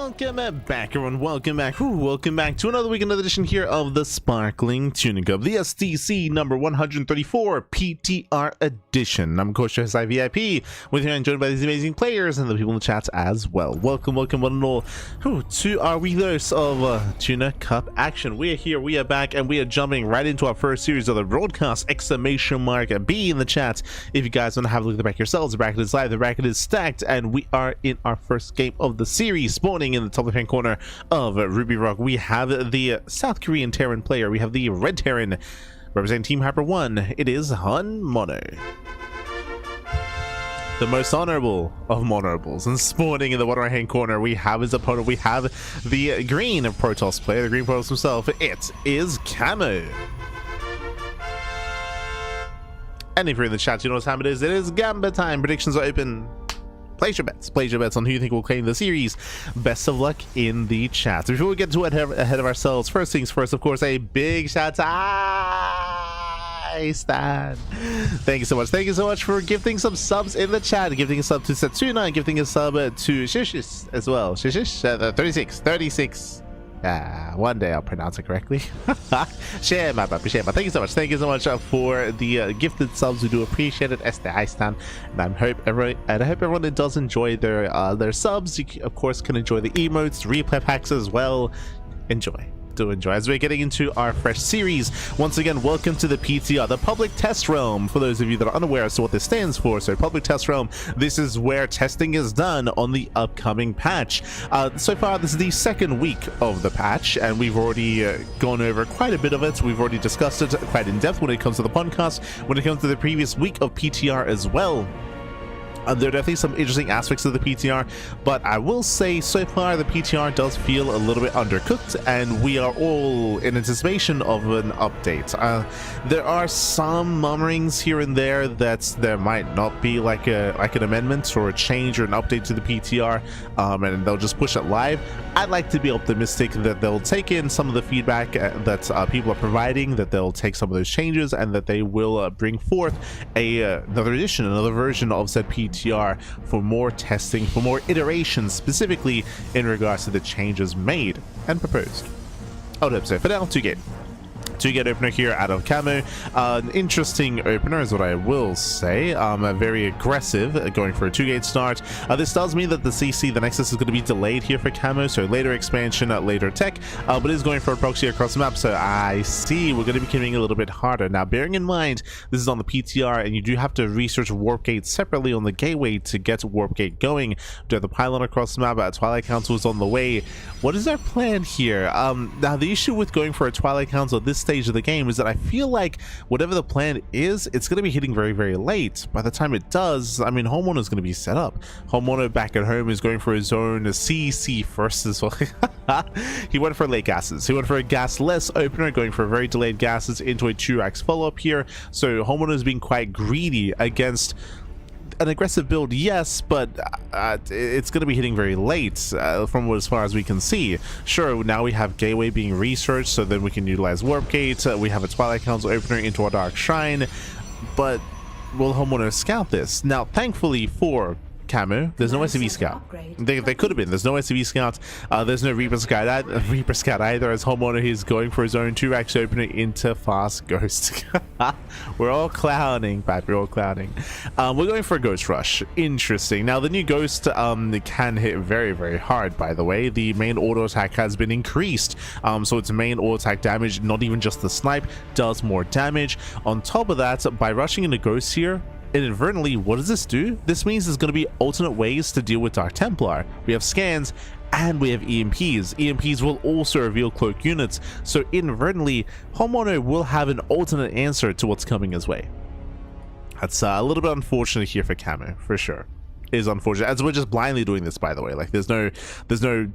Welcome back, everyone. Welcome back. Welcome back to another week, another edition here of the Sparkling Tuna Cup, the SDC number 134 PTR edition. I'm Coach VIP with you, and joined by these amazing players and the people in the chat as well. Welcome, one and all, to our weekly dose of Tuna Cup action. We are here, we are back, and we are jumping right into our first series of the broadcast! Exclamation mark B in the chat if you guys want to have a look at the bracket yourselves. The bracket is live, the bracket is stacked, and we are in our first game of the series. Spawning in the top left-hand corner of Ruby Rock, we have the South Korean Terran player. We have the Red Terran representing Team Hyper 1. It is Han Mono, the most honorable of honorables. And spawning in the bottom right-hand corner, we have his opponent. We have the green Protoss player, the green Protoss himself. It is Camo. And if you're in the chat, you know what time it is. It is Gamba time. Predictions are open. Place your bets on who you think will claim the series. Best of luck in the chat. Before we get to it ahead of ourselves, first things first, of course, a big shout out Stan. Thank you so much for gifting some subs in the chat, gifting a sub to Setsuna, and gifting a sub to Shishis as well. Shishish 36. One day I'll pronounce it correctly. Shema. Thank you so much for the gifted subs. We do appreciate it. Stan. And I hope everyone that does enjoy their subs, you of course can enjoy the emotes, replay packs as well. Enjoy as we're getting into our fresh series. Once again, welcome to the PTR, the Public Test Realm. For those of you that are unaware as to what this stands for, so Public Test Realm, this is where testing is done on the upcoming patch. So far, this is the second week of the patch, and we've already gone over quite a bit of it. We've already discussed it quite in depth when it comes to the podcast, when it comes to the previous week of PTR as well. There are definitely some interesting aspects of the PTR, but I will say so far the PTR does feel a little bit undercooked, and we are all in anticipation of an update. There are some murmurings here and there that there might not be like an amendment or a change or an update to the PTR, and they'll just push it live. I'd like to be optimistic that they'll take in some of the feedback that people are providing, that they'll take some of those changes, and that they will bring forth another edition, another version of said PTR for more testing, for more iterations, specifically in regards to the changes made and proposed. I would hope so. For now, 2-gate opener here out of Camo. An interesting opener is what I will say. Very aggressive, going for a 2-gate start. This does mean that the CC, the Nexus, is going to be delayed here for Camo, so later expansion, later tech, but it is going for a proxy across the map, so I see we're going to be coming a little bit harder. Now, bearing in mind, this is on the PTR, and you do have to research Warp Gate separately on the gateway to get Warp Gate going. Do have the pylon across the map, Twilight Council is on the way. What is our plan here? Now, the issue with going for a Twilight Council at this stage of the game is that I feel like whatever the plan is, it's going to be hitting very, very late. By the time it does, I mean, Homeowner is going to be set up. Homeowner back at home is going for his own CC first as well. He went for late gases. He went for a gasless opener, going for very delayed gases into a 2-rax follow-up here. So Homeowner is being quite greedy against an aggressive build, yes, but it's going to be hitting very late from as far as we can see. Sure, now we have Gateway being researched, so then we can utilize Warp Gate. We have a Twilight Council opener into our Dark Shrine, but will Homeowner scout this? Now, thankfully for Camo, there's no SCV scout. They could have been. There's no SCV scout. There's no Reaper scout either, as Homeowner is going for his own 2-rax opener into Fast Ghost. We're all clowning, Pat. We're all clowning. We're going for a Ghost Rush. Interesting. Now, the new Ghost can hit very, very hard, by the way. The main auto attack has been increased. So its main auto attack damage, not even just the snipe, does more damage. On top of that, by rushing into Ghost here, inadvertently, what does this do? This means there's going to be alternate ways to deal with Dark Templar. We have scans and we have EMPs. EMPs will also reveal cloak units, so inadvertently Homeowner will have an alternate answer to what's coming his way. That's a little bit unfortunate here for Camo, for sure. Is unfortunate, as we're just blindly doing this, by the way. Like, there's no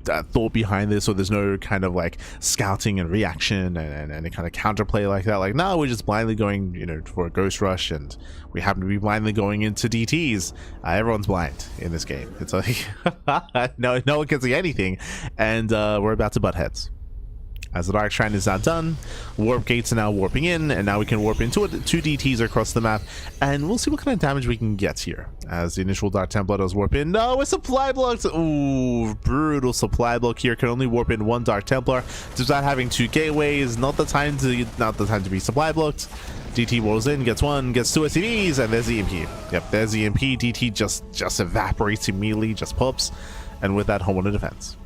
thought behind this, or there's no kind of like scouting and reaction and any kind of counterplay like that. Like, no, we're just blindly going, you know, for a Ghost Rush, and we happen to be blindly going into DTs. Everyone's blind in this game. It's like no one can see anything, and we're about to butt heads. As the Dark Shrine is now done, warp gates are now warping in, and now we can warp into it, 2 DTs across the map, and we'll see what kind of damage we can get here. As the initial Dark Templar does warp in. No, a supply block! Ooh, brutal supply block here. Can only warp in 1 Dark Templar. Despite having 2 gateways, not the time to be supply blocked. DT rolls in, gets 1, gets 2 SCVs, and there's the EMP. Yep, there's the EMP. DT just evaporates immediately, just pops, and with that, Homeowner defense.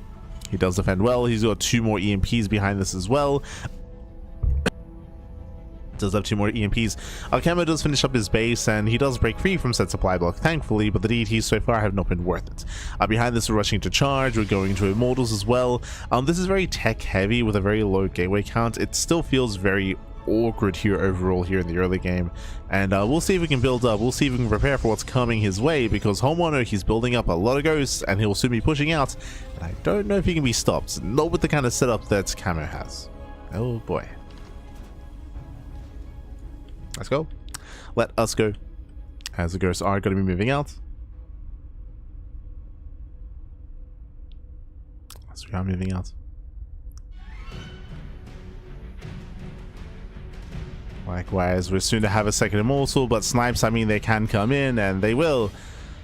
He does defend well. He's got 2 more EMPs behind this as well. Does have 2 more EMPs. Camo does finish up his base, and he does break free from said supply block, thankfully, but the DTs so far have not been worth it. Behind this, we're rushing to charge. We're going to Immortals as well. This is very tech heavy with a very low gateway count. It still feels very awkward here overall here in the early game, and we'll see if we can build up. We'll see if we can prepare for what's coming his way, because Homeowner, he's building up a lot of ghosts, and he'll soon be pushing out, and I don't know if he can be stopped, not with the kind of setup that Camo has. Oh boy. Let's go. Let us go, as the ghosts are going to be moving out. As we are moving out. Likewise, we're soon to have a second Immortal, but snipes, I mean, they can come in, and they will.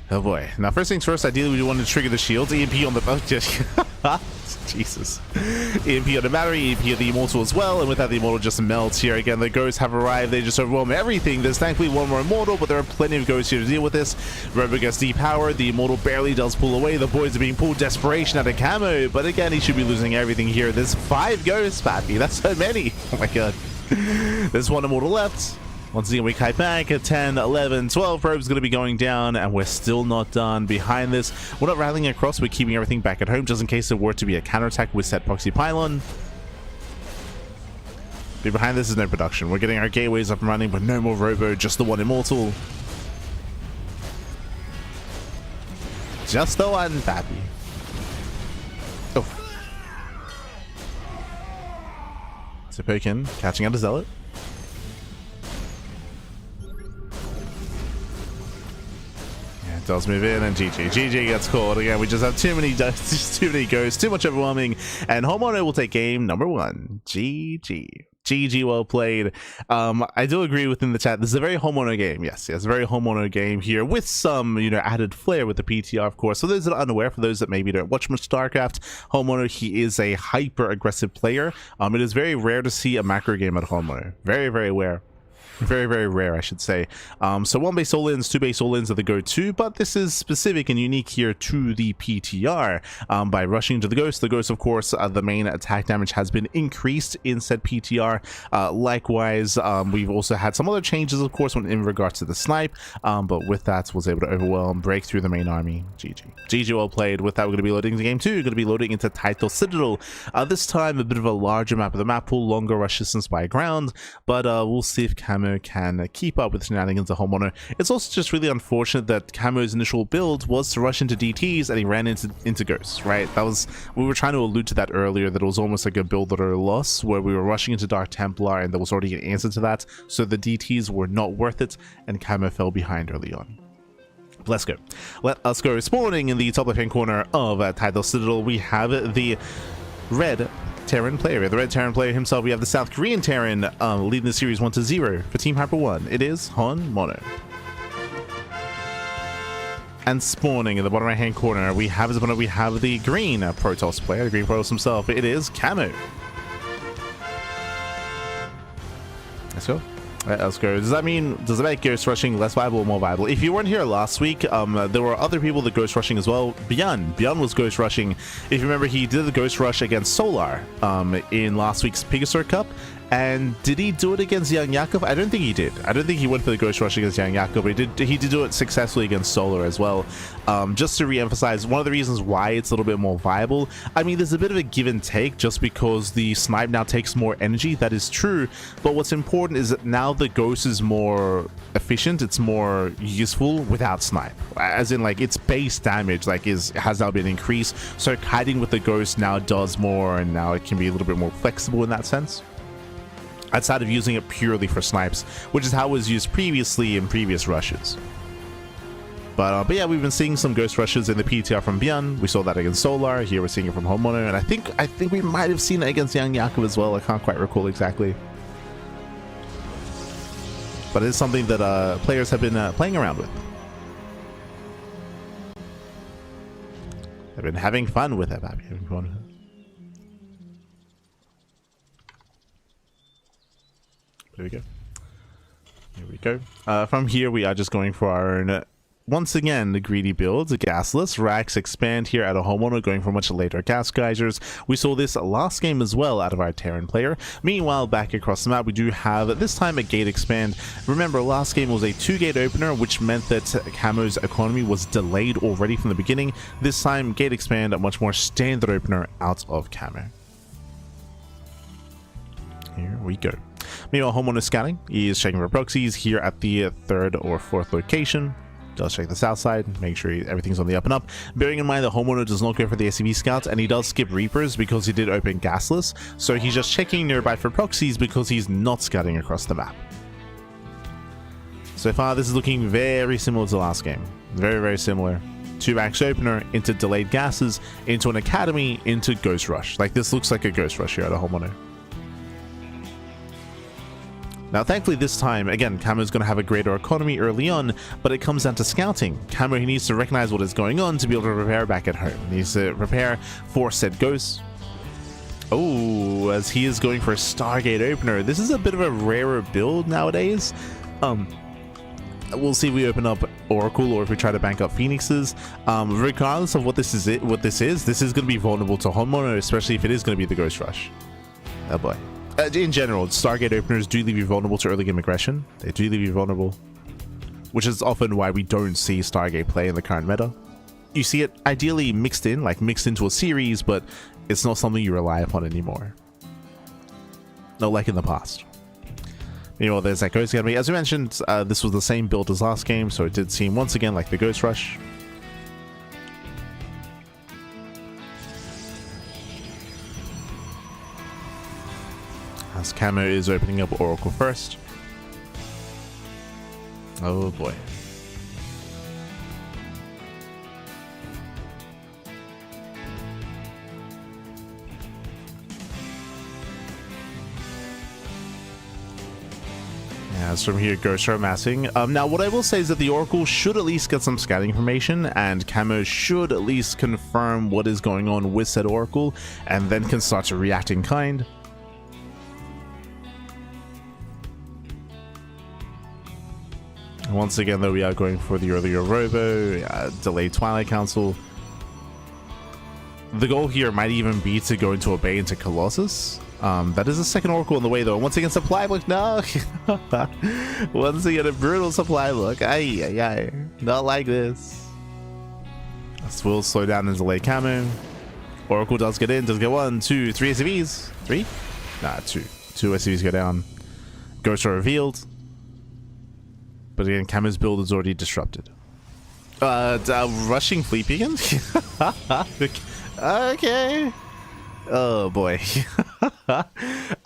Oh boy. Now, first things first, ideally we want to trigger the shields. EMP on the... Oh, Jesus. EMP on the battery, EMP on the Immortal as well, and with that, the Immortal just melts here. Again, the ghosts have arrived. They just overwhelm everything. There's thankfully 1 more Immortal, but there are plenty of ghosts here to deal with this. Robo gets depowered. The Immortal barely does pull away. The boys are being pulled. Desperation out of Camo, but again, he should be losing everything here. There's 5 ghosts, Pappy. That's so many. Oh my god. There's 1 Immortal left. Once again, we kite back at 10, 11, 12 probes going to be going down, and we're still not done. Behind this, we're not rallying across. We're keeping everything back at home just in case there were to be a counterattack with set proxy pylon. But behind this is no production. We're getting our gateways up and running, but no more Robo, just the 1 Immortal. Just the 1, Pappy. Oh. So Pokin catching out a Zealot. Yeah, it does move in, and GG. GG gets caught. Again, we just have too many ghosts, too much overwhelming, and Homeowner will take game number 1. GG. GG, well played. I do agree within the chat, this is a very Homeowner game. Yes, a very Homeowner game here with some, added flair with the PTR, of course. For those that are unaware, for those that maybe don't watch much StarCraft, Homeowner, he is a hyper aggressive player. It is very rare to see a macro game at Homeowner. Very, very rare. Very, very rare, I should say. So 1 base all-ins, 2 base all-ins are the go-to, but this is specific and unique here to the PTR. By rushing to the Ghost, of course, the main attack damage has been increased in said PTR. Likewise, we've also had some other changes, of course, when in regards to the snipe, but with that, was able to overwhelm, break through the main army. GG. GG, well played. With that, we're going to be loading into game 2. We're going to be loading into Title Citadel. This time, a bit of a larger map of the map pool, longer rush distance by ground, but we'll see if Camo can keep up with shenanigans of Homeowner. It's also just really unfortunate that Camo's initial build was to rush into DTs and he ran into Ghosts, right? We were trying to allude to that earlier, that it was almost like a build order loss where we were rushing into Dark Templar and there was already an answer to that, so the DTs were not worth it and Camo fell behind early on. Let's go. Let us go. Spawning in the top left hand corner of Title Citadel, we have the red Terran player. The red Terran player himself, we have the South Korean Terran leading the series 1-0 for Team Hyper 1. It is Homeowner. And spawning in the bottom right hand corner, we have the green Protoss player, the green Protoss himself. It is Camo. Let's go. Let's go. Does that make ghost rushing less viable or more viable? If you weren't here last week, there were other people that ghost rushing as well. ByuN was ghost rushing. If you remember, he did the ghost rush against Solar in last week's Tuna Cup. And did he do it against YoungYakov? I don't think he did. I don't think he went for the ghost rush against YoungYakov, but he did do it successfully against Solar as well. Just to re-emphasize, one of the reasons why it's a little bit more viable, I mean, there's a bit of a give and take just because the snipe now takes more energy. That is true. But what's important is that now the ghost is more efficient. It's more useful without snipe. As in, like, its base damage has now been increased. So kiting with the ghost now does more, and now it can be a little bit more flexible in that sense, outside of using it purely for snipes, which is how it was used previously in previous rushes. But yeah, we've been seeing some ghost rushes in the PTR from ByuN. We saw that against Solar. Here we're seeing it from Homeowner, and I think we might have seen it against YoungYakov as well. I can't quite recall exactly, but it's something that players have been playing around with. They've been having fun with it. Having fun with it. There we go. Here we go. From here, we are just going for our own, once again, the greedy builds. A gasless Rax expand here at a Homeowner, going for much later gas geysers. We saw this last game as well out of our Terran player. Meanwhile, back across the map, we do have this time a gate expand. Remember, last game was a 2-gate opener, which meant that Camo's economy was delayed already from the beginning. This time, gate expand, a much more standard opener out of Camo. Here we go. Meanwhile, Homeowner scanning. He is checking for proxies here at the 3rd or 4th location. Does check the south side, make sure everything's on the up and up. Bearing in mind the Homeowner does not go for the SCV scouts, and he does skip Reapers because he did open gasless. So he's just checking nearby for proxies because he's not scouting across the map. So far, this is looking very similar to the last game. Very, very similar. 2-max opener into delayed gases, into an academy, into Ghost Rush. Like, this looks like a Ghost Rush here at a Homeowner. Now, thankfully this time, again, Camo's going to have a greater economy early on, but it comes down to scouting. Camo, he needs to recognize what is going on to be able to prepare back at home. He needs to prepare for said ghosts. Oh, as he is going for a Stargate opener. This is a bit of a rarer build nowadays. We'll see if we open up Oracle or if we try to bank up Phoenixes. Regardless of what this is going to be vulnerable to Homeowner, especially if it is going to be the Ghost Rush. Oh boy. In general, Stargate openers do leave you vulnerable to early game aggression. They do leave you vulnerable, which is often why we don't see Stargate play in the current meta. You see it ideally mixed into a series, but it's not something you rely upon anymore. Not like in the past. Meanwhile, there's that Ghost Academy. As we mentioned, this was the same build as last game, so it did seem once again like the Ghost Rush. As Camo is opening up Oracle first. Oh boy. As from here, Ghost are amassing. Now, what I will say is that the Oracle should at least get some scouting information, and Camo should at least confirm what is going on with said Oracle, and then can start to react in kind. Once again, though, we are going for the earlier Robo, delayed Twilight Council. The goal here might even be to go into a Bay into Colossus. That is a second Oracle on the way, though. Once again, supply block. No! Once again, a brutal supply block. Ay. Not like this. This will slow down and delay Camo. Oracle does get in. Does get 1, 2, 3 SCVs. 3? Nah, 2. 2 SCVs go down. Ghosts are revealed. But again, Camo's build is already disrupted. Rushing Fleet Beacon? Okay. Oh boy.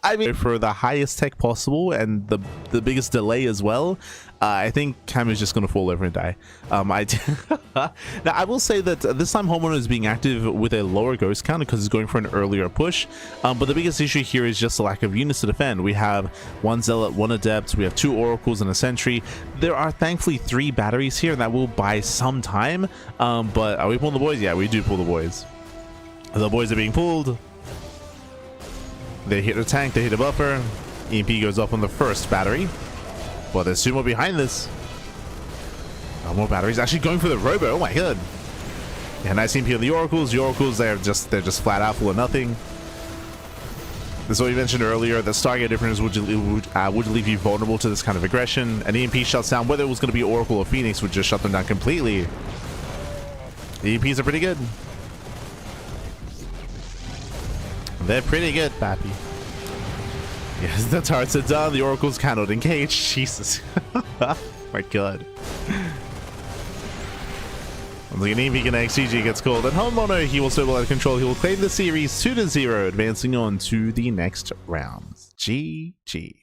I mean, for the highest tech possible and the biggest delay as well, I think Cam is just going to fall over and die. Now, I will say that this time Homeowner is being active with a lower ghost count because he's going for an earlier push. But the biggest issue here is just the lack of units to defend. We have 1 Zealot, 1 Adept, we have 2 Oracles and a Sentry. There are thankfully 3 batteries here, and that will buy some time. But are we pulling the boys? Yeah, we do pull the boys. The boys are being pulled. They hit a tank, they hit a buffer. EMP goes up on the first battery. But there's 2 more behind this. Oh, more batteries. Actually going for the Robo. Oh my god. Yeah, nice EMP on the Oracles. The Oracles, they're just flat out full of nothing. This is what we mentioned earlier, that Stargate difference would leave you vulnerable to this kind of aggression. An EMP shuts down, whether it was going to be Oracle or Phoenix, would just shut them down completely. The EMPs are pretty good. They're pretty good, Pappy. Yes, the turrets are done. The Oracles cannot engage. Jesus. My god. Once again, EMP connects, CG gets called, and Homeowner, he will still out of control. He will claim the series 2-0, advancing on to the next round. GG.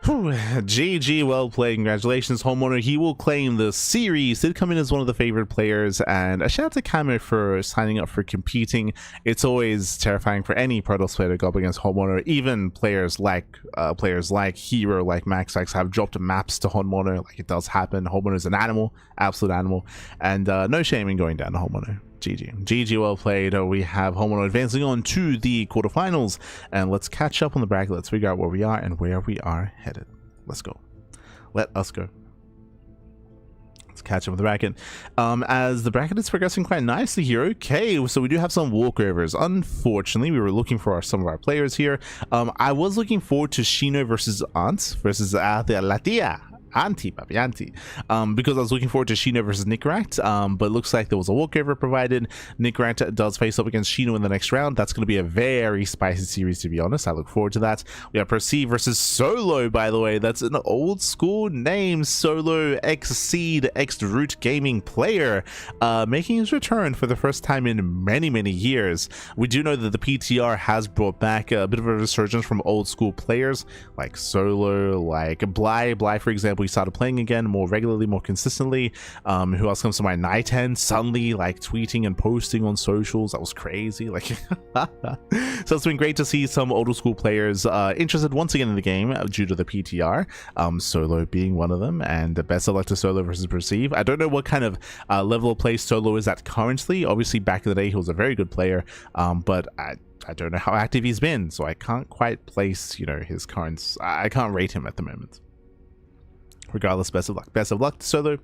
GG, well played. Congratulations, homeowner. He will claim the series. Did come in as one of the favorite players, and a shout out to Camo for signing up for competing. It's always terrifying for any Protoss player to go up against homeowner. Even players like Hero, like MaxX, have dropped maps to homeowner. Like, it does happen. Homeowner is an animal, absolute animal, and no shame in going down to homeowner. GG, well played. We have homeowner advancing on to the quarterfinals, and let's catch up on the bracket. Let's figure out where we are and where we are headed. Let's go. Let us go. Let's catch up with the bracket. As the bracket is progressing quite nicely here. Okay, so we do have some walkovers. Unfortunately, we were looking for some of our players here. I was looking forward to Shino versus Ant versus the Latia. Papi, because I was looking forward to Shino versus Nicoract, but it looks like there was a walkover provided. Nicoract does face up against Shino in the next round. That's going to be a very spicy series, to be honest. I look forward to that. We have Perceive versus Solo, by the way. That's an old school name. Solo, ex-Seed, ex-Root Gaming player, making his return for the first time in many years. We do know that the PTR has brought back a bit of a resurgence from old school players like Solo, like Bly, for example. He started playing again more regularly, more consistently. Who else comes to mind? Nighten suddenly like tweeting and posting on socials. That was crazy. Like so it's been great to see some older school players interested once again in the game due to the PTR, Solo being one of them. And the best of luck to Solo versus Perceive. I don't know what kind of level of play Solo is at currently. Obviously back in the day he was a very good player, but I don't know how active he's been, so I can't quite place, you know, his current. I can't rate him at the moment. Regardless, best of luck. Best of luck to Solo.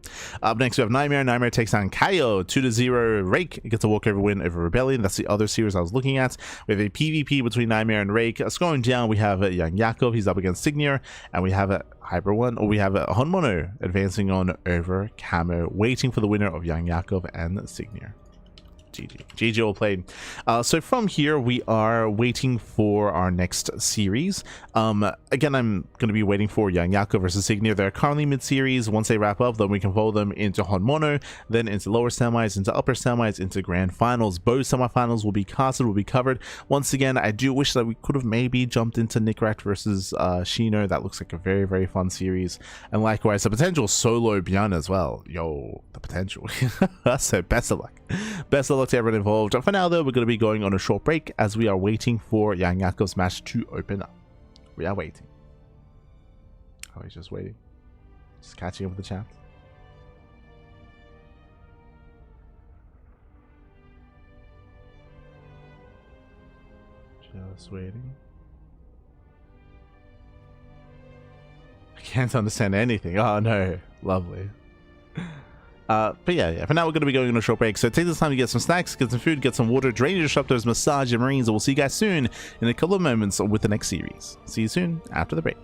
Up next, we have NightMare. NightMare takes on Kaio. 2-0. Rake gets a walkover win over Rebellion. That's the other series I was looking at. We have a PvP between NightMare and Rake. Scrolling down, we have YoungYakov. He's up against Signier. And we have a Hyper1, or we have a Honmono advancing on over Camo, waiting for the winner of YoungYakov and Signier. GG all played. So from here we are waiting for our next series. Again, I'm going to be waiting for YoungYakov versus Signier. They're currently mid-series. Once they wrap up, then we can follow them into Honmono, then into lower semis, into upper semis, into grand finals. Both semifinals will be casted, will be covered. Once again, I do wish that we could have maybe jumped into Nicoract versus Shino. That looks like a very fun series. And likewise, the potential solo ByuN as well. Yo, the potential. So best of luck. Best of luck to everyone involved. For now, though, we're going to be going on a short break as we are waiting for YoungYakov's match to open up. We are waiting. Oh, he's just waiting. Just catching up with the chat. Just waiting. I can't understand anything. Oh, no. Lovely. But yeah, for now we're going to be going on a short break, so take this time to get some snacks, get some food, get some water, drain your disruptors, massage your marines, and we'll see you guys soon in a couple of moments with the next series. See you soon after the break.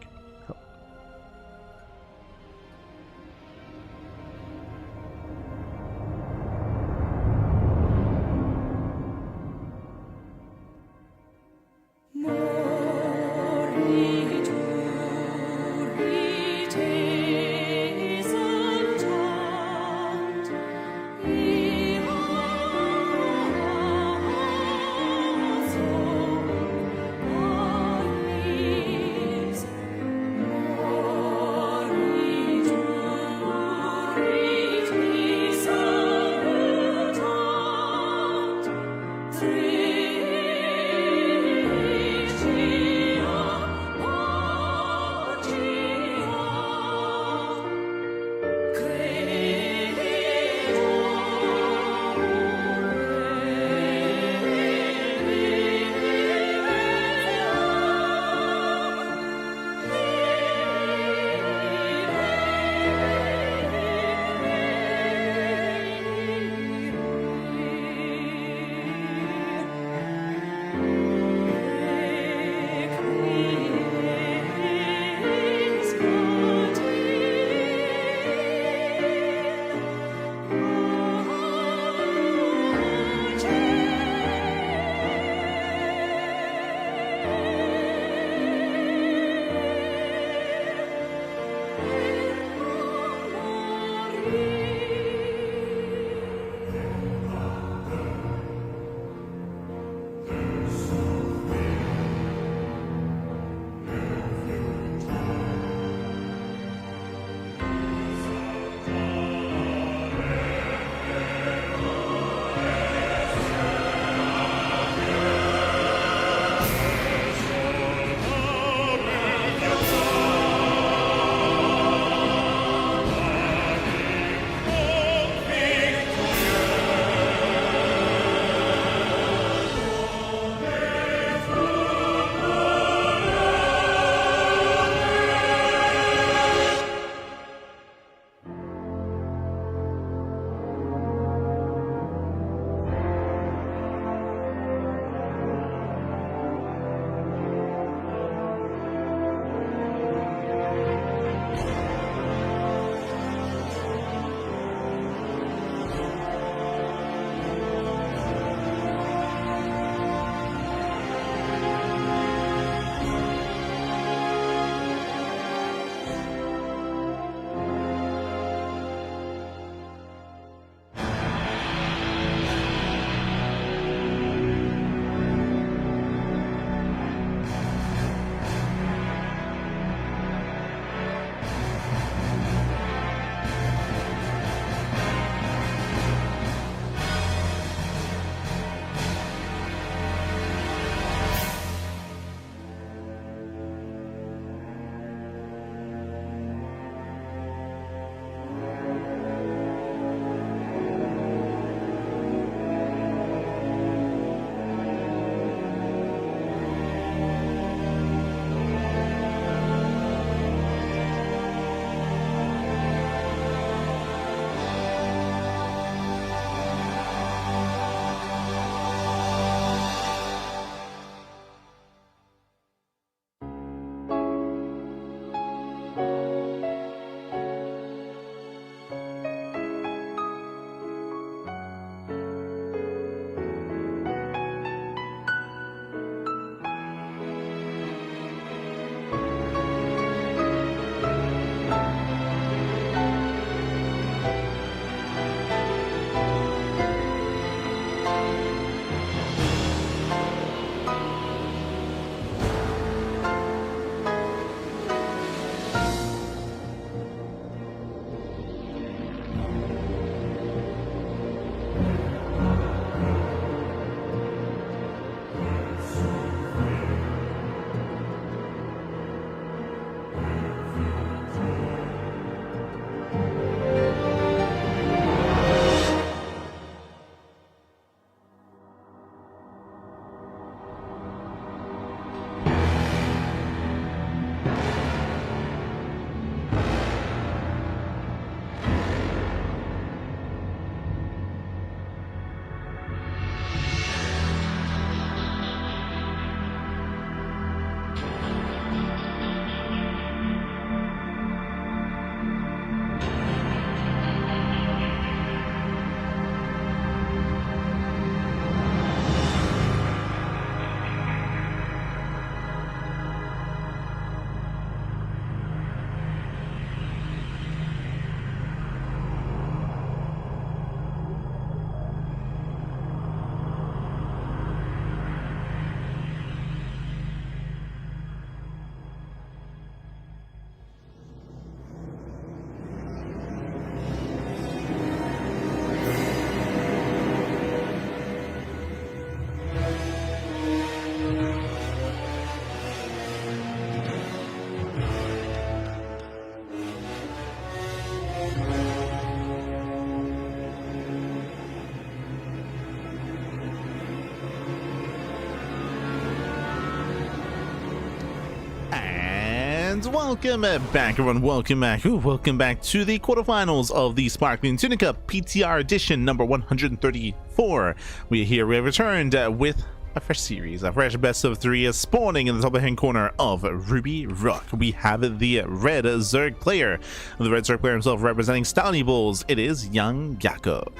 And welcome back, everyone. Welcome back. Welcome back to the quarterfinals of the Sparkling Tuna Cup PTR edition number 134. We are here. We have returned with a fresh series, a fresh best of three, spawning in the top hand corner of Ruby Rock. We have the red Zerg player, the red Zerg player himself representing Stony Bulls. It is YoungYakov.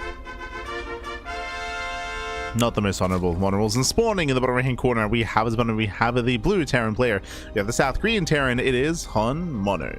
Not the most honorable of honorables. And spawning in the bottom right hand corner, we have the blue Terran player. We have the South Korean Terran. It is Han Mono.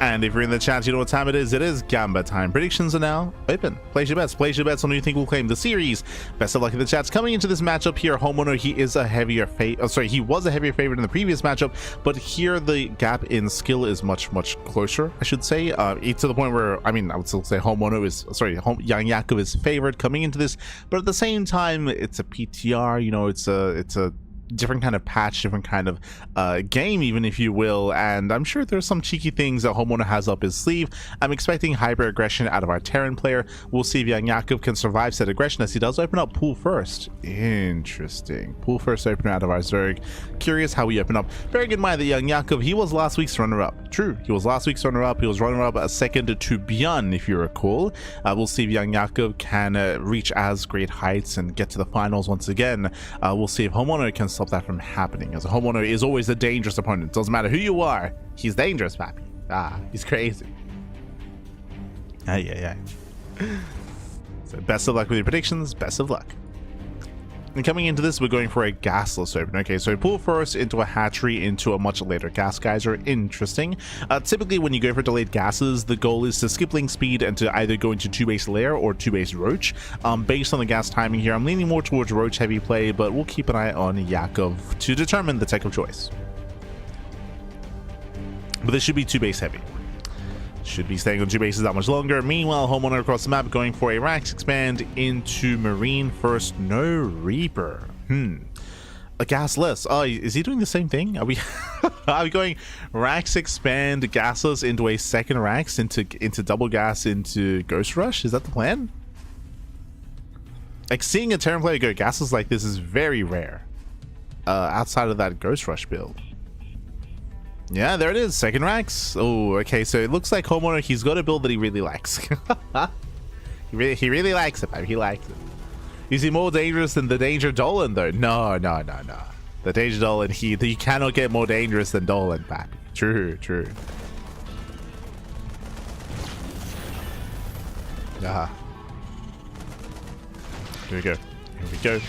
And if you're in the chat, you know what time it is. It is Gamba time. Predictions are now open. Place your bets. Place your bets on who you think will claim the series. Best of luck in the chats. Coming into this matchup here, Homono, he is a heavier he was a heavier favorite in the previous matchup, but here the gap in skill is much closer, I should say. To the point where, I would still say YoungYakov is favored coming into this, but at the same time, it's a PTR. You know, it's a different kind of patch, different kind of game, even, if you will, and I'm sure there's some cheeky things that Homeowner has up his sleeve. I'm expecting hyper aggression out of our Terran player. We'll see if YoungYakov can survive said aggression, as he does open up pool first. Interesting. Pool first opener out of our Zerg. Curious how we open up. Bearing in mind that YoungYakov, he was last week's runner-up. True, he was last week's runner-up. He was runner-up a second to ByuN, if you recall. We'll see if YoungYakov can reach as great heights and get to the finals once again. We'll see if Homeowner can stop that from happening, as a Homeowner is always a dangerous opponent. Doesn't matter who you are, he's dangerous, papi. He's crazy. Yeah. So best of luck with your predictions. Best of luck. And coming into this, we're going for a gasless open. Okay, so pull first into a hatchery, into a much later gas geyser. Interesting. Typically, when you go for delayed gases, the goal is to skip link speed and to either go into 2-base lair or 2-base roach. Based on the gas timing here, I'm leaning more towards roach heavy play, but we'll keep an eye on Yakov to determine the tech of choice. But this should be 2-base heavy. Should be staying on 2 bases that much longer. Meanwhile, Homeowner across the map going for a Rax expand into Marine first. No Reaper. A gas less. Oh, is he doing the same thing? Are we are we going Rax expand gasless into a second Rax into double gas into Ghost Rush? Is that the plan? Like, seeing a Terran player go gasless like this is very rare. Outside of that Ghost Rush build. Yeah, there it is. Second Rax. Oh, okay. So it looks like Homeowner, he's got a build that he really likes. he really likes it, man. He likes it. Is he more dangerous than the Danger Dolan, though? No. The Danger Dolan, you cannot get more dangerous than Dolan, papi. True. Here we go.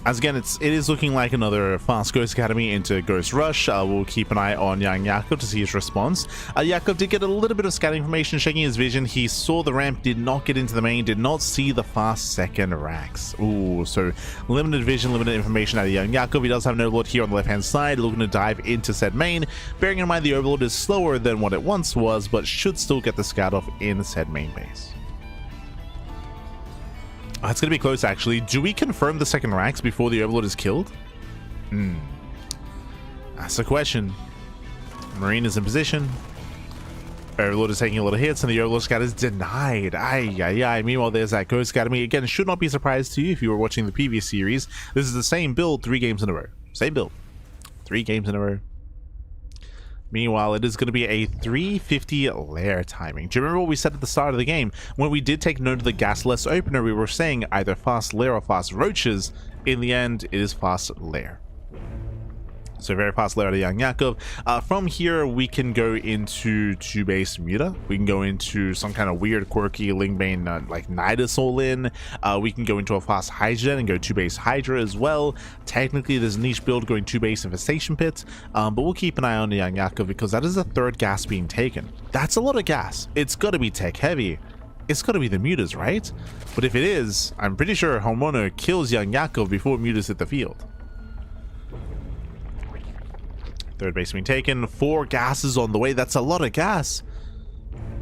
As again, it is looking like another fast Ghost Academy into Ghost Rush. We'll keep an eye on YoungYakov to see his response. Yakov did get a little bit of scanning information, checking his vision. He saw the ramp, did not get into the main, did not see the fast second Rax. Ooh, so limited vision, limited information out of YoungYakov. He does have an Overlord here on the left-hand side, looking to dive into said main. Bearing in mind the Overlord is slower than what it once was, but should still get the scout off in said main base. It's going to be close, actually. Do we confirm the second Rax before the Overlord is killed? That's the question. Marine is in position. Overlord is taking a lot of hits, and the Overlord scout is denied. Ay. Meanwhile, there's that Ghost Academy. Again, should not be a surprise to you if you were watching the previous series. This is the same build 3 games in a row. Same build. 3 games in a row. Meanwhile, it is going to be a 350 lair timing. Do you remember what we said at the start of the game? When we did take note of the gasless opener, we were saying either fast lair or fast roaches. In the end, it is fast lair. So very fast layer to YoungYakov. From here, we can go into 2-base Muta. We can go into some kind of weird, quirky Lingbane like Nidus all in. We can go into a fast Hydra and go 2-base Hydra as well. Technically, there's a niche build going 2-base Infestation Pit, but we'll keep an eye on the YoungYakov because that is the 3rd gas being taken. That's a lot of gas. It's got to be tech heavy. It's got to be the Mutas, right? But if it is, I'm pretty sure Homono kills YoungYakov before Mutas hit the field. 3rd base being taken, 4 gases on the way. That's a lot of gas.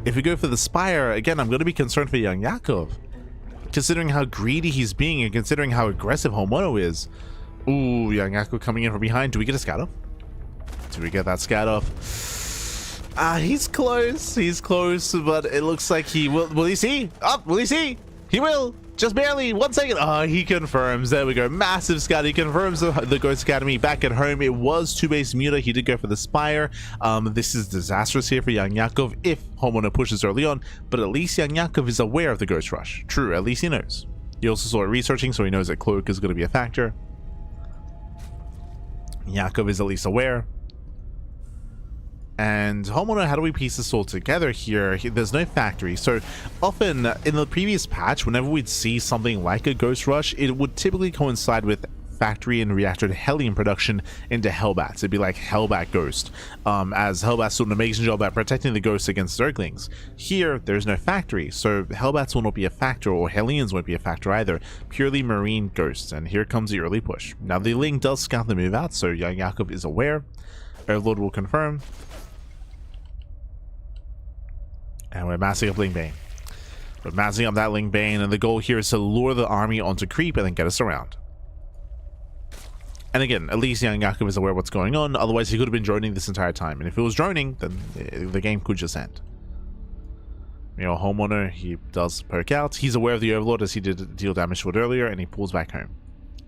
If we go for the Spire, again, I'm going to be concerned for YoungYakov. Considering how greedy he's being and considering how aggressive Homono is. Ooh, YoungYakov coming in from behind. Do we get a scout off? Do we get that scout off? He's close. He's close, but it looks like he will. Will he see? Will he see? He will. Just barely. 1 second. Oh, he confirms. There we go. Massive scout. He confirms the Ghost Academy back at home. It was 2-base Muta. He did go for the Spire. This is disastrous here for YoungYakov if Homeowner pushes early on, but at least YoungYakov is aware of the Ghost Rush. True, at least he knows. He also saw it researching, so he knows that Cloak is going to be a factor. Yakov is at least aware. And Homeowner, how do we piece this all together here? There's no factory. So often in the previous patch, whenever we'd see something like a Ghost Rush, it would typically coincide with factory and reactor to Hellion production into Hellbats. It'd be like Hellbat Ghost, as Hellbats do an amazing job at protecting the ghosts against Ducklings. Here, there's no factory, so Hellbats will not be a factor, or Hellions won't be a factor either. Purely marine ghosts, and here comes the early push. Now the Ling does scout the move out, so YoungYakov is aware. Overlord will confirm. And we're massing up Ling Bane. We're massing up that Ling Bane, and the goal here is to lure the army onto creep and then get us around. And again, at least YoungYakov is aware of what's going on, otherwise he could have been droning this entire time. And if it was droning, then the game could just end. You know, Homeowner, he does poke out. He's aware of the Overlord as he did deal damage to it earlier, and he pulls back home.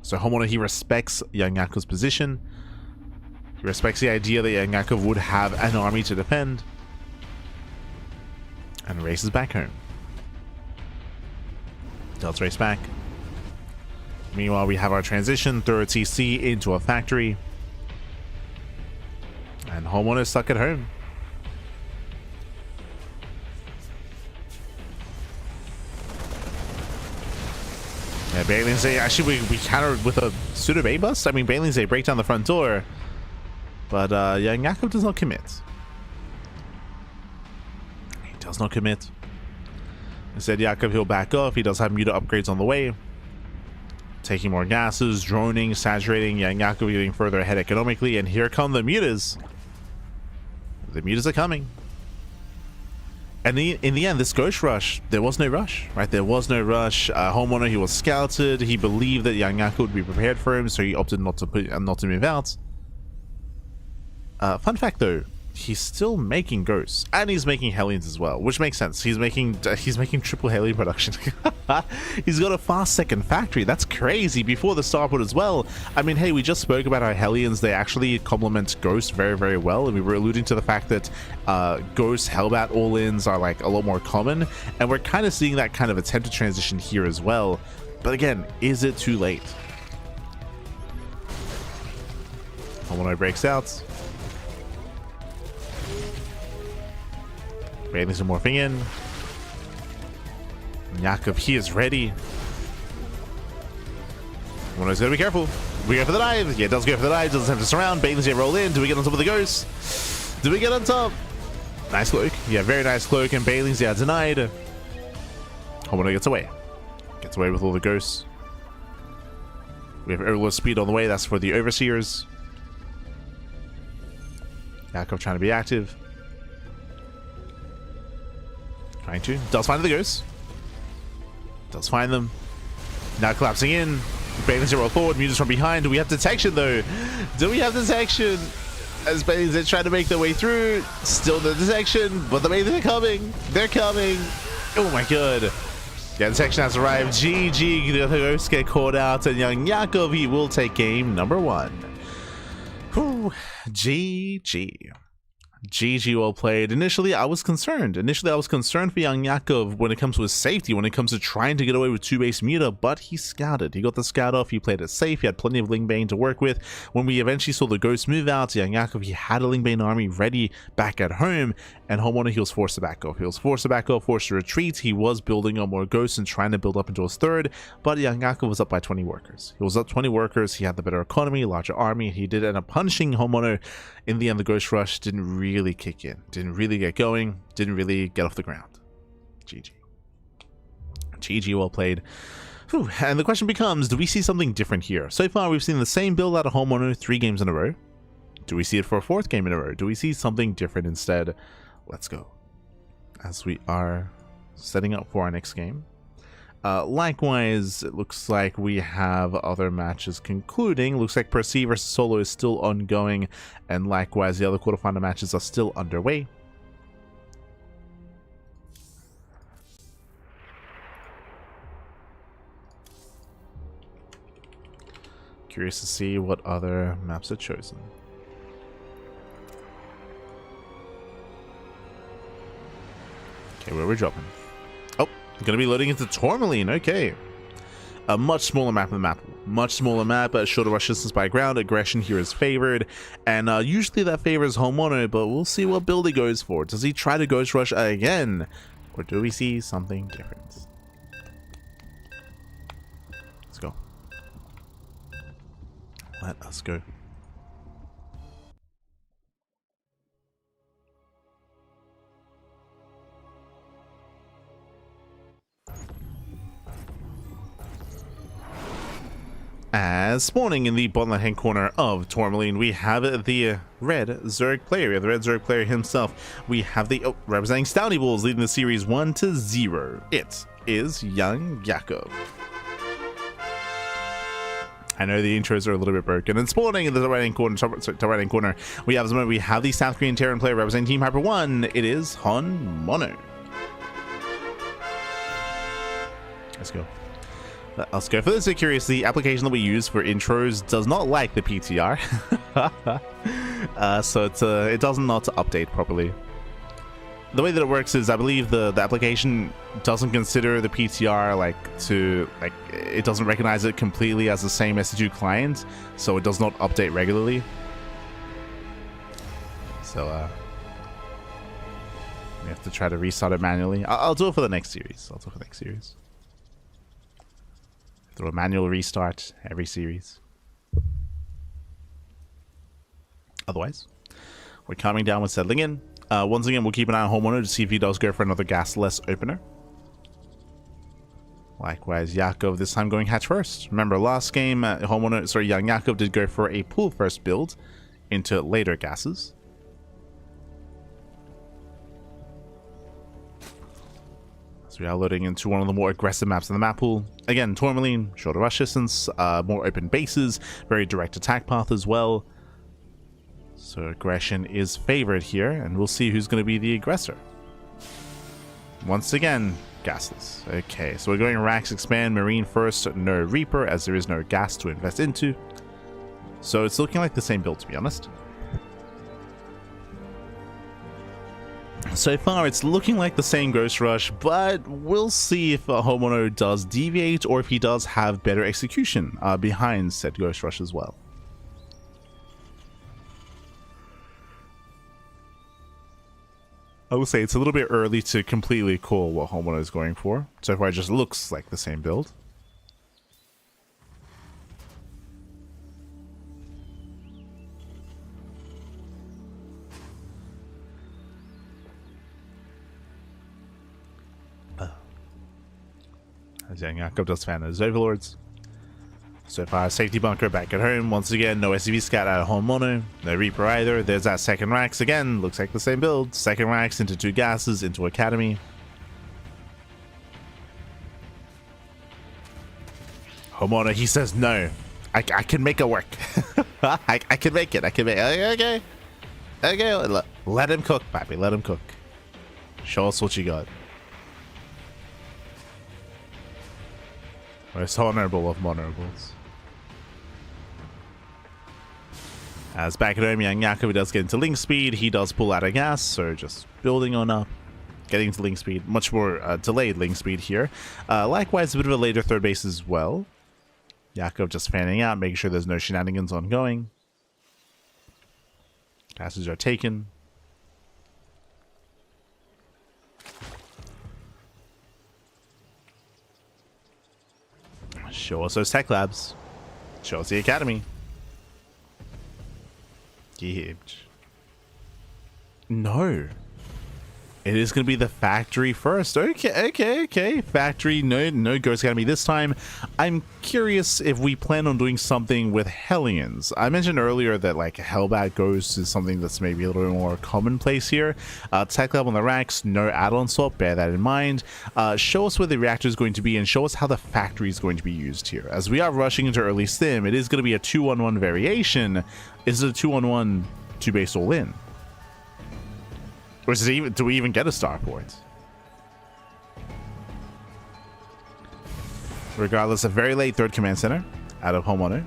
So Homeowner, he respects YoungYakov's position. He respects the idea that YoungYakov would have an army to defend. And races back home. Does race back. Meanwhile, we have our transition through a TC into a factory. And Homeowner stuck at home. Yeah, Bailey's A, actually we countered with a pseudo Bay bust. I mean, Bailey's A break down the front door. But YoungYakov does not commit. Does not commit. Instead, Yakov, he'll back off. He does have Muta upgrades on the way. Taking more gases, droning, saturating. YoungYakov getting further ahead economically. And here come the Mutas. The Mutas are coming. And in the end, this Ghost Rush, there was no rush, right? There was no rush. Homeowner, he was scouted. He believed that YoungYakov would be prepared for him, so he opted not to move out. Fun fact, though. He's still making ghosts, and he's making Hellions as well, which makes sense. He's making triple Hellion production. He's got a fast second factory. That's crazy. Before the starport as well. I mean, hey, we just spoke about how Hellions, they actually complement ghosts very, very well, and we were alluding to the fact that ghost Hellbat all-ins are like a lot more common, and we're kind of seeing that kind of attempted transition here as well. But again, is it too late? Homeowner breaks out. Bailey's are morphing in. Yakov, he is ready. Homeowner's gotta be careful. We go for the dive. Yeah, it does go for the dive. Doesn't have to surround. Bailey's here roll in. Do we get on top of the ghost? Do we get on top? Nice cloak. Yeah, very nice cloak. And Bailey's, yeah, denied. Homeowner gets away. Gets away with all the ghosts. We have Overlord speed on the way. That's for the Overseers. Yakov trying to be active. Trying to. Does find the ghosts. Does find them. Now collapsing in. Bailey's roll forward. Muta's from behind. Do we have detection though? Do we have detection? As Bailey's are trying to make their way through. Still no detection. But the Bailey's are coming. They're coming. Oh my god. Yeah, detection has arrived. GG. The ghosts get caught out. And YoungYakov, he will take game number 1. Whew. GG. GG, well played. Initially, I was concerned. For YoungYakov when it comes to his safety, when it comes to trying to get away with 2-base Muta, but he scouted. He got the scout off, he played it safe, he had plenty of Ling Bane to work with. When we eventually saw the ghost move out, YoungYakov, he had a Ling Bane army ready back at home, and Homeowner, he was forced to back off. Forced to retreat. He was building on more ghosts and trying to build up into his third, but YoungYakov was up by 20 workers. He was up 20 workers, he had the better economy, larger army, he did end up punishing Homeowner. In the end, the Ghost Rush didn't really kick in, didn't really get going, didn't really get off the ground. GG. GG, well played. Whew. And the question becomes, do we see something different here? So far, we've seen the same build out of Homeowner 3 games in a row. Do we see it for a 4th game in a row? Do we see something different instead? Let's go. As we are setting up for our next game. Likewise, it looks like we have other matches concluding. Looks like Per Se versus Solo is still ongoing, and likewise the other quarterfinal matches are still underway. Curious to see what other maps are chosen. Okay, where are we dropping? Oh, gonna be loading into Tourmaline. Okay. A much smaller map than the map. Much smaller map, shorter rush distance by ground. Aggression here is favored, and usually that favors Homono, but we'll see what build he goes for. Does he try to Ghost Rush again, or do we see something different? Let's go. Let us go. As spawning in the bottom left-hand corner of Tourmaline, we have the red Zerg player. We have the red Zerg player himself. We have the representing Stouty Bulls leading the series 1-0. It is YoungYakov. I know the intros are a little bit broken. And spawning in the right-hand corner, top right-hand corner, we have the South Korean Terran player representing Team Hyper 1. It is Mono. Let's go. Let's go for this. So curious, the application that we use for intros does not like the PTR. So it does not update properly. The way that it works is I believe the application doesn't consider the PTR it doesn't recognize it completely as the same SC2 client, so it does not update regularly. So we have to try to restart it manually. I'll do it for the next series. Through a manual restart every series. Otherwise, we're calming down with settling in. Once again, we'll keep an eye on Homeowner to see if he does go for another gasless opener. Likewise, Yakov this time going hatch first. Remember, last game, YoungYakov did go for a pool first build into later gases. So we are loading into one of the more aggressive maps in the map pool. Again, Tourmaline, shorter rush distance, more open bases, very direct attack path as well. So aggression is favored here, and we'll see who's going to be the aggressor. Once again, gasless. Okay, so we're going Rax expand, Marine first, no Reaper, as there is no gas to invest into. So it's looking like the same build, to be honest. So far, it's looking like the same Ghost Rush, but we'll see if Homeowner does deviate or if he does have better execution behind said Ghost Rush as well. I will say it's a little bit early to completely call what Homeowner is going for. So far, it just looks like the same build. As YoungYakov does fan of his overlords. So far, safety bunker back at home. Once again, no SCV scout out of home mono. No Reaper either. There's that second Rax again. Looks like the same build. Second Rax into 2 gases into Academy. Home mono, he says no. I can make it work. I can make it. Okay. Okay. Let him cook, papi. Let him cook. Show us what you got. Most honorable of honorables. As back at home, YoungYakov does get into link speed. He does pull out of gas, so just building on up. Getting to link speed. Much more delayed link speed here. Likewise, a bit of a later third base as well. Yakov just fanning out, making sure there's no shenanigans ongoing. Gases are taken. Show us those tech labs. Show us the academy. Huge. No. It is going to be the factory first. Okay. Factory, no Ghost Academy this time. I'm curious if we plan on doing something with Hellions. I mentioned earlier that like Hellbat Ghost is something that's maybe a little bit more commonplace here. Tech Lab on the racks, no add-on swap, bear that in mind. Show us where the reactor is going to be and show us how the factory is going to be used here. As we are rushing into early sim, it is going to be a 2-on-1 variation. Is it a 2-on-1 2-base all-in? Or is it even, do we even get a starport? Regardless, a very late third command center out of Homeowner.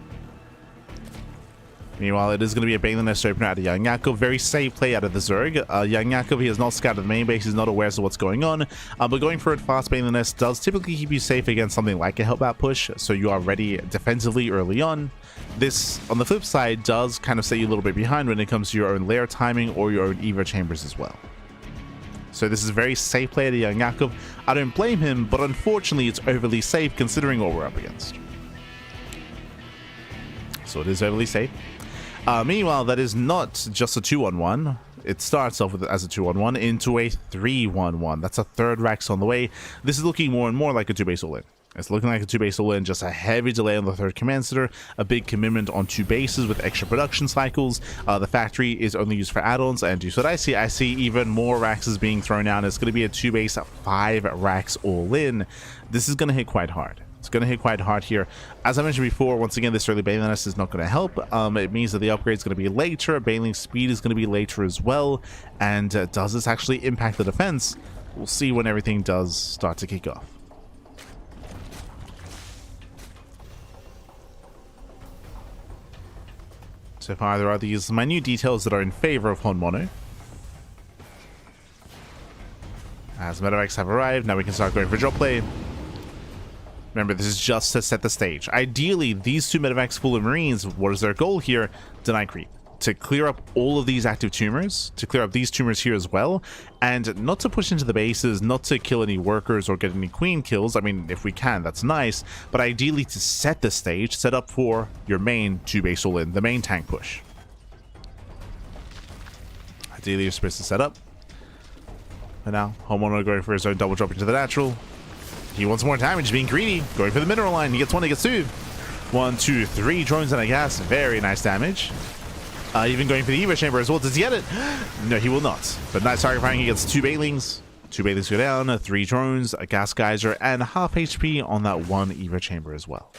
Meanwhile, it is going to be a Baneling Nest opener out of YoungYakov. Very safe play out of the Zerg. YoungYakov, he has not scouted the main base. He's not aware of what's going on. But going for it fast Baneling Nest does typically keep you safe against something like a help out push. So you are ready defensively early on. This, on the flip side, does kind of set you a little bit behind when it comes to your own lair timing or your own Evo chambers as well. So this is a very safe play to YoungYakov. I don't blame him, but unfortunately it's overly safe considering what we're up against. So it is overly safe. Meanwhile, that is not just a 2-on-1. It starts off as a 2-on-1 into a 3-1-1. That's a third Rax on the way. This is looking more and more like a 2-base all-in. It's looking like a 2-base all-in, just a heavy delay on the third command center, a big commitment on 2 bases with extra production cycles. The factory is only used for add-ons, and do what I see. I see even more Raxes being thrown out. It's going to be a 2-base 5 Rax all-in. This is going to hit quite hard. It's going to hit quite hard here. As I mentioned before, once again, this early Baneling Nest is not going to help. It means that the upgrade is going to be later. Baneling speed is going to be later as well. And does this actually impact the defense? We'll see when everything does start to kick off. So far, there are these minute details that are in favor of Honmono. As Medevacs have arrived, now we can start going for drop play. Remember, this is just to set the stage. Ideally, these 2 Medevacs full of Marines, what is their goal here? Deny creep. To clear up all of these active tumors, to clear up these tumors here as well, and not to push into the bases, not to kill any workers or get any queen kills. I mean, if we can, that's nice, but ideally to set the stage, set up for your main 2-base all-in, the main tank push. Ideally, you're supposed to set up. And now, Honmono going for his own double drop into the natural. He wants more damage, being greedy, going for the mineral line. He gets 1, he gets 2. 1, 2, 3 drones and a gas. Very nice damage. Even going for the Evo chamber as well. Does he get it? No, he will not. But nice target firing. He gets 2 Banelings. 2 Banelings go down, 3 drones, a gas geyser, and half HP on that 1 Evo chamber as well.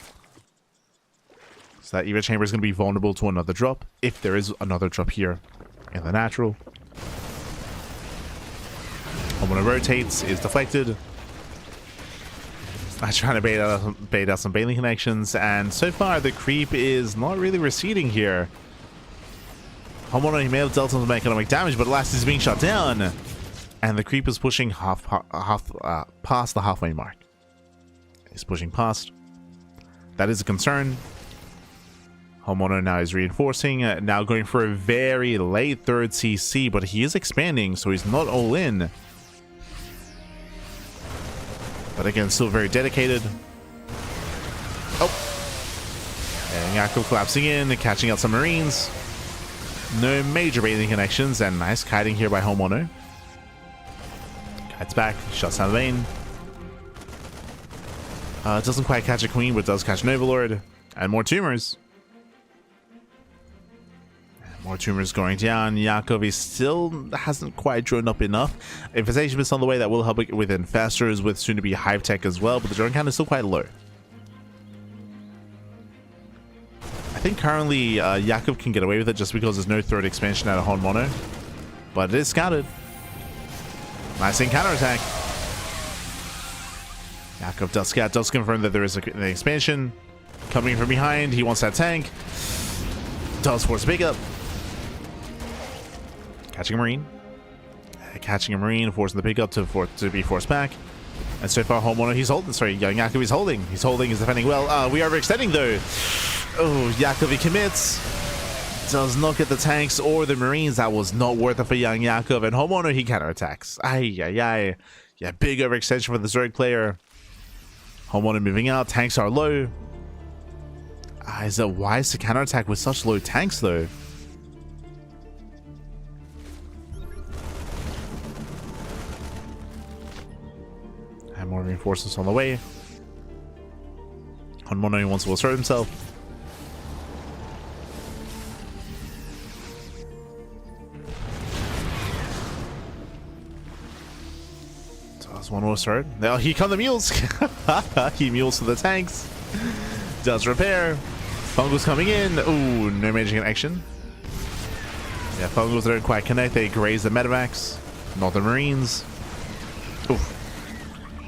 So that Evo chamber is going to be vulnerable to another drop, if there is another drop here in the natural. And when it rotates, is deflected. I'm trying to bait out some Baneling connections, and so far the creep is not really receding here. Honmono, he may have dealt some economic damage, but at last he's being shot down, and the creep is pushing past the halfway mark. He's pushing past. That is a concern. Honmono now is reinforcing, now going for a very late third CC, but he is expanding, so he's not all in. But again, still very dedicated. Oh. And YoungYakov collapsing in, catching out some Marines. No major Baneling connections, and nice kiting here by Honmono. Kites back, shuts down the Bane. Doesn't quite catch a Queen, but does catch an Overlord. And more tumors. More tumors going down. Yakov, he still hasn't quite drawn up enough. Infestation is on the way, that will help with Infestors, with soon to be Hive Tech as well, but the drone count is still quite low. I think currently Yakov can get away with it just because there's no third expansion out of Honmono, but it is scouted. Nice in counterattack. Yakov does scout, does confirm that there is an expansion coming from behind. He wants that tank. Does force a pickup. Catching a Marine. Catching a Marine, forcing the pickup to be forced back. And so far, Honmono, he's holding. Sorry, YoungYakov is holding. He's holding, he's defending well. We are overextending though. Oh, Yakov, he commits. Does not get the tanks or the Marines. That was not worth it for YoungYakov. And Honmono, he counterattacks. Ay, ay, ay. Yeah, big overextension for the Zerg player. Honmono moving out. Tanks are low. Is it wise to counterattack with such low tanks though? And more reinforcements on the way. Honmono wants to assert himself. Does one will assert. Now here come the mules. He mules to the tanks. Does repair. Fungus coming in. Ooh, no major connection. Yeah, Fungus don't quite connect. They graze the medevacs, not the Marines. Oof.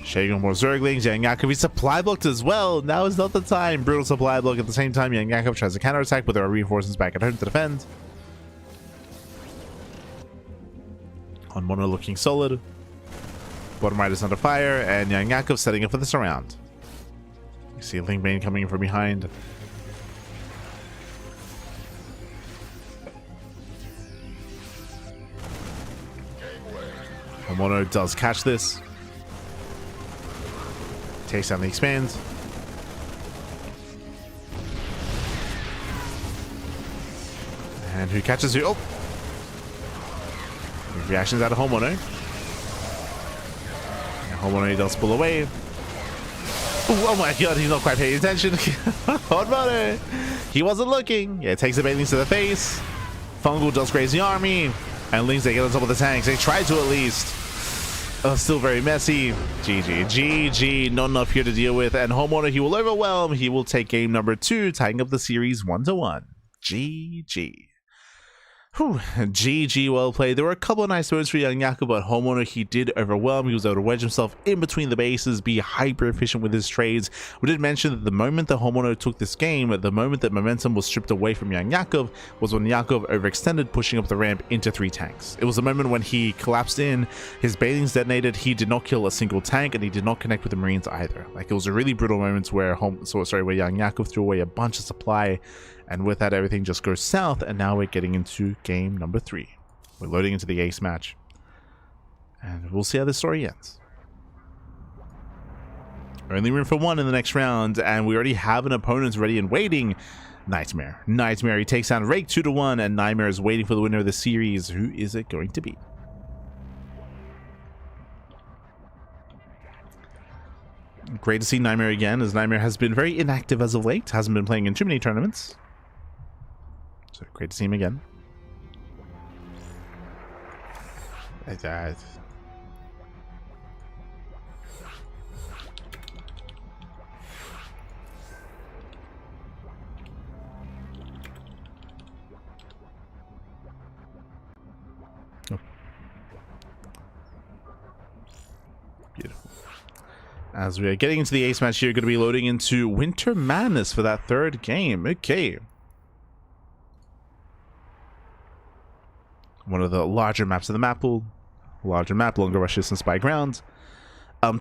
Shaking more Zerglings. YoungYakov, he's supply blocked as well. Now is not the time. Brutal supply block. At the same time, YoungYakov tries to counterattack, but there are reinforcements back at home to defend. On Mono looking solid. Bottom right is under fire, and YoungYakov setting up for the surround. You see Lingbane coming in from behind. Mono does catch this. Takes down the expand. And who catches who? Oh! Reactions out of Homono. Homono does pull away. Ooh, oh my god, he's not quite paying attention. Homono! He wasn't looking. Yeah, takes the Banelings to the face. Fungal does graze the army. And Lings, they get on top of the tanks. They try to at least. Oh, still very messy. GG. GG. Not enough here to deal with. And Homeowner, he will overwhelm. He will take game number 2, tying up the series 1-1. GG. Whew. GG, well played. There were a couple of nice moments for YoungYakov, but Homeowner, he did overwhelm. He was able to wedge himself in between the bases, be hyper efficient with his trades. We did mention that the moment that Homeowner took this game, the moment that momentum was stripped away from YoungYakov, was when Yakov overextended, pushing up the ramp into 3 tanks. It was the moment when he collapsed in, his Banelings detonated, he did not kill a single tank, and he did not connect with the Marines either. Like, it was a really brutal moment where where YoungYakov threw away a bunch of supply. And with that, everything just goes south, and now we're getting into game number 3. We're loading into the ace match. And we'll see how this story ends. Only room for 1 in the next round, and we already have an opponent ready and waiting. NightMare. NightMare, he takes down Rake 2-1, and NightMare is waiting for the winner of the series. Who is it going to be? Great to see NightMare again, as NightMare has been very inactive as of late. Hasn't been playing in too many tournaments. So great to see him again. Oh. Beautiful. As we are getting into the ace match here, going to be loading into Winter Madness for that 3rd game. Okay. One of the larger maps of the map pool. Larger map, longer rush distance by ground.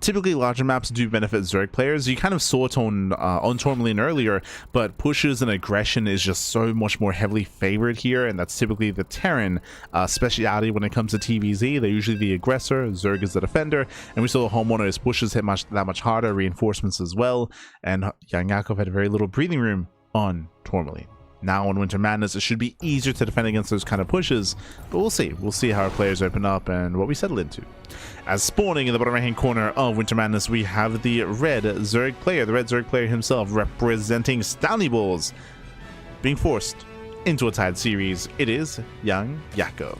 Typically, larger maps do benefit Zerg players. You kind of saw it on Tourmaline earlier, but pushes and aggression is just so much more heavily favored here, and that's typically the Terran speciality when it comes to TVZ. They're usually the aggressor, Zerg is the defender, and we saw the Homeowner, his pushes hit that much harder, reinforcements as well, and YoungYakov had very little breathing room on Tourmaline. Now on Winter Madness, it should be easier to defend against those kind of pushes, but we'll see. We'll see how our players open up and what we settle into. As spawning in the bottom right-hand corner of Winter Madness, we have the red Zerg player, the red Zerg player himself, representing Stanley Balls, being forced into a tied series. It is YoungYakov.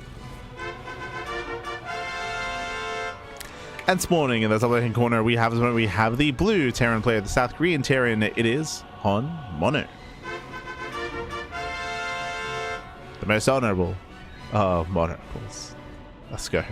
And spawning in the top right-hand corner, we have the blue Terran player, the South Korean Terran. It is Hon Mono. The most honorable of monarchs. Let's go.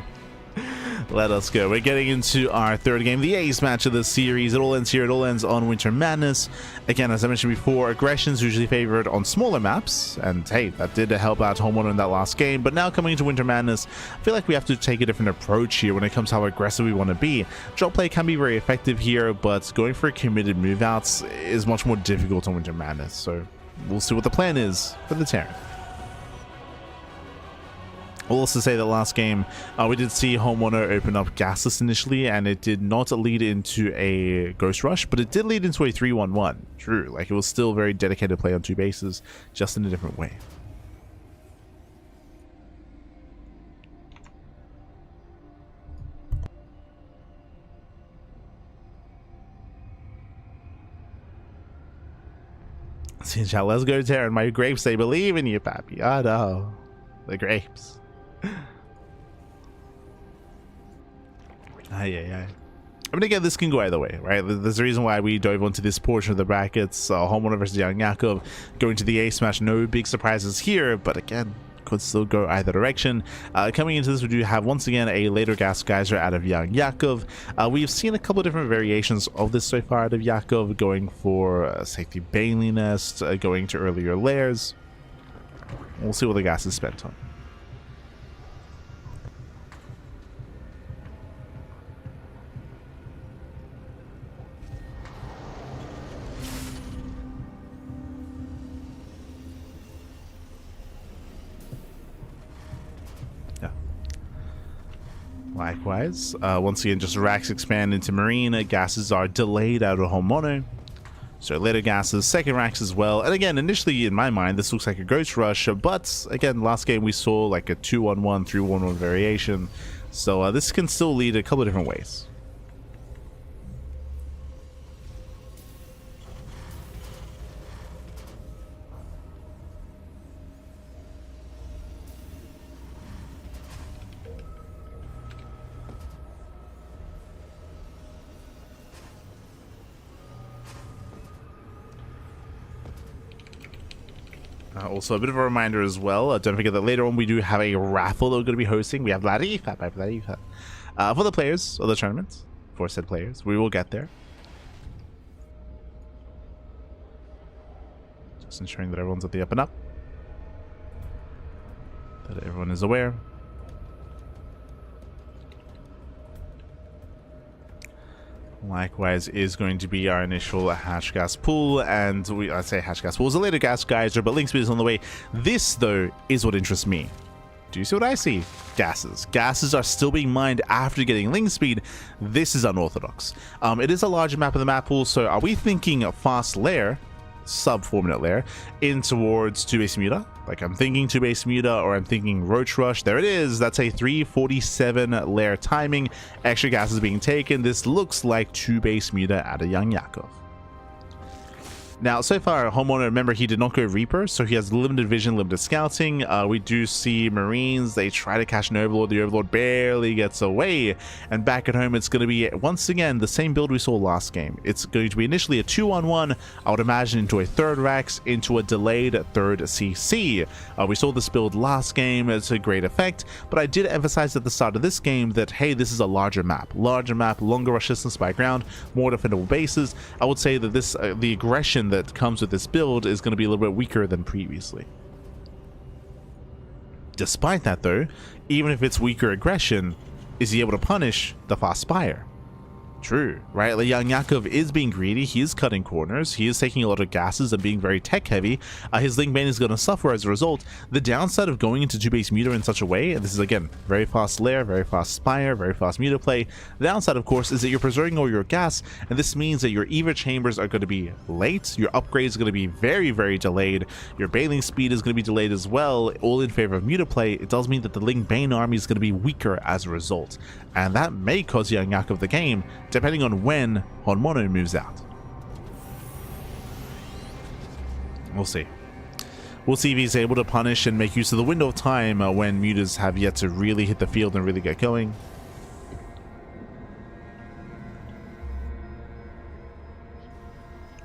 Let us go. We're getting into our 3rd game, the ace match of the series. It all ends here. It all ends on Winter Madness. Again, as I mentioned before, aggression's usually favored on smaller maps. And hey, that did help out Homeowner in that last game. But now coming into Winter Madness, I feel like we have to take a different approach here when it comes to how aggressive we want to be. Drop play can be very effective here, but going for committed move outs is much more difficult on Winter Madness. So we'll see what the plan is for the Terran. We'll also say that last game, we did see Homeowner open up gasless initially, and it did not lead into a Ghost Rush, but it did lead into a 3-1-1. True, like it was still very dedicated play on 2 bases, just in a different way. Let's go, Terran. My grapes, they believe in you, pappy. Oh no. The grapes. I'm gonna get this can go either way, right? There's a reason why we dove onto this portion of the brackets. Homeowner versus YoungYakov going to the ace match. No big surprises here, but again, could still go either direction. Coming into this, we do have once again a later gas geyser out of YoungYakov. We've seen a couple of different variations of this so far out of Yakov, going for safety Bailey nest, going to earlier layers. We'll see what the gas is spent on. Likewise, once again, just racks expand into marine. Gases are delayed out of home mono. So later gases, second racks as well. And again, initially in my mind, this looks like a ghost rush. But again, last game we saw like a 2-1-1, 3-1-1 variation. So this can still lead a couple of different ways. Also, a bit of a reminder as well, don't forget that later on we do have a raffle that we're going to be hosting. We have Larifa by Larifa for the players of the tournament, for said players. We will get there. Just ensuring that everyone's at the up and up, that everyone is aware. Likewise is going to be our initial hatch gas pool, and I say hatch gas pool is a later gas geyser, but link speed is on the way. This though is what interests me. Do you see what I see? Gases. Gases are still being mined after getting link speed. This is unorthodox. It is a larger map of the map pool, so are we thinking a fast layer, sub 4 minute layer, in towards 2 base muta? Like I'm thinking 2 base muta, or I'm thinking roach rush. There it is. That's a 347 layer timing. Extra gas is being taken. This looks like 2 base muta at a YoungYakov. Now, so far, Homeowner, remember, he did not go Reaper, so he has limited vision, limited scouting. We do see Marines. They try to catch an Overlord. The Overlord barely gets away. And back at home, it's going to be, once again, the same build we saw last game. It's going to be initially a 2-on-1, I would imagine, into a third Rax, into a delayed third CC. We saw this build last game. It's a great effect, but I did emphasize at the start of this game that, hey, this is a larger map. Larger map, longer rush distance by ground, more defendable bases. I would say that this, the aggression that comes with this build is going to be a little bit weaker than previously. Despite that though, even if it's weaker aggression, is he able to punish the fast spire? True, right? The YoungYakov is being greedy. He is cutting corners. He is taking a lot of gases and being very tech heavy. His link bane is going to suffer as a result. The downside of going into 2 base muta in such a way, and this is again very fast lair, very fast spire, very fast muta play. The downside, of course, is that you're preserving all your gas, and this means that your Eva chambers are going to be late. Your upgrades are going to be very, very delayed. Your bailing speed is going to be delayed as well, all in favor of muta play. It does mean that the link bane army is going to be weaker as a result, and that may cause YoungYakov the game, depending on when Honmono moves out. We'll see. We'll see if he's able to punish and make use of the window of time when mutas have yet to really hit the field and really get going.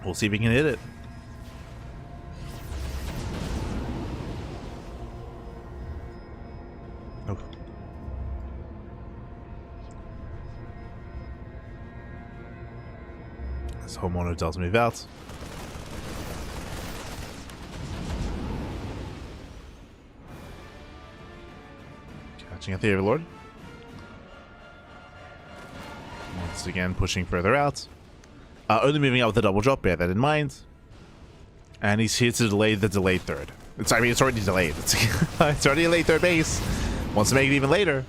We'll see if he can hit it. Oh. As Homeowner does move out. Catching at the Overlord. Once again, pushing further out. Only moving out with the double drop, bear that in mind. And he's here to delay the delayed third. I mean, it's already delayed. It's already a late third base. Wants to make it even later.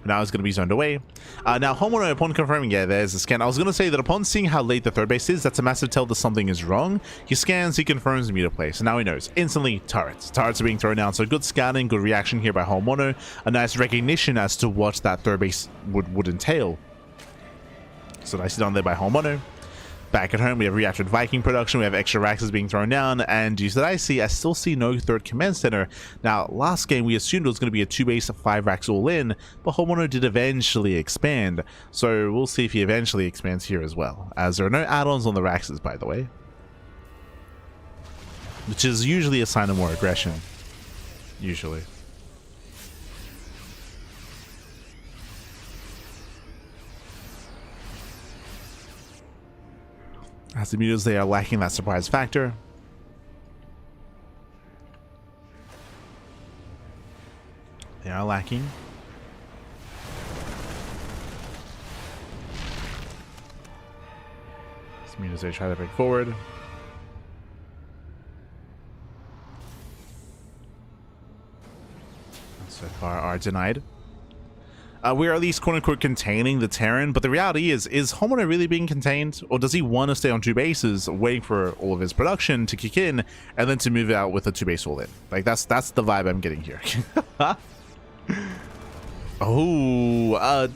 Now it's going to be zoned away. Now, Homeowner, upon confirming, yeah, there's a scan. I was going to say that upon seeing how late the third base is, that's a massive tell that something is wrong. He scans, he confirms the muta play. So now he knows. Instantly, turrets. Turrets are being thrown down. So good scanning, good reaction here by Homeowner. A nice recognition as to what that third base would entail. So nicely done there by Homeowner. Back at home, we have reactive Viking production, we have extra Raxes being thrown down, and you said I still see no third command center. Now, last game we assumed it was going to be a 2 base 5 racks all in, but Homeowner did eventually expand, so we'll see if he eventually expands here as well, as there are no add-ons on the Raxes, by the way, which is usually a sign of more aggression. usually. As the mutas, they are lacking that surprise factor. They are lacking. As mutas, they try to break forward. So far are denied. We are at least quote-unquote containing the Terran, but the reality is Homeowner really being contained? Or does he want to stay on 2 bases, waiting for all of his production to kick in, and then to move out with a 2-base all in? Like, that's the vibe I'm getting here. Oh, a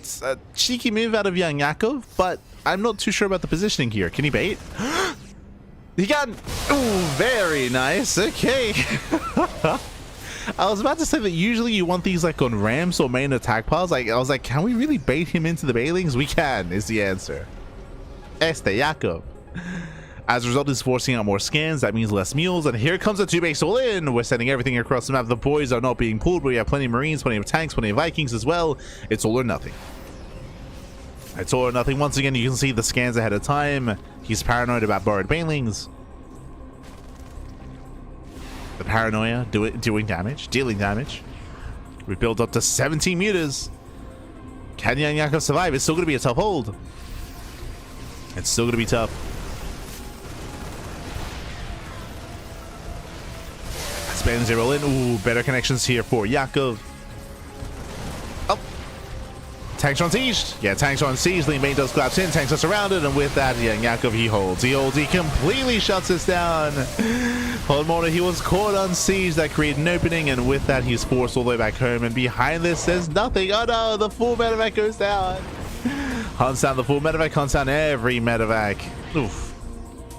cheeky move out of YoungYakov, but I'm not too sure about the positioning here. Can he bait? He got... Ooh, very nice. Okay. I was about to say that usually you want these like on ramps or main attack paths. Like, I was like, can we really bait him into the bailings? We can, is the answer. Yakov. As a result, he's forcing out more scans. That means less mules. And here comes a 2-base all in. We're sending everything across the map. The boys are not being pulled, but we have plenty of Marines, plenty of tanks, plenty of Vikings as well. It's all or nothing. It's all or nothing. Once again, you can see the scans ahead of time. He's paranoid about borrowed bailings. The paranoia dealing damage. We built up to 17 meters. Can YoungYakov survive? It's still going to be a tough hold. It's still going to be tough. Spans zero in. Ooh, better connections here for Yakov. Oh. Tanks are on siege. Yeah, tanks are on siege. Lean main does collapse in. Tanks are surrounded. And with that, YoungYakov, he holds. He completely shuts us down. Homeowner, he was caught on siege. That created an opening. And with that, he's forced all the way back home. And behind this, there's nothing. Oh no, the full medevac goes down. Hunts down the full medevac. Hunts down every medevac. Oof.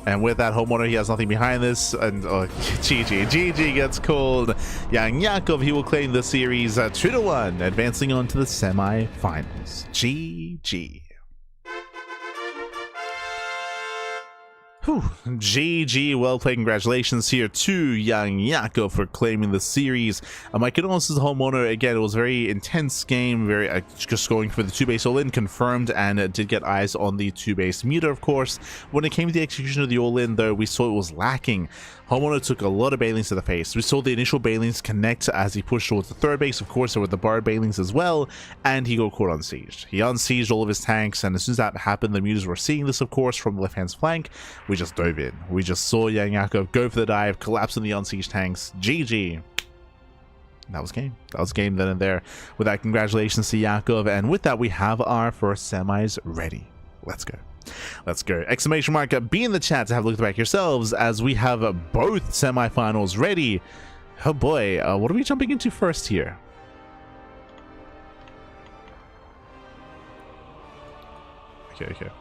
And with that, Homeowner, he has nothing behind this. And GG gets called. YoungYakov, he will claim the series 2-1, advancing on to the semi-finals. GG. Whew. GG, well played. Congratulations here to YoungYakov for claiming the series. My condolences to Homeowner. Again, it was a very intense game, very just going for the 2-base all-in, confirmed, and did get eyes on the 2-base muta, of course. When it came to the execution of the all-in, though, we saw it was lacking. Homeowner took a lot of bailings to the face. We saw the initial bailings connect as he pushed towards the 3rd base. Of course, there were the barred bailings as well, and he got caught unsieged. He unsieged all of his tanks, and as soon as that happened, the mutas were seeing this, of course, from the left-hand flank. We just dove in. We just saw YoungYakov go for the dive, collapse on the unsieged tanks. GG. That was game. That was game then and there. With that, congratulations to Yakov, and with that, we have our first semis ready. Let's go. Let's go. Exclamation mark be in the chat to have a look at the back yourselves as we have both semifinals ready. Oh boy, what are we jumping into first here? Okay.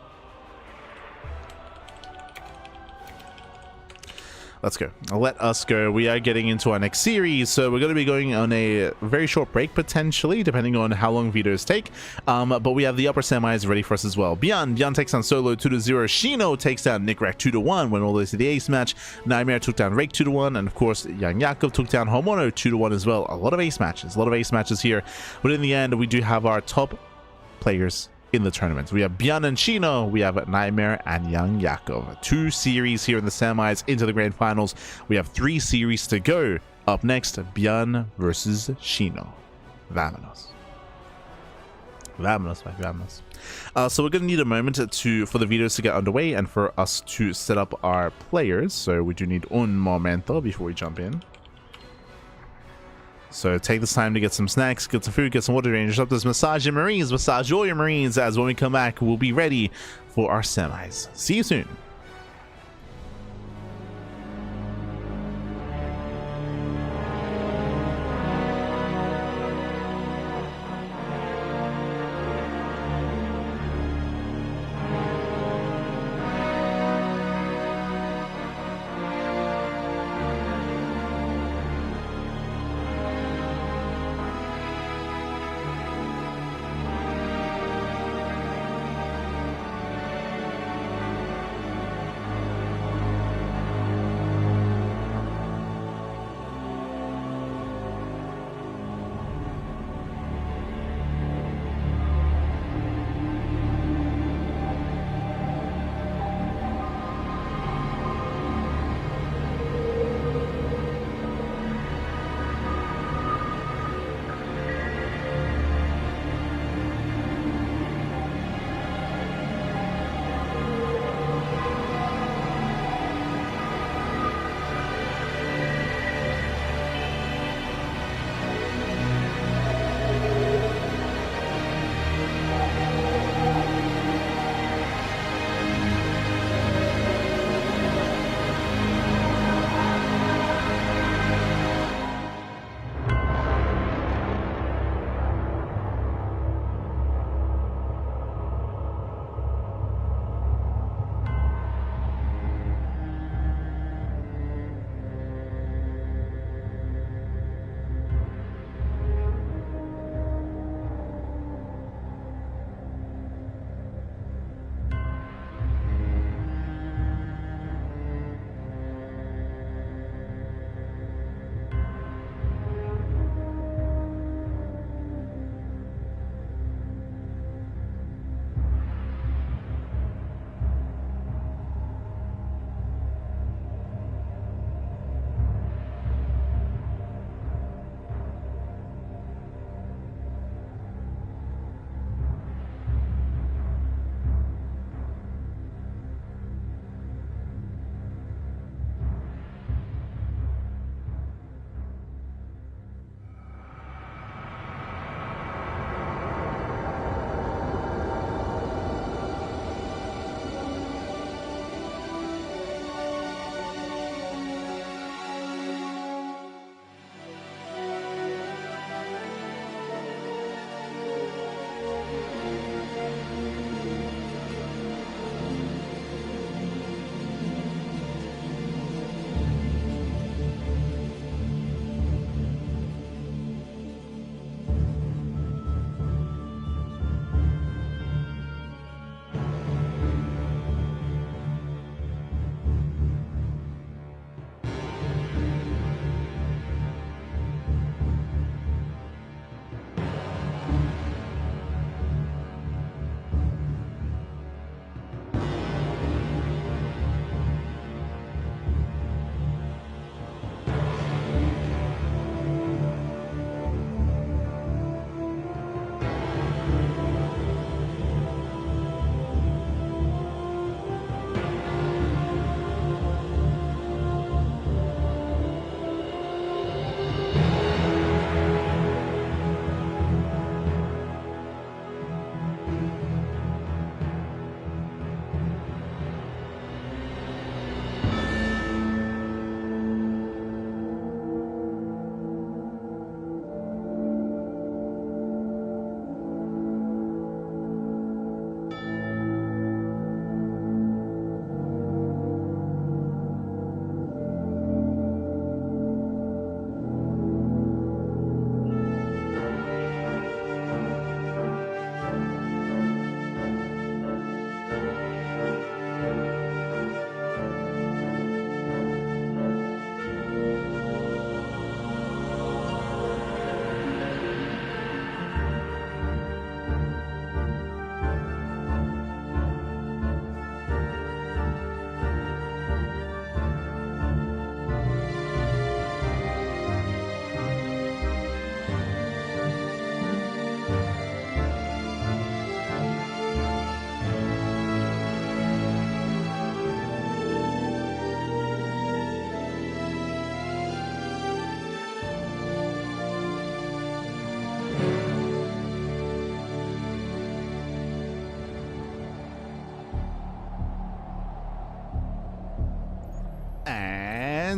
Let's go. Let us go. We are getting into our next series, so we're going to be going on a very short break, potentially, depending on how long videos take. But we have the upper semis ready for us as well. ByuN takes down Solo 2-0. Shino takes down Nicoract 2-1, went all the way to the ace match. NightMare took down Rake 2-1, and of course, YoungYakov took down Homeowner 2-1 as well. A lot of ace matches here. But in the end, we do have our top players in the tournament. We have ByuN and Shino, we have NightMare and YoungYakov. 2 series here in the semis into the grand finals. We have 3 series to go. Up next, ByuN versus Shino. Vámonos. So we're gonna need a moment for the videos to get underway and for us to set up our players. So we do need un momento before we jump in. So take this time to get some snacks, get some food, get some water, rangers up this, massage your Marines, massage all your Marines, as when we come back, we'll be ready for our semis. See you soon.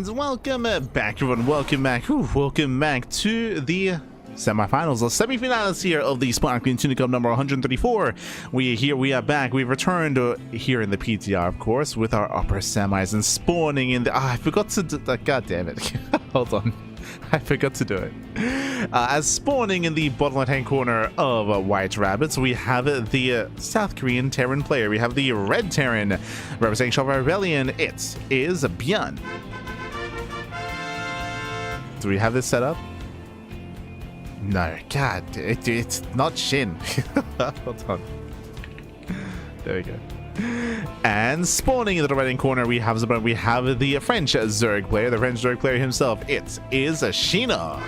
And welcome back, everyone. Welcome back. Whew, welcome back to the semifinals, the semifinals here of the Sparkling Tuna Cup number 134. We are back. We've returned here in the PTR, of course, with our upper semis and spawning in the. I forgot to do that. God damn it. Hold on. I forgot to do it. As spawning in the bottom left-hand corner of White Rabbits, we have the South Korean Terran player. We have the Red Terran representing Sharp Rebellion. It is ByuN. Do we have this set up? No, God, it's not Shin. Hold on. There we go. And spawning in the right-hand corner, we have the French Zerg player, the French Zerg player himself. It is Sheena.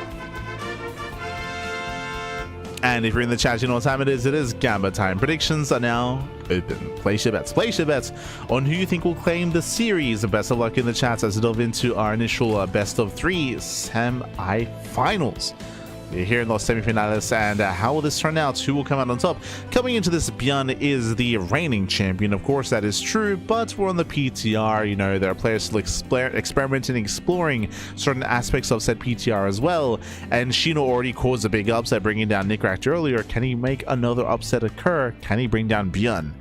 And if you're in the chat, you know what time it is. It is Gamba time. Predictions are now open. Place your bets. Place your bets on who you think will claim the series. Best of luck in the chat as we delve into our initial best of 3 semi-finals. We're here in those semifinalists, and how will this turn out? Who will come out on top? Coming into this, ByuN is the reigning champion. Of course, that is true, but we're on the PTR. You know, there are players still experimenting, exploring certain aspects of said PTR as well. And Sheena already caused a big upset, bringing down Nicoract earlier. Can he make another upset occur? Can he bring down ByuN?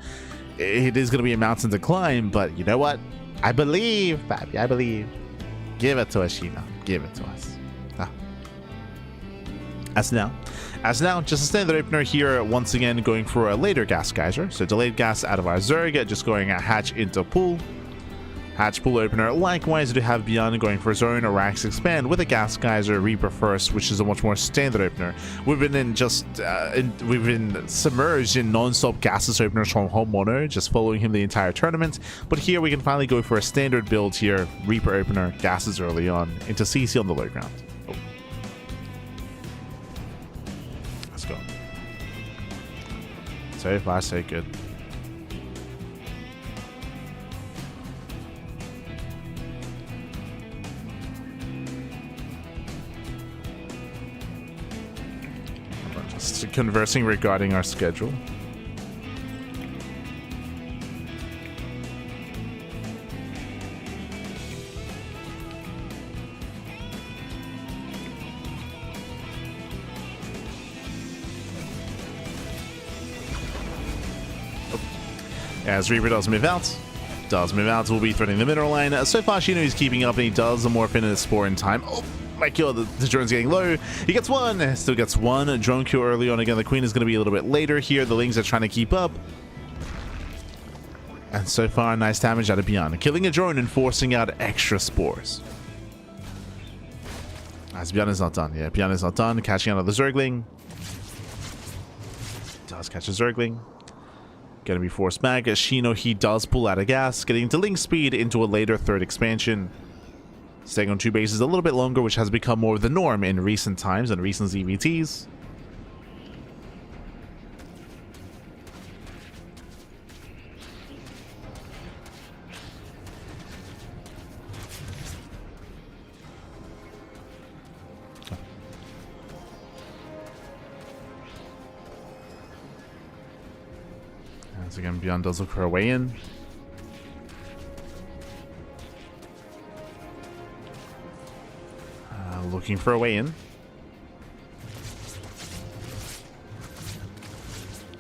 It is going to be a mountain to climb, but you know what? I believe, Fabi, I believe. Give it to us, Sheena. Give it to us. As now, just a standard opener here, once again going for a later gas geyser. So delayed gas out of our Zerg, just going a hatch into pool. Hatch pool opener. Likewise, we do have ByuN going for zone or Rax expand with a gas geyser, Reaper first, which is a much more standard opener. We've been we've been submerged in non-stop gases openers from home mono, just following him the entire tournament. But here we can finally go for a standard build here, Reaper opener, gases early on, into CC on the low ground. Go. So far, so good. Just conversing regarding our schedule. As Reaper does move out, will be threading the middle lane. So far, Sheena is keeping up, and he does morph into the Spore in time. Oh my god, the drone's getting low. He gets one, still gets one. Drone kill early on. Again, the Queen is going to be a little bit later here. The Lings are trying to keep up. And so far, nice damage out of ByuN, killing a drone and forcing out extra Spores. As ByuN is not done. Yeah, ByuN is not done. Catching out of the Zergling. Does catch a Zergling. Gonna be forced back as Sheena, he does pull out of gas, getting to link speed into a later third expansion. Staying on 2 bases a little bit longer, which has become more of the norm in recent times and recent ZVTs. Once again, ByuN does look for a way in. Looking for a way in.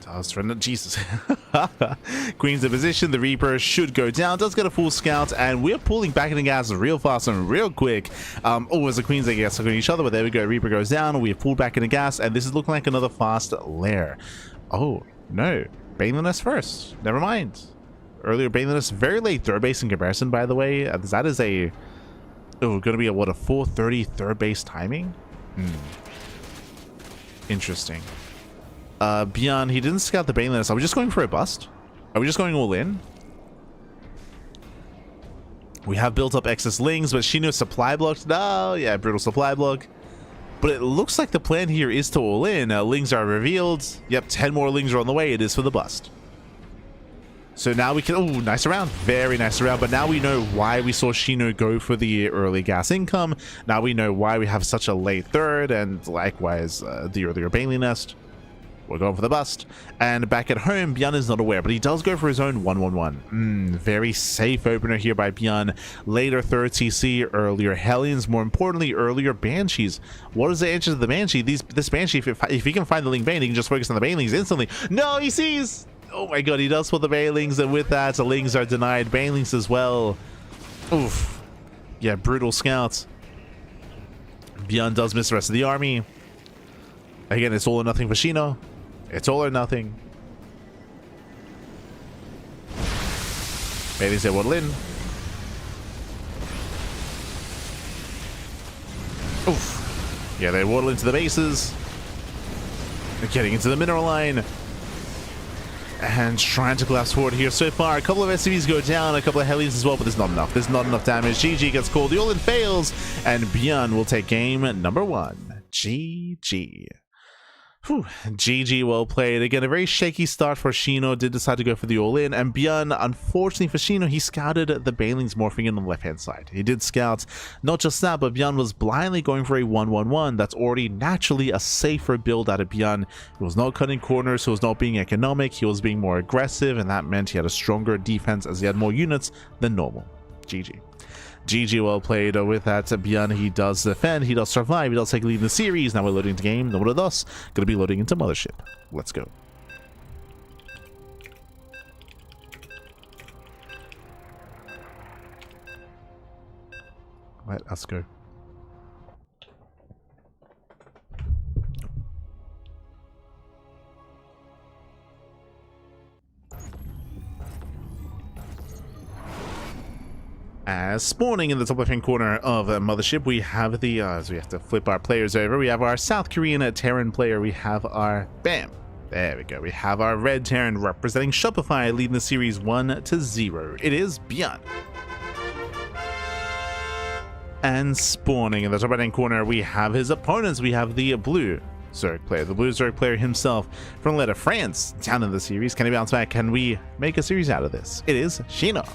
Does surrender. Jesus. Queen's in position. The Reaper should go down. Does get a full scout, and we're pulling back in the gas real fast and real quick. As the Queens, they get stuck on each other, but there we go. Reaper goes down. We have pulled back in the gas, and this is looking like another fast lair. Oh, no. Baneliness first. Never mind. Earlier Baneliness, very late third base in comparison, by the way. That is a... Oh, going to be a, what, a 4:30 third base timing? Interesting. ByuN, he didn't scout the Baneliness. Are we just going for a bust? Are we just going all in? We have built up excess Lings, but Sheena supply blocked. No, yeah, brutal supply block. But it looks like the plan here is to all in. Lings are revealed. Yep, 10 more Lings are on the way. It is for the bust. So now we can... Oh, nice round. Very nice round. But now we know why we saw Sheena go for the early gas income. Now we know why we have such a late third, and likewise the earlier Bailey Nest. We're going for the bust. And back at home, ByuN is not aware, but he does go for his own 1-1-1. Very safe opener here by ByuN. Later third CC, earlier Hellions, more importantly, earlier Banshees. What is the answer to the Banshee? This Banshee, if he can find the Ling Bane, he can just focus on the Banelings instantly. No, he sees! Oh my god, he does pull the Banelings, and with that, the Lings are denied. Banelings as well. Oof. Yeah, brutal scouts. ByuN does miss the rest of the army. Again, it's all or nothing for Shino. It's all or nothing. Bailey's there, waddle in. Oof. Yeah, they waddle into the bases. They're getting into the mineral line. And trying to collapse forward here. So far, a couple of SCVs go down, a couple of Hellies as well, but there's not enough. There's not enough damage. GG gets called. The all-in fails, and ByuN will take game number 1. GG. Whew. GG, well played. Again, a very shaky start for Shino. Did decide to go for the all-in, and ByuN, unfortunately for Shino, he scouted the Banelings morphing in on the left-hand side. He did scout not just that, but ByuN was blindly going for a 1-1-1. That's already naturally a safer build out of ByuN. He was not cutting corners, he was not being economic, he was being more aggressive, and that meant he had a stronger defense as he had more units than normal. GG. GG, well played. With that, ByuN, he does defend, he does survive, he does take a lead in the series. Now we're loading into game. Number thus, going to be loading into Mothership. Let's go. Let us go. As spawning in the top left-hand corner of Mothership, we have the, so we have to flip our players over. We have our South Korean Terran player. We have our, bam, there we go. We have our red Terran representing Shopify, leading the series 1-0. It is ByuN. And spawning in the top right-hand corner, we have his opponents. We have the blue Zerg player, the blue Zerg player himself from the letter France, down in the series. Can he bounce back? Can we make a series out of this? It is Shino.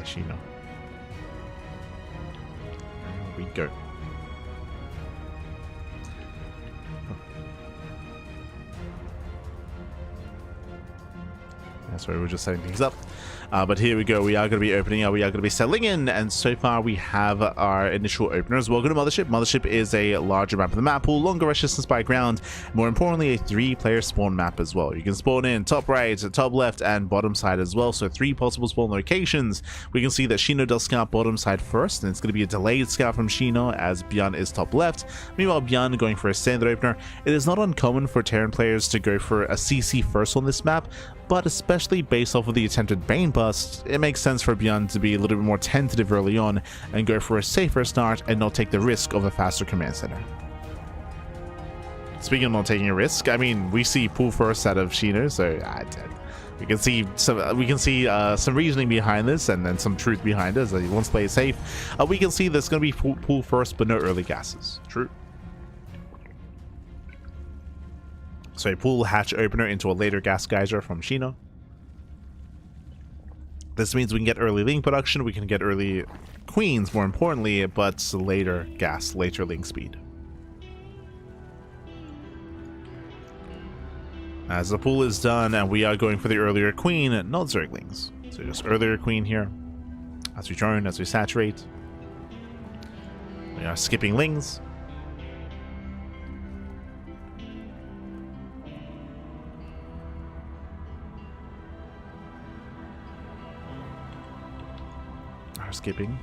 Shino. There we go. That's where we're just setting things up. But here we go. We are going to be opening up. We are going to be settling in. And so far, we have our initial openers. Welcome to Mothership. Mothership is a larger map of the map pool, longer rush distance by ground. More importantly, a 3-player spawn map as well. You can spawn in top right, top left, and bottom side as well. So 3 possible spawn locations. We can see that Shino does scout bottom side first, and it's going to be a delayed scout from Shino as ByuN is top left. Meanwhile, ByuN going for a standard opener. It is not uncommon for Terran players to go for a CC first on this map, but especially based off of the attempted Bane bust, it makes sense for ByuN to be a little bit more tentative early on and go for a safer start and not take the risk of a faster command center. Speaking of not taking a risk, I mean, we see pool first out of Shino, so we can see some reasoning behind this and then some truth behind it. He wants to play it safe. We can see there's going to be pool first, but no early gases. True. So a pool hatch opener into a later gas geyser from Shino. This means we can get early Ling production, we can get early queens more importantly, but later gas, later Ling speed. As the pool is done and we are going for the earlier queen, not Zerglings. So just earlier queen here. As we turn, as we saturate. We are skipping Lings. Skipping.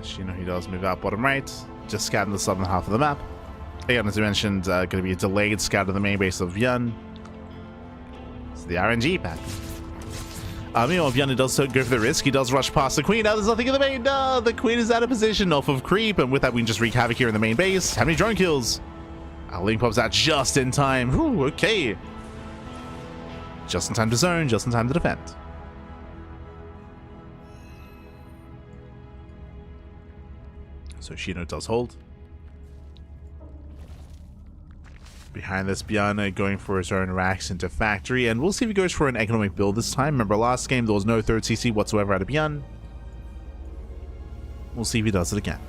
As you know, he does move out bottom right, just scouting the southern half of the map. Again, as I mentioned, going to be a delayed scout of the main base of ByuN. It's the RNG pack. Meanwhile, ByuN does go for the risk. He does rush past the queen. Now there's nothing in the main. No, the queen is out of position off of creep, and with that we can just wreak havoc here in the main base. How many drone kills? Ling pops out just in time. Ooh, okay. Just in time to zone, just in time to defend. So Shino does hold. Behind this, ByuN going for his own racks into factory, and we'll see if he goes for an economic build this time. Remember last game there was no third CC whatsoever out of ByuN. We'll see if he does it again.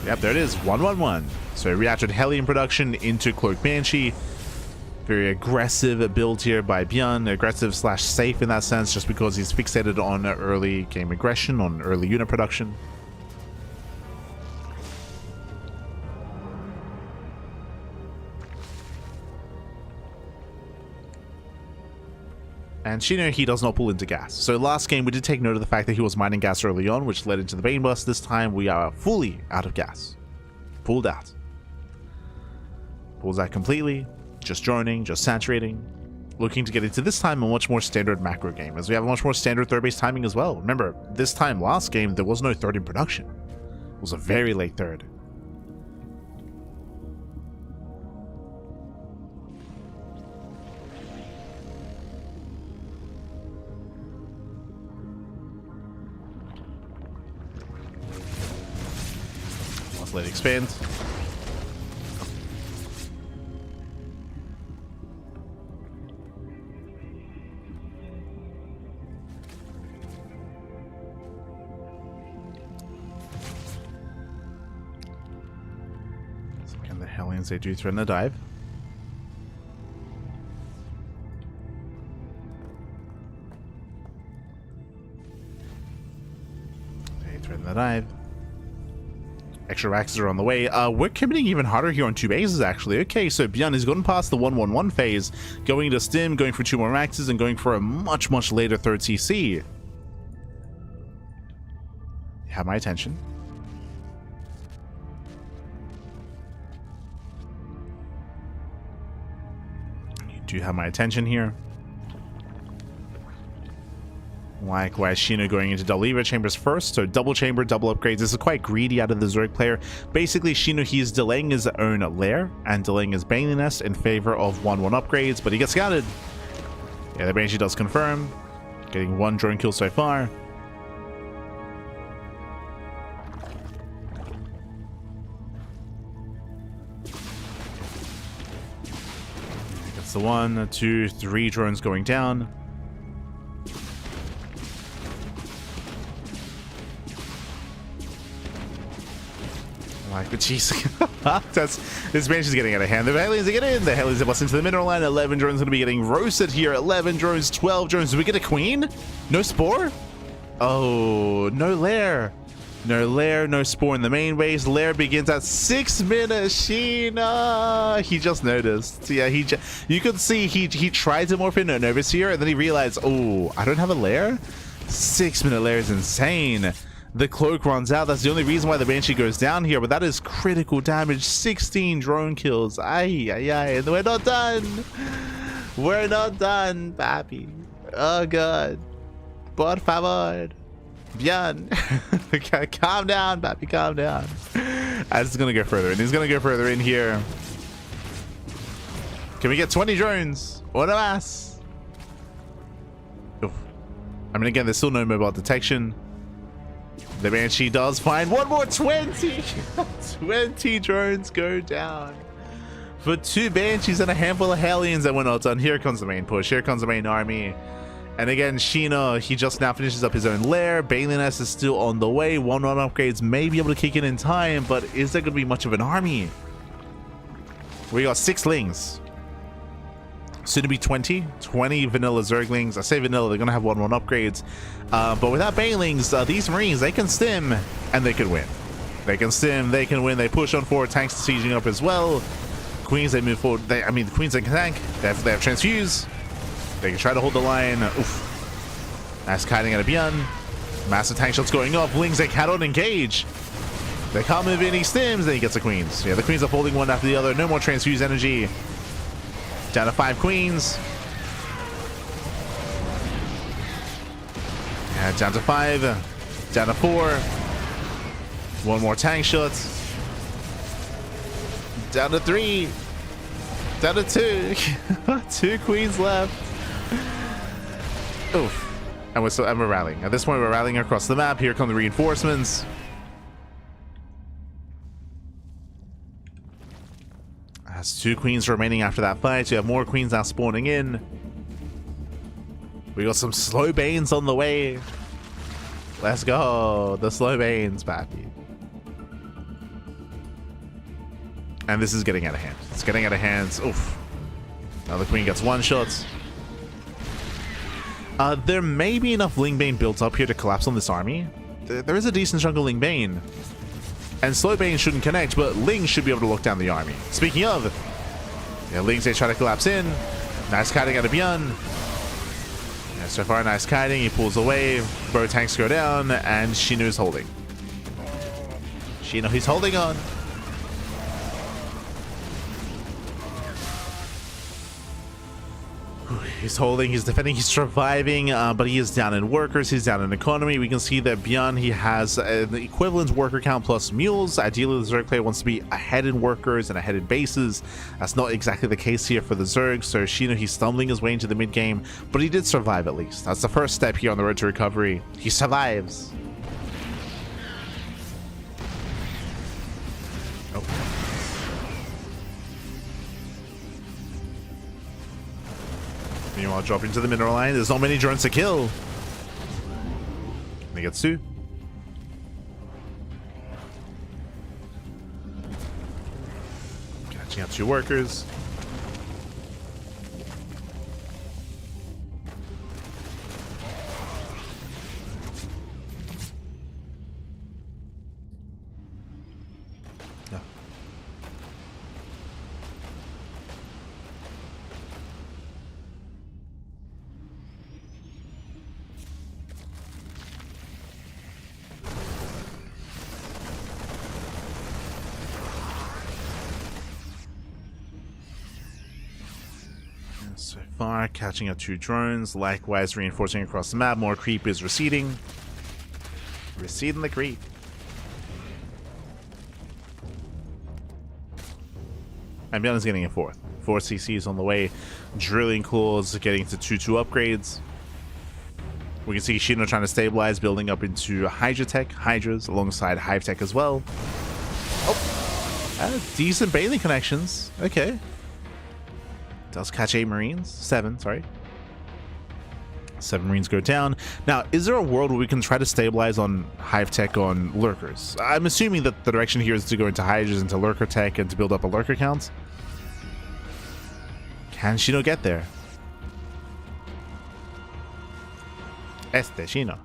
Yep, there it is, 1-1-1. So reacted Hellion production into Cloak Banshee. Very aggressive build here by ByuN, aggressive slash safe in that sense, just because he's fixated on early game aggression, on early unit production. And Shino, he does not pull into gas. So last game we did take note of the fact that he was mining gas early on, which led into the Bane Bust. This time we are fully out of gas. Pulled out. Pulls out completely. Just droning, just saturating. Looking to get into this time a much more standard macro game, as we have a much more standard third base timing as well. Remember, this time last game there was no third in production. It was a very late third. Let it expand. So again, the Hellions, they do threaten a dive. They threaten the dive. Extra racks are on the way. We're committing even harder here on 2 bases, actually. Okay, so ByuN has gotten past the 1-1-1 phase, going to stim, going for 2 more axes, and going for a much, much later third CC. You have my attention. You do have my attention here. Likewise, Shino going into double lever chambers first, so double chamber, double upgrades. This is quite greedy out of the Zerg player. Basically, Shino, he is delaying his own lair and delaying his Baneling Nest in favor of 1-1 upgrades, but he gets scouted. Yeah, the Banshee does confirm. Getting 1 drone kill so far. Gets the 1, 2, 3 drones going down. Like, but jeez, this Banshee's getting out of hand. The Hellions are getting in. The Hellions are busting into the mineral line. 11 drones going to be getting roasted here. 11 drones, 12 drones. Do we get a queen? No spore? Oh, no lair. No lair, no spore in the main base. Lair begins at 6 minutes. Sheena, he just noticed. Yeah, you could see he tried to morph in an overseer, and then he realized, oh, I don't have a lair. 6-minute lair is insane. The cloak runs out. That's the only reason why the Banshee goes down here, but that is critical damage. 16 drone kills. Ay, ay, ay. And we're not done. We're not done, papi. Oh, God. Por favor. ByuN. Calm down, papi. Calm down. This is going to go further in. He's going to go further in here. Can we get 20 drones? Una más. Oof. I mean, again, there's still no mobile detection. The Banshee does find one more 20. 20 drones go down. For 2 Banshees and a handful of Hellions that were not done. Here comes the main push. Here comes the main army. And again, Sheena, he just now finishes up his own lair. Baneling Nest is still on the way. 1-1 upgrades may be able to kick in time, but is there going to be much of an army? We got 6 lings. Soon to be 20 vanilla Zerglings. I say vanilla, they're going to have 1-1 upgrades. But without Banelings, these Marines, they can stim and they can win. They can stim, they can win. They push on forward, tanks sieging up as well. Queens, they move forward. The Queens, they can tank. They have transfuse. They can try to hold the line. Oof. Nice kiting out of ByuN. Massive tank shots going off. Lings, they cannot engage. They can't move in, he stims, then he gets the Queens. Yeah, the Queens are folding one after the other. No more transfuse energy. Down to 5 Queens. Yeah, down to 5. Down to 4. 1 more tank shot. Down to 3. Down to 2. 2 Queens left. Oof. And we're rallying. At this point, we're rallying across the map. Here come the reinforcements. Has 2 queens remaining after that fight. You have more queens now spawning in. We got some slow banes on the way. Let's go. The slow banes, papi. And this is getting out of hand. It's getting out of hand. Oof. Now the queen gets 1 shot. There may be enough Lingbane built up here to collapse on this army. There is a decent chunk of Lingbane. And slow bane shouldn't connect, but Ling should be able to lock down the army. Speaking of, yeah, Ling's they try to collapse in. Nice kiting out of ByuN. Yeah, so far, nice kiting. He pulls away. Both tanks go down, and Shino's holding. Shino, he's holding on. He's holding, he's defending, he's surviving, but he is down in workers, he's down in economy. We can see that ByuN, he has the equivalent worker count plus mules. Ideally, the Zerg player wants to be ahead in workers and ahead in bases. That's not exactly the case here for the Zerg, so Shino, he's stumbling his way into the mid game, but he did survive at least. That's the first step here on the road to recovery. He survives. Oh. Meanwhile, dropping to the mineral line. There's not many drones to kill. He gets 2. Catching up 2 workers. So far, catching up 2 drones, likewise reinforcing across the map. More creep is receding. Receding the creep. And ByuN is getting a 4th. 4 CCs on the way. Drilling claws getting to 2-2 upgrades. We can see Shino trying to stabilize, building up into Hydra Tech, Hydras, alongside Hive Tech as well. Oh, decent bathing connections. Okay. Does catch 8 Marines. 7, sorry. 7 Marines go down. Now, is there a world where we can try to stabilize on Hive Tech on Lurkers? I'm assuming that the direction here is to go into Hydras, into Lurker Tech, and to build up a Lurker count. Can Shino get there? Shino.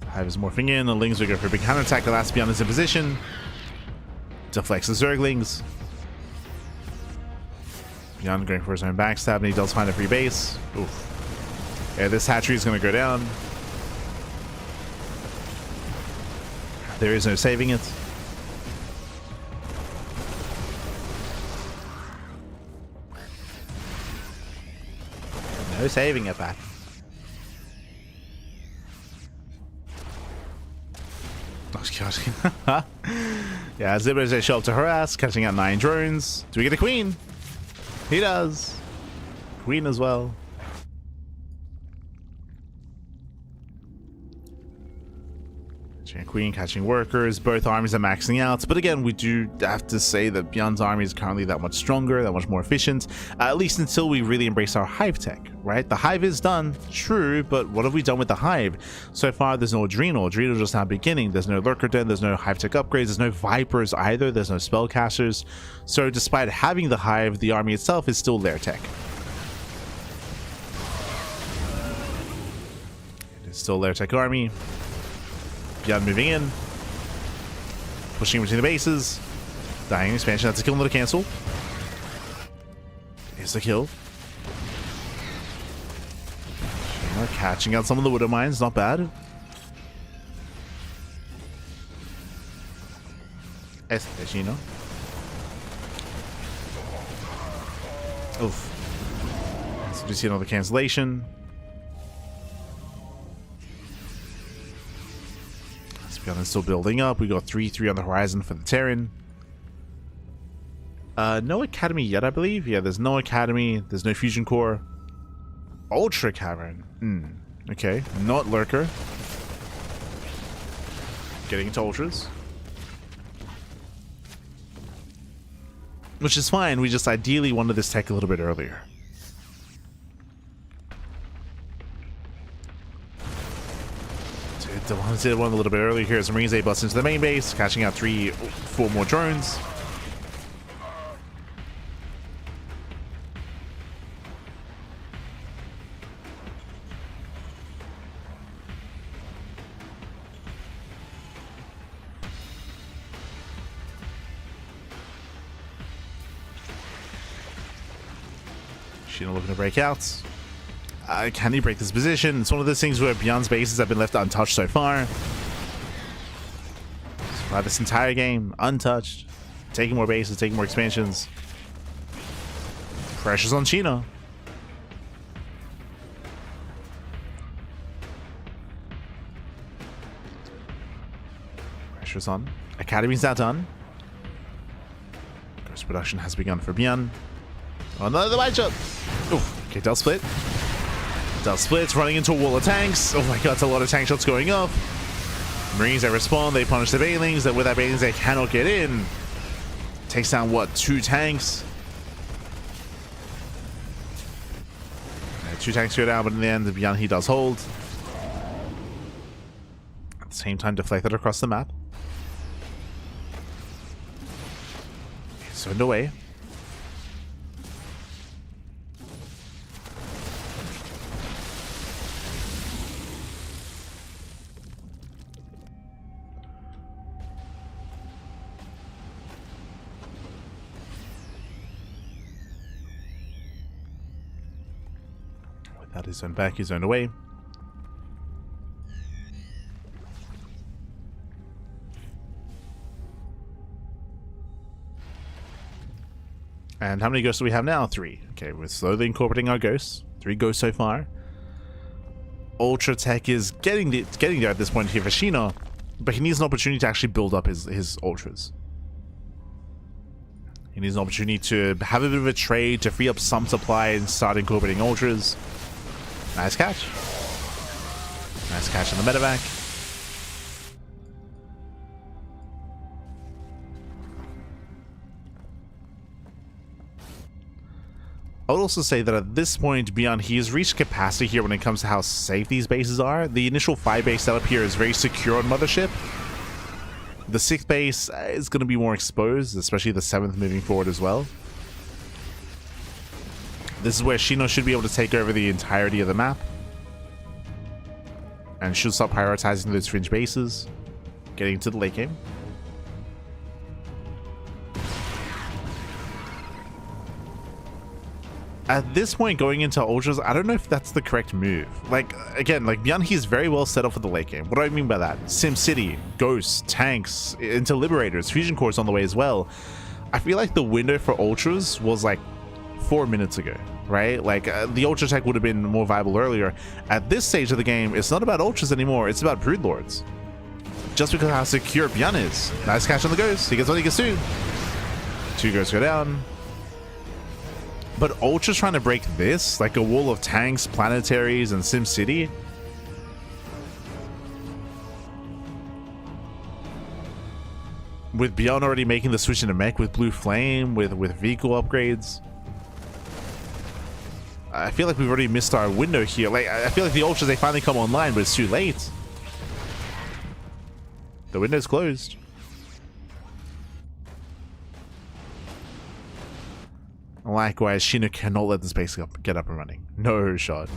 Hive is morphing in. The Lings will go for a big counter attack. The last ByuN is in position. Deflects the Zerglings. ByuN going for his own backstab, and he does find a free base. Oof. Yeah, this hatchery is going to go down. There is no saving it. No saving it back. Yeah, Zibbers they show up to harass, catching out 9 drones. Do we get a queen? He does. Queen as well. Queen catching workers. Both armies are maxing out, but again, we do have to say that ByuN's army is currently that much stronger, that much more efficient, at least until we really embrace our Hive Tech, right? The Hive is done, true, but what have we done with the Hive? So far, there's no Adrenal. Adrenal just now beginning. There's no Lurker Den, there's no Hive Tech upgrades, there's no Vipers either, there's no Spellcasters. So despite having the Hive, the army itself is still Lair Tech. It is still Lair Tech army. ByuN moving in, pushing between the bases, dying expansion. That's a kill, not a cancel. Here's the kill. Catching out some of the Widow Mines, not bad. Shino. Oof. So we see another cancellation. ByuN is still building up. We got 3-3 on the horizon for the Terran. No Academy yet, I believe. Yeah, there's no Academy. There's no Fusion Core. Ultra Cavern. Okay, not Lurker. getting into ultras. Which is fine, we just ideally wanted this tech a little bit earlier. Did one a little bit earlier here as Marines A bust into the main base, catching out 4 more drones. Sheena looking to break out. Can he break this position? It's one of those things where ByuN's bases have been left untouched so far. Survive this entire game untouched. Taking more bases, taking more expansions. Pressure's on Sheena. Pressure's on. Academy's now done. Ghost production has begun for ByuN. Oh no, the wide shot! Oof. Okay, Del split. Del splits, running into a wall of tanks. Oh my god, that's a lot of tank shots going off. Marines, they respond, they punish the Bailings. That with that Bailings, they cannot get in. Takes down, what, 2 tanks? 2 tanks go down, but in the end, the ByuN, he does hold. At the same time, deflected across the map. So underway. That is zoned back, he's zoned away. And how many ghosts do we have now? 3. Okay, we're slowly incorporating our ghosts. 3 ghosts so far. Ultra Tech is getting there at this point here for Sheena, but he needs an opportunity to actually build up his ultras. He needs an opportunity to have a bit of a trade to free up some supply and start incorporating ultras. Nice catch. Nice catch on the medevac. I would also say that at this point, ByuN, he has reached capacity here when it comes to how safe these bases are. The initial 5 base setup here is very secure on Mothership. The 6th base is going to be more exposed, especially the 7th moving forward as well. This is where Sheena should be able to take over the entirety of the map. And should start prioritizing those fringe bases. Getting into the late game. At this point, going into ultras, I don't know if that's the correct move. Like, again, like ByuN, he's very well set up for the late game. What do I mean by that? Sim City, Ghosts, Tanks, into Liberators, Fusion Cores on the way as well. I feel like the window for ultras was like 4 minutes ago, right? Like the ultra tech would have been more viable earlier. At this stage of the game, it's not about ultras anymore, it's about Broodlords. Just because of how secure ByuN is. Nice catch on the Ghost, he gets what he gets to. 2 Ghosts go down. But ultras trying to break this, like a wall of tanks, planetaries, and Sim City. With ByuN already making the switch into mech with Blue Flame, with vehicle upgrades. I feel like we've already missed our window here. Like, I feel like the ultras, they finally come online, but it's too late. The window's closed. Likewise, Sheena cannot let this base get up and running. No shot.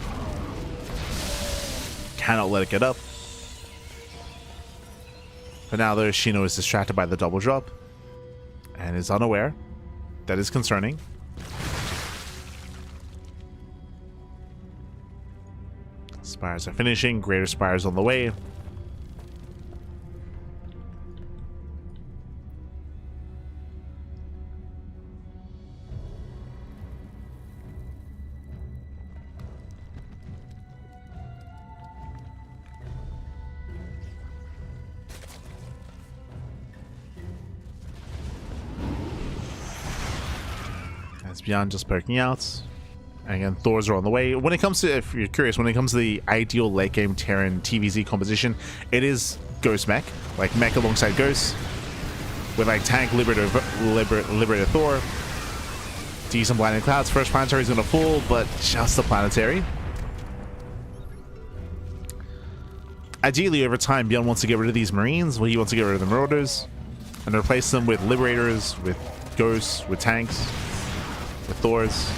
Cannot let it get up. But now, though, Sheena is distracted by the double drop. And is unaware. That is concerning. Spires are finishing. Greater Spires on the way. ByuN just poking out. And again, Thors are on the way. When it comes to, if you're curious, when it comes to the ideal late game Terran TVZ composition, it is Ghost mech, like mech alongside Ghost, with like tank Liberator Thor. Decent blinding clouds. First planetary is gonna fall, but just a planetary. Ideally, over time, ByuN wants to get rid of these Marines. Well, he wants to get rid of the Marauders and replace them with Liberators, with Ghosts, with tanks, with Thors.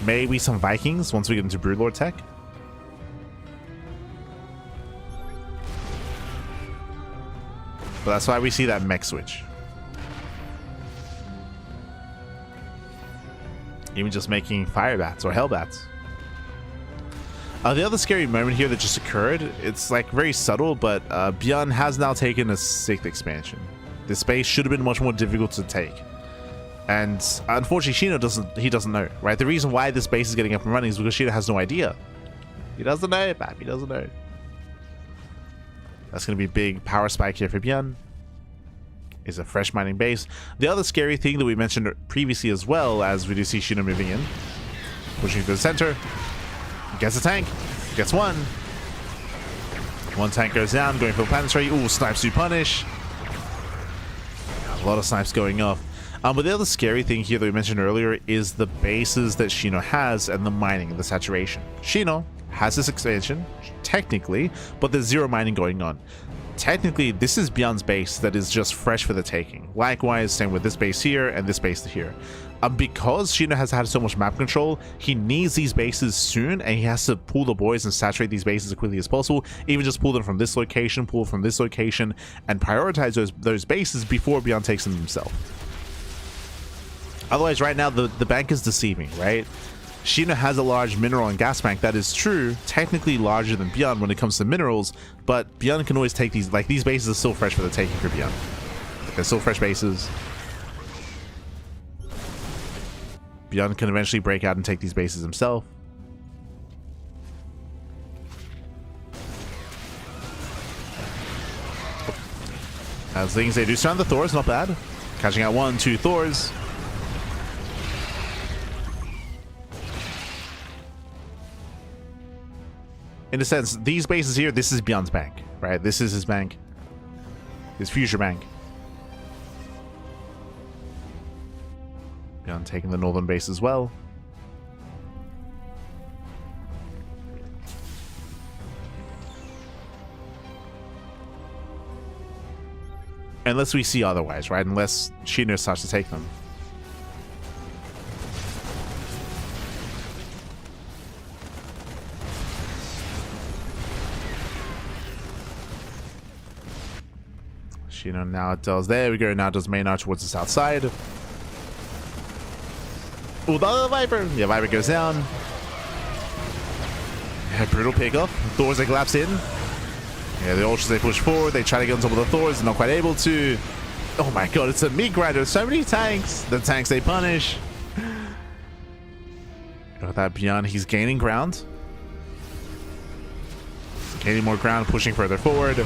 Maybe some Vikings once we get into Broodlord tech. But that's why we see that mech switch. Even just making fire bats or hell bats. The other scary moment here that just occurred, it's like very subtle, but ByuN has now taken a 6th expansion. This base should have been much more difficult to take. And unfortunately, Shino doesn't know, right? The reason why this base is getting up and running is because Shino has no idea. He doesn't know, Pap. He doesn't know. That's going to be a big power spike here for ByuN. Is a fresh mining base. The other scary thing that we mentioned previously as well, as we do see Shino moving in, pushing to the center, gets a tank, gets one. One tank goes down, going for the planetary. Ooh, snipes to punish. A lot of snipes going off. But the other scary thing here that we mentioned earlier is the bases that Shino has and the mining and the saturation. Shino has this expansion, technically, but there's 0 mining going on. Technically, this is ByuN's base that is just fresh for the taking. Likewise, same with this base here and this base here. Because Shino has had so much map control, he needs these bases soon, and he has to pull the boys and saturate these bases as quickly as possible. Even just pull them from this location, pull from this location, and prioritize those bases before ByuN takes them himself. Otherwise, right now, the bank is deceiving, right? Shino has a large mineral and gas bank. That is true, technically larger than ByuN when it comes to minerals, but ByuN can always take these, like these bases are still fresh for the taking for ByuN. They're still fresh bases. ByuN can eventually break out and take these bases himself. As things, they do surround the Thors, not bad. Catching out 1, 2 Thors. In a sense, these bases here, this is ByuN's bank, right? This is his bank. His future bank. ByuN taking the northern base as well. Unless we see otherwise, right? Unless Shino starts to take them. Shino now does, there we go, now does main arch towards the south side. Oh, the Viper! Yeah, Viper goes down. Yeah, brutal pickoff. Thors, they collapse in. Yeah, the Ultras, they push forward. They try to get on top of the Thors. They're not quite able to. Oh my god, it's a meat grinder. So many tanks. The tanks, they punish. Got that ByuN. He's gaining ground. Gaining more ground, pushing further forward.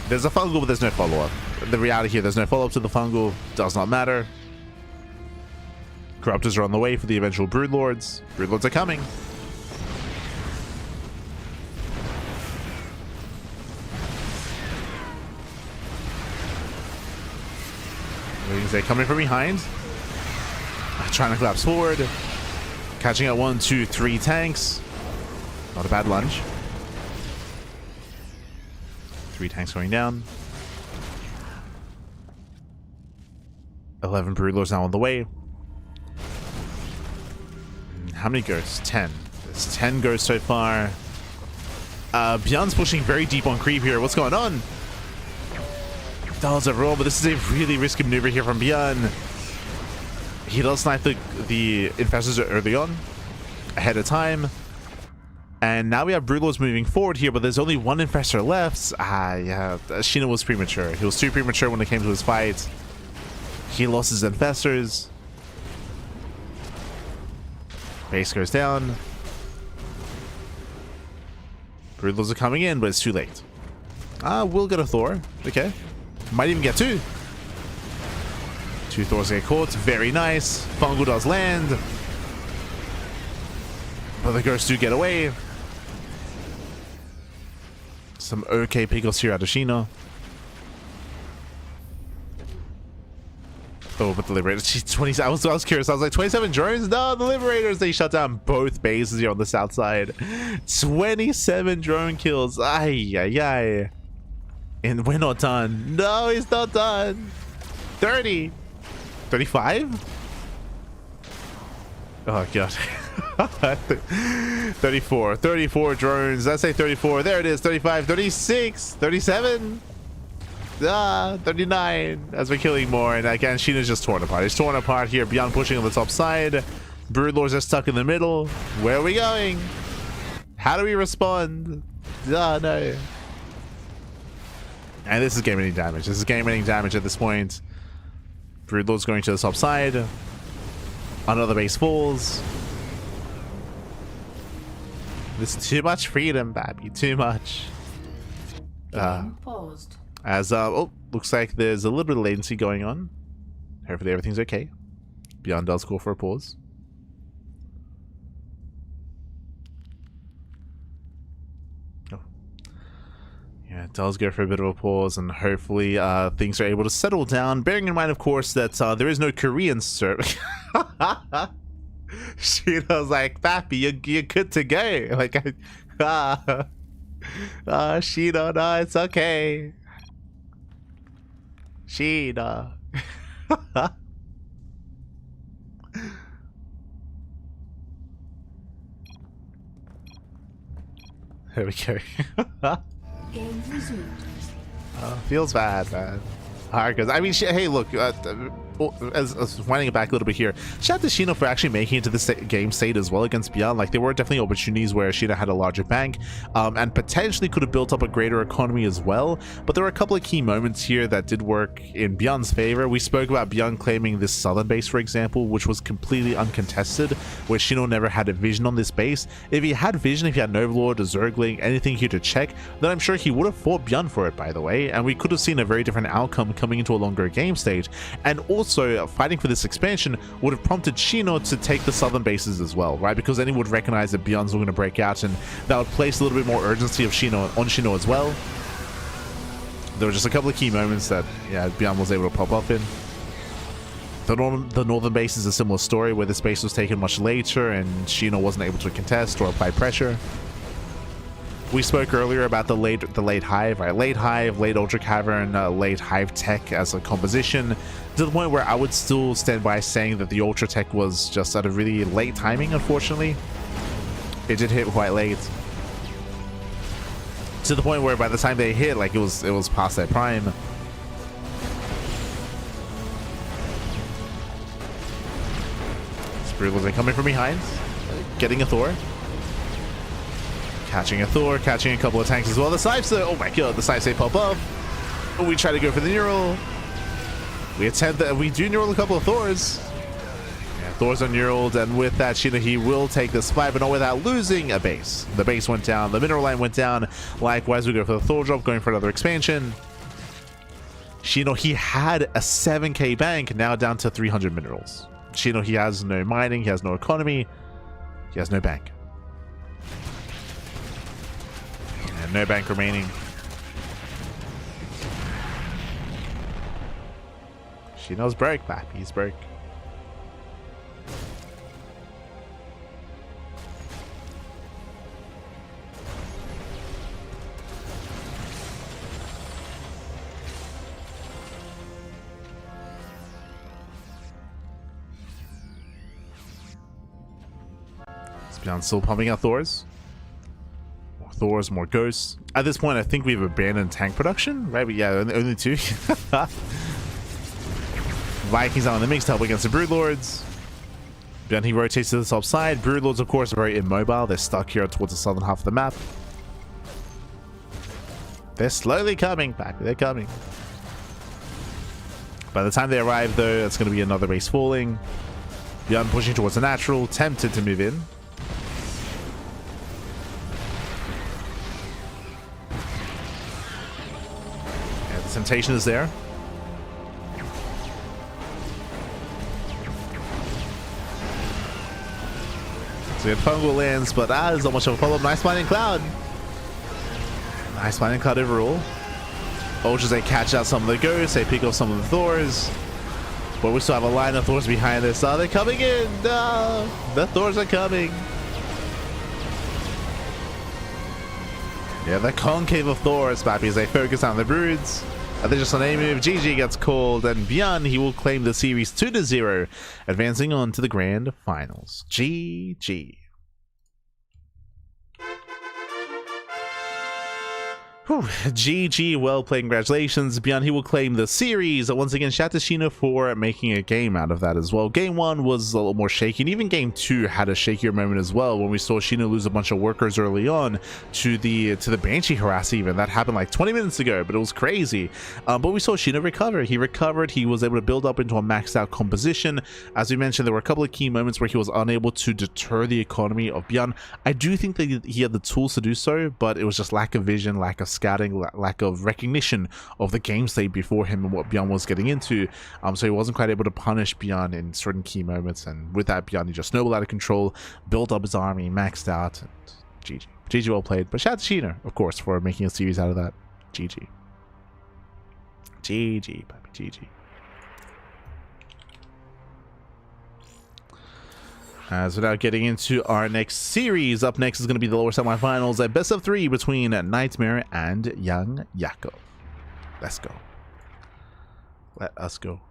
There's a fungal, but there's no follow-up. The reality here, there's no follow-up to the fungal. Does not matter. Corruptors are on the way for the eventual Broodlords. Broodlords are coming. They're coming from behind. Trying to collapse forward. Catching out 1, 2, 3 tanks. Not a bad lunge. 3 tanks going down. 11 Broodlords now on the way. How many ghosts? 10. There's 10 ghosts so far. ByuN's pushing very deep on creep here. What's going on? That was a roll, but this is a really risky maneuver here from ByuN. He does snipe the infestors early on, ahead of time. And now we have Broodlords moving forward here, but there's only 1 infestor left. Yeah, Shino was premature. He was too premature when it came to his fight. He lost his infestors. Base goes down. Broodlords are coming in, but it's too late. We'll get a Thor. Okay. Might even get 2. 2 Thors get caught. Very nice. Fungal does land. But the ghosts do get away. Some okay pickles here out of Shino. Oh, but the Liberators, she's 20. I was curious. I was like, 27 drones? No, the Liberators, they shut down both bases here on the south side. 27 drone kills. Ay, ay, ay. And we're not done. No, he's not done. 30. 35? Oh, God. 34. 34 drones. Let's say 34. There it is. 35. 36. 37. 39 as we're killing more, and again Sheena's just torn apart. It's torn apart here. ByuN pushing on the top side. Broodlords are stuck in the middle. Where are we going? How do we respond? No. And this is game ending damage. This is game ending damage at this point. Broodlord's going to the top side. Another base falls. There's too much freedom, Babby. Too much. Paused. As oh, looks like there's a little bit of latency going on. Hopefully everything's okay. ByuN does call for a pause. Oh. Yeah, it does go for a bit of a pause, and hopefully things are able to settle down. Bearing in mind, of course, that there is no Korean server. She was like, Pappy, you're good to go. Like, Sheena, no, it's okay. Sheena. There we go. Game resumed. Feels bad, man. Alright, guys. I mean, hey, look. As winding it back a little bit here, shout out to Sheena for actually making it to this game state as well against ByuN. Like, there were definitely opportunities where Sheena had a larger bank and potentially could have built up a greater economy as well. But there were a couple of key moments here that did work in ByuN's favor. We spoke about ByuN claiming this southern base, for example, which was completely uncontested, where Sheena never had a vision on this base. If he had vision, if he had an Overlord, a Zergling, anything here to check, then I'm sure he would have fought ByuN for it, by the way, and we could have seen a very different outcome coming into a longer game stage. And also, fighting for this expansion would have prompted Sheena to take the southern bases as well, right? Because then he would recognize that ByuN's going to break out, and that would place a little bit more urgency of Sheena on Sheena as well. There were just a couple of key moments that, yeah, ByuN was able to pop up in. The northern base is a similar story, where this base was taken much later, and Sheena wasn't able to contest or apply pressure. We spoke earlier about the late hive, right? Late hive, late ultra cavern, late hive tech as a composition, to the point where I would still stand by saying that the ultra tech was just at a really late timing. Unfortunately, it did hit quite late, to the point where by the time they hit, like, it was past their prime. Spriggles are coming from behind, getting a Thor. Catching a Thor, catching a couple of tanks as well. The Snipes, oh my god, the Snipes, they pop up. We try to go for the neural. We attempt that. We do neural a couple of Thors. Yeah, Thors are neuraled, and with that, Sheena, he will take this fight, but not without losing a base. The base went down, the mineral line went down. Likewise, we go for the Thor drop, going for another expansion. Sheena, he had a 7k bank, now down to 300 minerals. Sheena, he has no mining, he has no economy, he has no bank. And no bank remaining. Sheena's broke, Bap. He's broke. ByuN still pumping out Thors. More Thors, more ghosts. At this point, I think we've abandoned tank production, right? But yeah, only two. Vikings are in the mix to help against the Broodlords. ByuN, he rotates to the top side. Broodlords, of course, are very immobile. They're stuck here towards the southern half of the map. They're slowly coming back. They're coming. By the time they arrive, though, it's going to be another base falling. ByuN pushing towards the natural, tempted to move in. Yeah, the temptation is there. So we had Fungal lands, but there's not much of a problem. Nice mining cloud. Nice planning card overall. Ultras, they catch out some of the ghosts, they pick off some of the Thors. But we still have a line of Thors behind this. Are they coming in? No! The Thors are coming. Yeah, the concave of Thors, Bappy, as they focus on the broods. And then just on a move, GG gets called, and ByuN, he will claim the series 2-0, advancing on to the grand finals. GG. Whew. GG, well played, congratulations. ByuN, he will claim the series. Once again, shout to Shino for making a game out of that as well. Game 1 was a little more shaky, and even Game 2 had a shakier moment as well when we saw Shino lose a bunch of workers early on to the Banshee harass even. That happened like 20 minutes ago, but it was crazy. But we saw Shino recover. He recovered. He was able to build up into a maxed out composition. As we mentioned, there were a couple of key moments where he was unable to deter the economy of ByuN. I do think that he had the tools to do so, but it was just lack of vision, lack of scouting, lack of recognition of the game state before him and what ByuN was getting into. So he wasn't quite able to punish ByuN in certain key moments, and with that, ByuN, he just snowballed out of control, built up his army, maxed out, and GG. GG, well played. But shout out to Shino, of course, for making a series out of that. GG. GG, baby, GG. So now getting into our next series. Up next is going to be the lower semifinals, a best of 3 between NightMare and YoungYakov. Let's go. Let us go.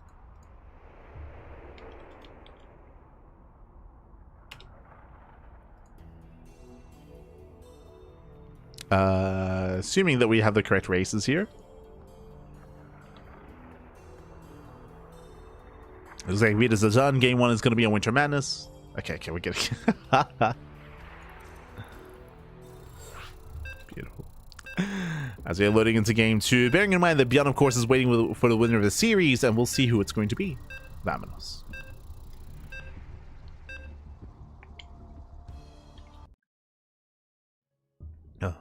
Assuming that we have the correct races here. Looks like Vita's done. Game 1 is going to be on Winter Madness. Okay, we get it. Beautiful. As we are loading into Game 2, bearing in mind that ByuN, of course, is waiting for the winner of the series, and we'll see who it's going to be. Vámonos. Oh.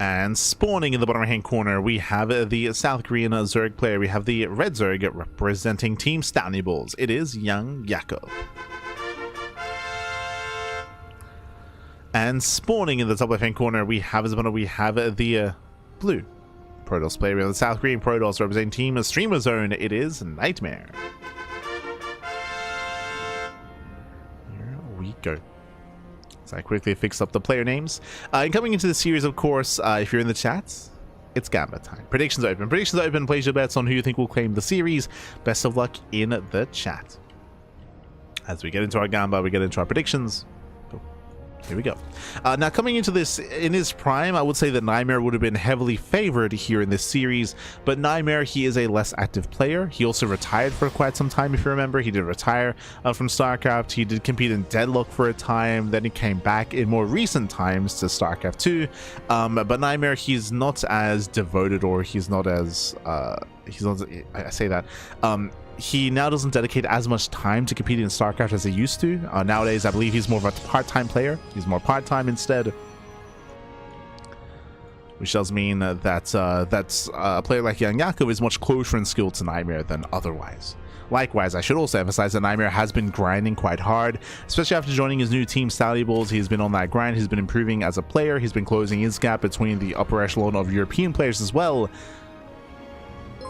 And spawning in the bottom right hand corner, we have the South Korean Zerg player. We have the red Zerg representing Team Stony Bulls. It is YoungYakov. And spawning in the top left hand corner, we have the blue Protoss player. We have the South Korean Protoss representing Team Streamer Zone. It is NightMare. Here we go. So I quickly fixed up the player names. And coming into the series, of course, if you're in the chats, it's Gamba time. Predictions open. Predictions open. Place your bets on who you think will claim the series. Best of luck in the chat. As we get into our Gamba, we get into our predictions. Here we go. Now, coming into this, in his prime, I would say that NightMare would have been heavily favored here in this series, but NightMare, he is a less active player. He also retired for quite some time, if you remember. He did retire from StarCraft. He did compete in Deadlock for a time, then he came back in more recent times to StarCraft 2. But NightMare, he's not as devoted, or he's not as... I say that... he now doesn't dedicate as much time to competing in StarCraft as he used to. Nowadays, I believe he's more of a part-time player. He's more part-time instead. Which does mean that a player like YoungYakov is much closer in skill to NightMare than otherwise. Likewise, I should also emphasize that NightMare has been grinding quite hard, especially after joining his new team, Stally Bulls. He's been on that grind. He's been improving as a player. He's been closing his gap between the upper echelon of European players as well.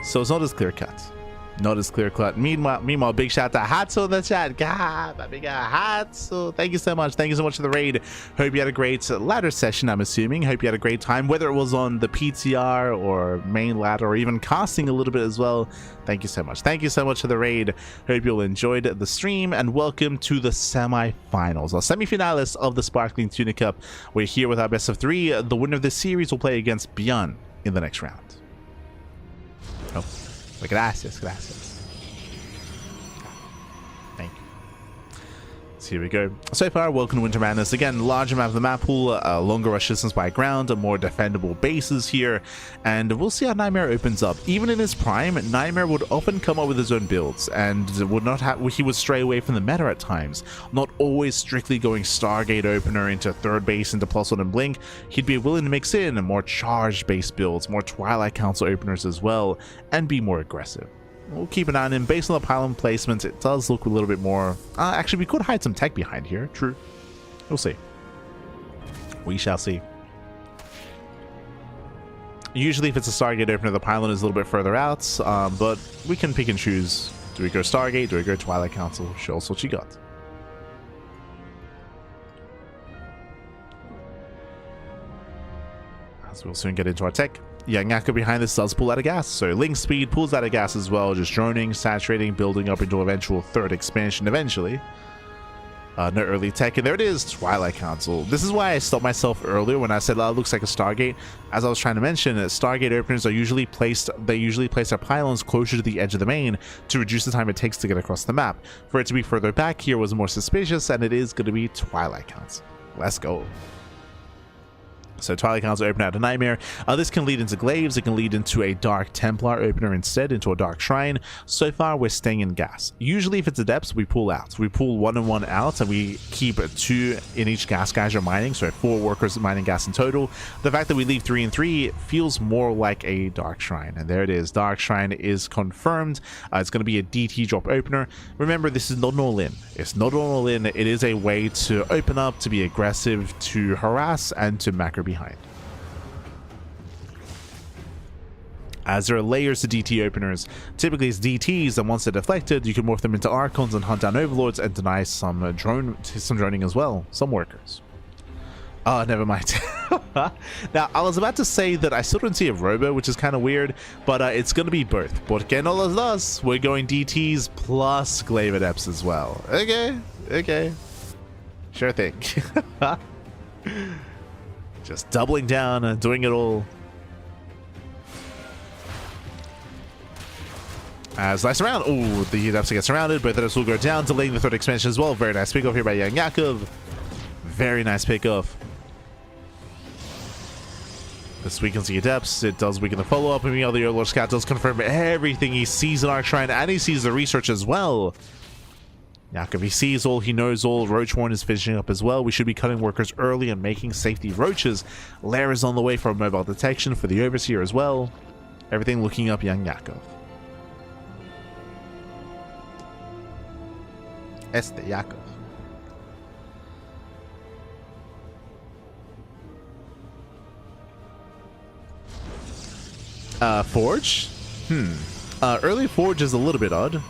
So it's not as clear-cut. Not as clear-cut. Meanwhile, big shout out to Hatsu in the chat. God, my big Hatsu. Thank you so much. Thank you so much for the raid. Hope you had a great ladder session, I'm assuming. Hope you had a great time, whether it was on the PTR or main ladder or even casting a little bit as well. Thank you so much. Thank you so much for the raid. Hope you all enjoyed the stream, and welcome to the semi-finals, or semi-finalists of the Sparkling Tuna Cup. We're here with our best of 3. The winner of this series will play against ByuN in the next round. Oh. Gracias. Thank you. So here we go. So far, welcome to Winter Madness. Again, larger map of the map pool, longer rush distance by ground, more defendable bases here, and we'll see how NightMare opens up. Even in his prime, NightMare would often come up with his own builds, and he would stray away from the meta at times, not always strictly going Stargate opener into third base into +1 and blink. He'd be willing to mix in more charge based builds, more Twilight Council openers as well, and be more aggressive. We'll keep an eye on him. Based on the pylon placement, it does look a little bit more... actually, we could hide some tech behind here. True. We'll see. We shall see. Usually, if it's a Stargate opener, the pylon is a little bit further out, but we can pick and choose. Do we go Stargate? Do we go Twilight Council? Show us what you got. As we'll soon get into our tech. YoungYakov behind this does pull out of gas, so link speed pulls out of gas as well, just droning, saturating, building up into eventual third expansion eventually. No early tech, and there it is, Twilight Council. This is why I stopped myself earlier when I said, it looks like a Stargate. As I was trying to mention, Stargate openers are usually placed, they usually place their pylons closer to the edge of the main to reduce the time it takes to get across the map. For it to be further back here was more suspicious, and it is going to be Twilight Council. Let's go. So Twilight Council open out a NightMare. This can lead into Glaives. It can lead into a Dark Templar opener instead, into a Dark Shrine. So far, we're staying in gas. Usually, if it's Adepts, we pull out. We pull 1 and 1 out, and we keep 2 in each gas geyser mining. So 4 workers mining gas in total. The fact that we leave 3 and 3 feels more like a Dark Shrine. And there it is. Dark Shrine is confirmed. It's going to be a DT drop opener. Remember, this is not an all-in. It's not an all-in. It is a way to open up, to be aggressive, to harass, and to macro behind. As there are layers to DT openers, typically it's DTs, and once they're deflected, you can morph them into Archons and hunt down Overlords and deny some droning as well, some workers. Never mind. Now, I was about to say that I still don't see a Robo, which is kind of weird, but it's going to be both. Porque no los dos? We're going DTs plus Glaive Adepts as well. Okay. Sure thing. Just doubling down and doing it all. Slice around. Oh, the Adepts get surrounded. Both Adepts will go down, delaying the third expansion as well. Very nice pickoff here by YoungYakov. Very nice pickoff. This weakens the Adepts. It does weaken the follow-up. And meanwhile, the Overlord Scout does confirm everything. He sees an Arc Shrine and he sees the research as well. Yakov, he sees all, he knows all. Roachhorn is finishing up as well. We should be cutting workers early and making safety roaches. Lair is on the way for mobile detection for the Overseer as well. Everything looking up YoungYakov. Yakov. Forge? Early Forge is a little bit odd.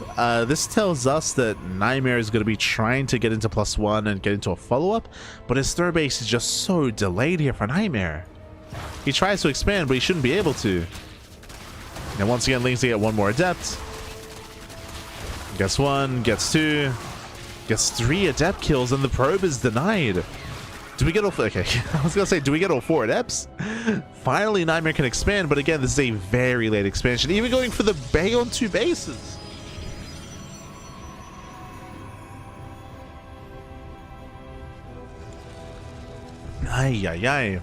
This tells us that NightMare is going to be trying to get into +1 and get into a follow-up, but his third base is just so delayed here for NightMare. He tries to expand, but he shouldn't be able to. And once again, Lings to get 1 more Adept. Gets 1, gets 2, gets 3 Adept kills, and the probe is denied. Do we get all... Okay, I was going to say, do we get all 4 Adepts? Finally, NightMare can expand, but again, this is a very late expansion. Even going for the Bay on 2 bases. Ay.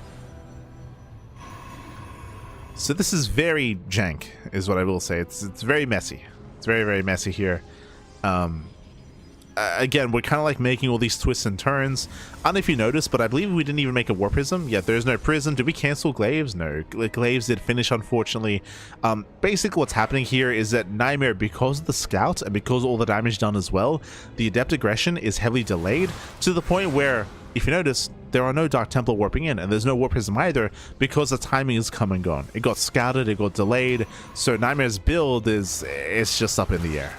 So this is very jank, is what I will say. It's very messy. It's very, very messy here. Again, we're kind of like making all these twists and turns. I don't know if you noticed, but I believe we didn't even make a War Prism. Yeah, there's no Prism. Did we cancel Glaives? No. Glaives did finish, unfortunately. Basically, what's happening here is that NightMare, because of the Scout and because of all the damage done as well, the Adept aggression is heavily delayed to the point where, if you notice, there are no Dark Templar warping in, and there's no War Prism either because the timing is come and gone. It got scouted, it got delayed, so NightMare's build it's just up in the air.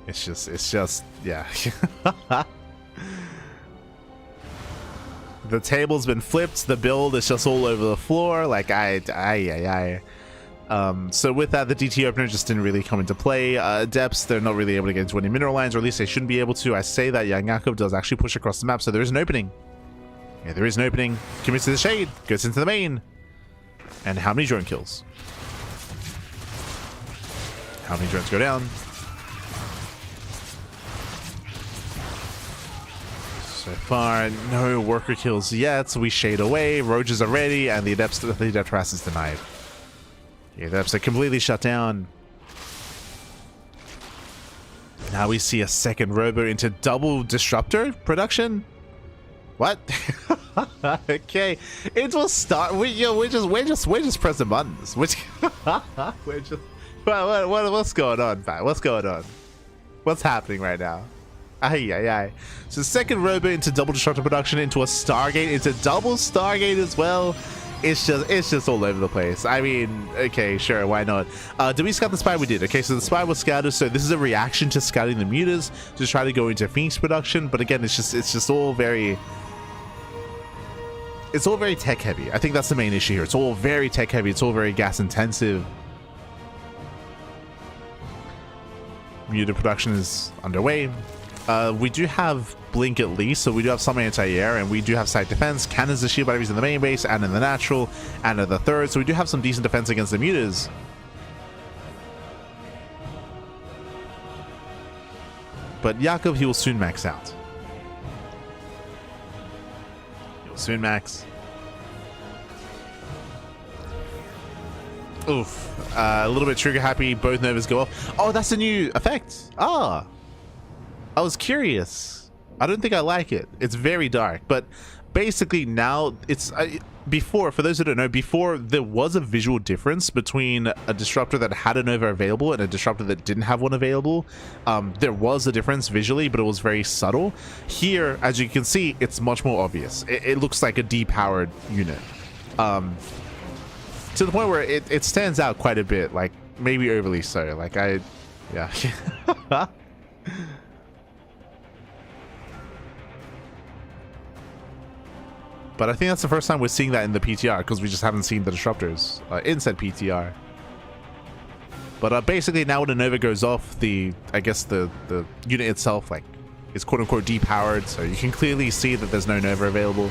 It's just, yeah. The table's been flipped. The build is just all over the floor. Like, so with that, the DT opener just didn't really come into play. Depths, they're not really able to get into any mineral lines, or at least they shouldn't be able to. I say that YoungYakov does actually push across the map, so there is an opening. Yeah, there is an opening. Commits to the shade, goes into the main. And how many drone kills? How many drones go down? So far, no worker kills yet, so we shade away. Roaches are ready, and the Adept harass is denied. Yeah, the Adepts are completely shut down. Now we see a second Robo into double Disruptor production? What? Okay, it will start. We're just pressing buttons. We're just. What's going on, man? What's going on? What's happening right now? Aye. So second robo into double destructor production, into a Stargate, into double Stargate as well. It's just all over the place. I mean, okay, sure, why not? Did we scout the spy? We did. Okay, so the spy was scouted. So this is a reaction to scouting the mutas to try to go into Phoenix production. But again, it's just all very. It's all very tech heavy. I think that's the main issue here. It's all very tech heavy. It's all very gas intensive. Muta production is underway. We do have blink at least, so we do have some anti-air, and we do have site defense, cannons and shield batteries in the main base and in the natural and in the third, so we do have some decent defense against the mutas. But Yakov, he will soon max out. He will soon max. Oof. A little bit trigger happy, both Novas go off. Oh, that's a new effect. Ah. I was curious. I don't think I like it. It's very dark, but basically now it's before, for those who don't know, before there was a visual difference between a disruptor that had a Nova available and a disruptor that didn't have one available. There was a difference visually, but it was very subtle. Here, as you can see, it's much more obvious. It looks like a depowered unit. To the point where it stands out quite a bit, like maybe overly so. Like yeah. But I think that's the first time we're seeing that in the PTR, because we just haven't seen the disruptors in said PTR. But basically now when a Nova goes off, I guess the unit itself like is quote unquote depowered, so you can clearly see that there's no Nova available.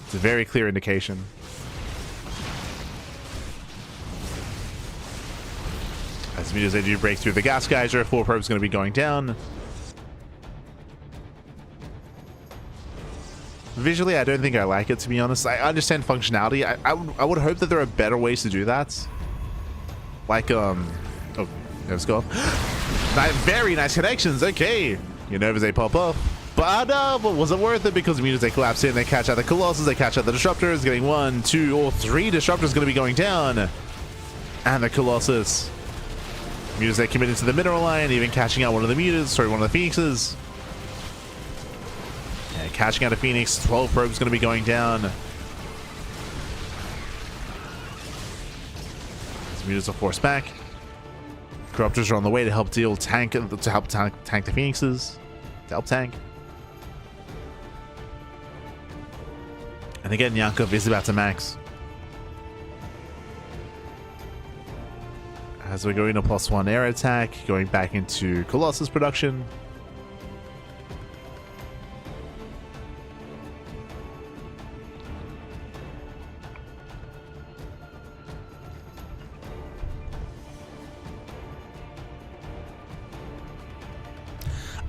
It's a very clear indication. As soon as they do break through the gas geyser, 4 probes going to be going down. Visually, I don't think I like it, to be honest. I understand functionality. I would hope that there are better ways to do that. Like, oh, let's go. Very nice connections. Okay. Your Novas, they pop off. But was it worth it? Because the mutants, they collapse in, they catch out the Colossus, they catch out the Disruptors, getting 1, 2, or 3 Disruptors going to be going down. And the Colossus. Mutants, they commit into the mineral line, even catching out one of the mutants, sorry, one of the Phoenixes. Yeah, catching out a Phoenix, 12 probes going to be going down. These mutants are forced back. Corruptors are on the way to help tank the Phoenixes. To help tank. And again, Yakov is about to max. As we're going to +1 air attack, going back into Colossus production.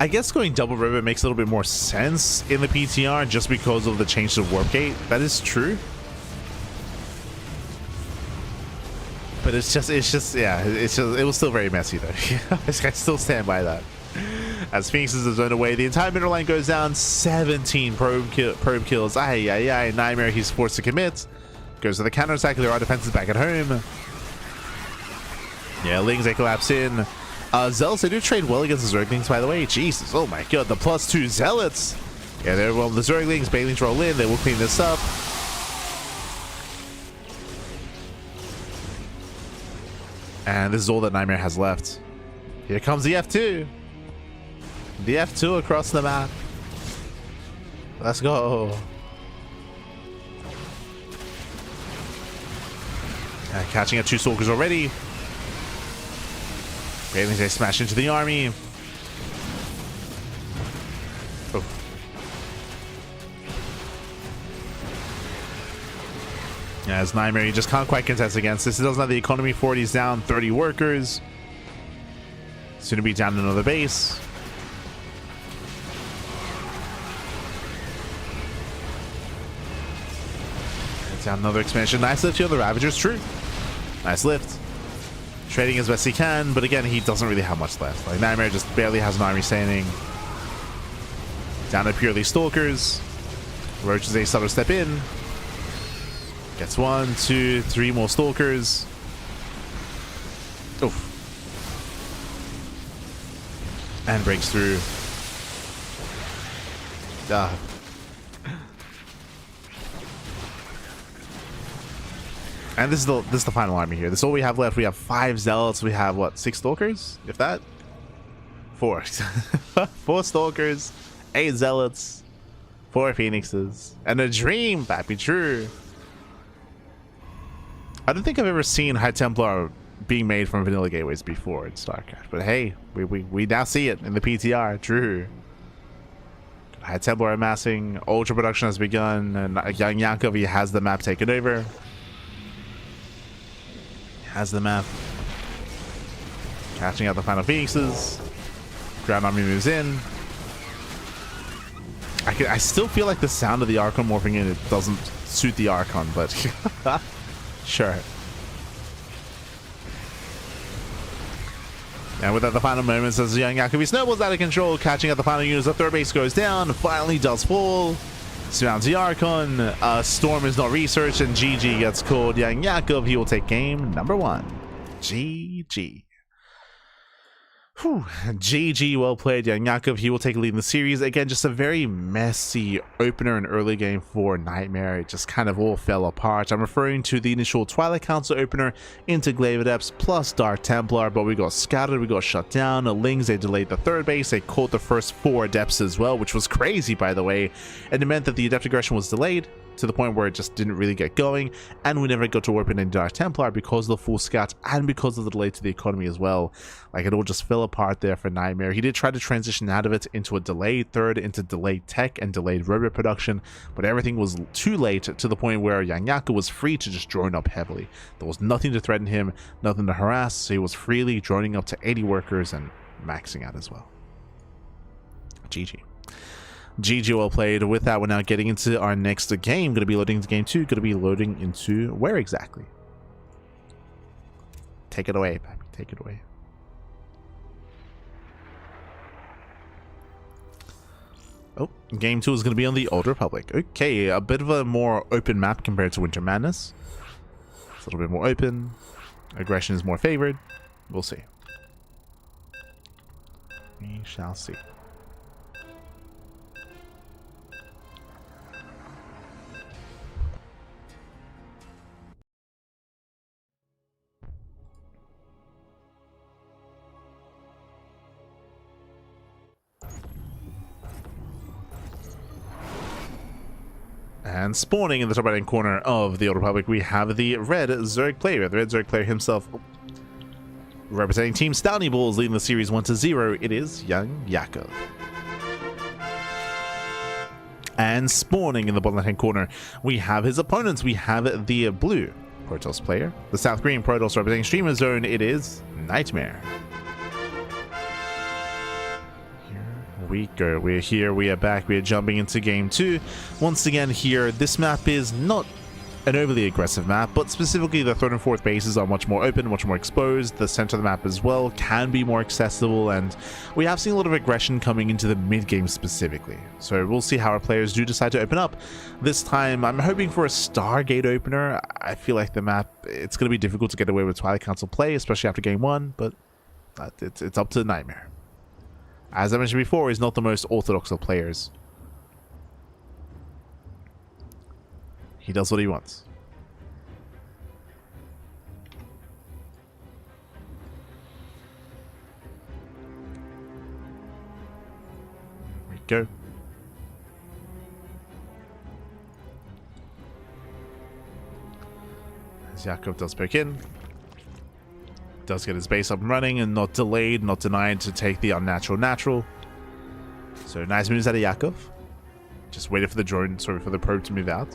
I guess going double ribbon makes a little bit more sense in the PTR just because of the change to warp gate. That is true. But it was still very messy though. I still stand by that. As Phoenixes are zoned away, the entire middle line goes down. 17 probe kills. NightMare, he's forced to commit. Goes to the counterattack. There are defenses back at home. Yeah, Lings, they collapse in. Zealots, they do trade well against the Zerglings, by the way. Jesus, oh my god, the +2 Zealots. Yeah, the Zerglings, Banelings roll in. They will clean this up. And this is all that NightMare has left. Here comes the F2. The F2 across the map. Let's go. Catching up 2 Stalkers already. Banelings, they smash into the army. Oh. Yeah, as NightMare, you just can't quite contest against this. It doesn't have the economy for it. He's down 30 workers. Soon to be down another base. Down another expansion. Nice lift here on the Ravagers. True. Nice lift. Trading as best he can, but again, he doesn't really have much left. Like, NightMare just barely has an army standing. Down to purely Stalkers. Roach is a sort of step in. Gets 1, 2, 3 more stalkers. Oof. And breaks through. And this is the final army here. This is all we have left. We have 5 zealots. We have what, 6 stalkers, if that. 4. 4 stalkers, 8 zealots, 4 phoenixes, and a dream. That be true. I don't think I've ever seen High Templar being made from vanilla gateways before in StarCraft, but hey, we now see it in the PTR. True. High Templar amassing, Ultra production has begun, and YoungYakov, he has the map taken over. Has the map. Catching out the final phoenixes. Ground army moves in. I still feel like the sound of the Archon morphing in, it doesn't suit the Archon, but sure. And with that, the final moments as YoungYakov, he snowballs out of control, catching out the final units. The third base goes down, finally does fall. Surrounds the Archon. Storm is not researched, and GG gets called. YoungYakov, he will take game number 1. GG. Whew. GG, well played. YoungYakov, he will take a lead in the series. Again, just a very messy opener and early game for NightMare. It just kind of all fell apart. I'm referring to the initial Twilight Council opener into Glaive Adepts plus Dark Templar, but we got scouted, we got shut down. The Lings, they delayed the third base. They caught the first 4 Adepts as well, which was crazy, by the way. And it meant that the Adept aggression was delayed to the point where it just didn't really get going, and we never got to open in Dark Templar because of the full scout and because of the delay to the economy as well. Like, it all just fell apart there for NightMare. He did try to transition out of it into a delayed third, into delayed tech and delayed robot production, but everything was too late to the point where YoungYakov was free to just drone up heavily. There was nothing to threaten him, nothing to harass, so he was freely droning up to 80 workers and maxing out as well. GG. GG, well played. With that, we're now getting into our next game. Going to be loading into game 2. Going to be loading into where exactly? Take it away, baby. Take it away. Oh, game 2 is going to be on the Old Republic. Okay, a bit of a more open map compared to Winter Madness. It's a little bit more open. Aggression is more favored. We'll see. We shall see. And spawning in the top right-hand corner of the Old Republic, we have the red Zerg player. The red Zerg player himself, representing Team Stouty Bulls, leading the series 1-0. It is YoungYakov. And spawning in the bottom left-hand corner, we have his opponents. We have the blue Protoss player. The south green Protoss representing Streamer Zone. It is NightMare. We go. We're here, we are back, we are jumping into game 2. Once again here, this map is not an overly aggressive map, but specifically the third and fourth bases are much more open, much more exposed. The center of the map as well can be more accessible, and we have seen a lot of aggression coming into the mid-game specifically. So we'll see how our players do decide to open up. This time, I'm hoping for a Stargate opener. I feel like the map, it's going to be difficult to get away with Twilight Council play, especially after game 1, but it's up to NightMare. As I mentioned before, he's not the most orthodox of players. He does what he wants. There we go. As Yakov does poke in. Does get his base up and running and not delayed, not denied to take the unnatural natural. So nice moves out of Yakov. Just waited for the drone, sorry, for the probe to move out.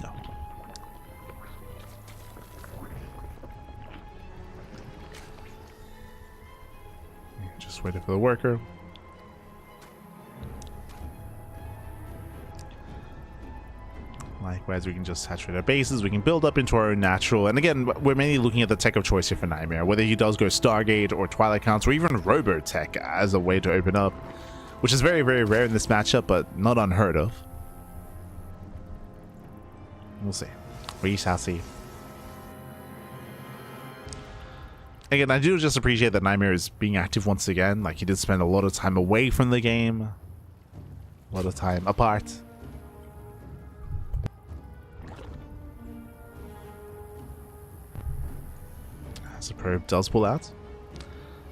No. Just waited for the worker. Like Whereas we can just saturate our bases, we can build up into our own natural. And again, we're mainly looking at the tech of choice here for NightMare, whether he does go Stargate or Twilight Counts or even Robotech as a way to open up, which is very, very rare in this matchup, but not unheard of. We'll see. We shall see. Again, I do just appreciate that NightMare is being active once again. Like, he did spend a lot of time away from the game. A lot of time apart. As the probe does pull out.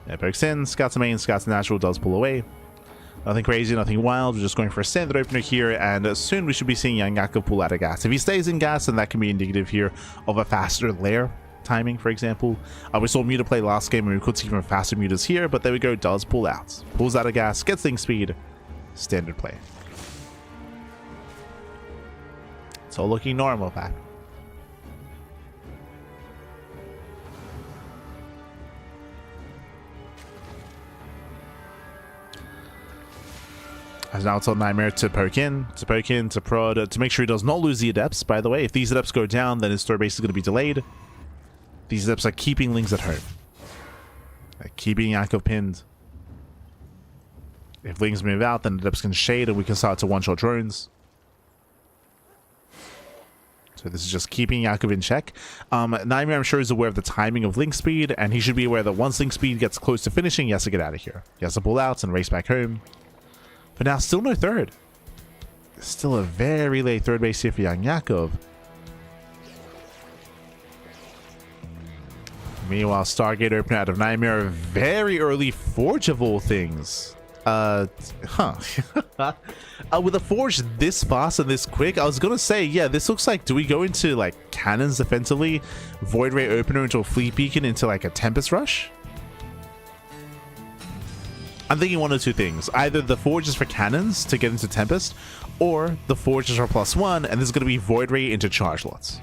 Yeah, pokes in, scouts the main, scouts the natural, does pull away. Nothing crazy, nothing wild. We're just going for a standard opener here, and soon we should be seeing YoungYakov pull out of gas. If he stays in gas, then that can be indicative here of a faster lair timing, for example. We saw Muta play last game, and we could see even faster Mutas here, but there we go, does pull out. Pulls out of gas, gets things speed, standard play. It's all looking normal, Pat. As now it's on NightMare to poke in, to prod, to make sure he does not lose the adepts. By the way, if these adepts go down, then his third base is going to be delayed. These adepts are keeping Lings at home. They're keeping Yakov pinned. If Lings move out, then adepts can shade and we can start to one-shot drones. So this is just keeping Yakov in check. NightMare, I'm sure, is aware of the timing of Link speed, and he should be aware that once Link speed gets close to finishing, he has to get out of here. He has to pull out and race back home. But now, still no third. Still a very late third base here for YoungYakov. Meanwhile, Stargate opener out of NightMare. Very early Forge of all things. With a Forge this fast and this quick, I was going to say, yeah, this looks like, do we go into, like, cannons defensively? Void Ray opener into a Fleet Beacon into, like, a Tempest Rush? I'm thinking one of two things. Either the Forge is for cannons to get into Tempest, or the Forge is for +1, and this is going to be Void Ray into charge lots.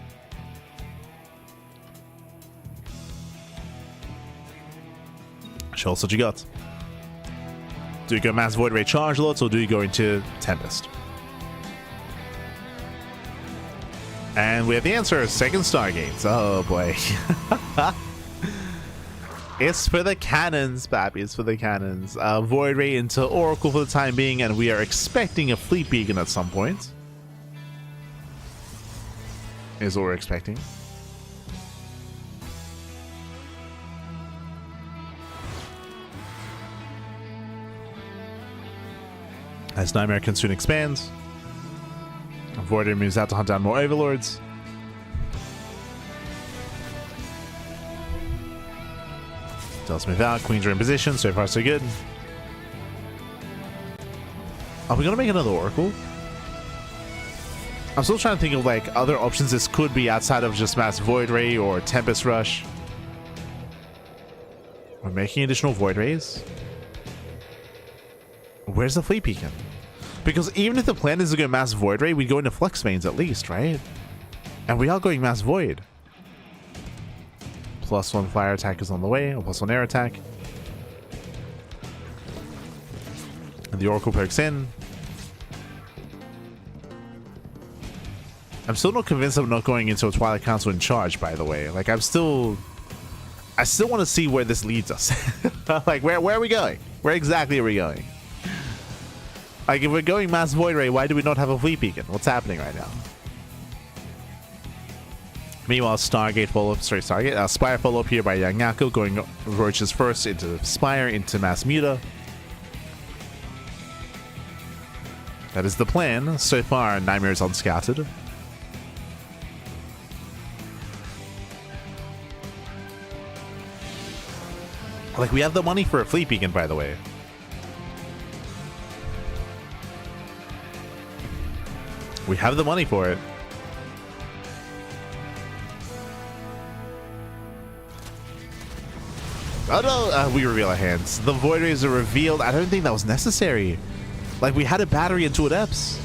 Show us what you got. Do you go mass Void Ray charge lots, or do you go into Tempest? And we have the answer. Second Stargate. Oh boy. It's for the cannons, Babby. It's for the cannons. Void Ray into Oracle for the time being, and we are expecting a Fleet Beacon at some point. Is what we're expecting. As NightMare can soon expand. Void Ray moves out to hunt down more Overlords. Does move out. Queens are in position. So far, so good. Are we going to make another Oracle? I'm still trying to think of, like, other options this could be outside of just Mass Void Ray or Tempest Rush. We're making additional Void Rays. Where's the Fleet Beacon? Because even if the plan is to go Mass Void Ray, we'd go into Flex Veins at least, right? And we are going Mass Void. +1 flyer attack is on the way, or +1 air attack. And the Oracle pokes in. I'm still not convinced I'm not going into a Twilight Council in charge, by the way. Like, I still want to see where this leads us. Like, where are we going? Where exactly are we going? Like, if we're going Mass Void Ray, why do we not have a Fleet Beacon? What's happening right now? Meanwhile, Spire follow-up here by YoungYakov, going Roaches first into Spire, into Mass Muta. That is the plan. So far, NightMare is unscouted. Like, we have the money for a Fleet Beacon, by the way. We have the money for it. Oh no, we reveal our hands. The Void Rays are revealed. I don't think that was necessary. Like, we had a battery and 2 adepts.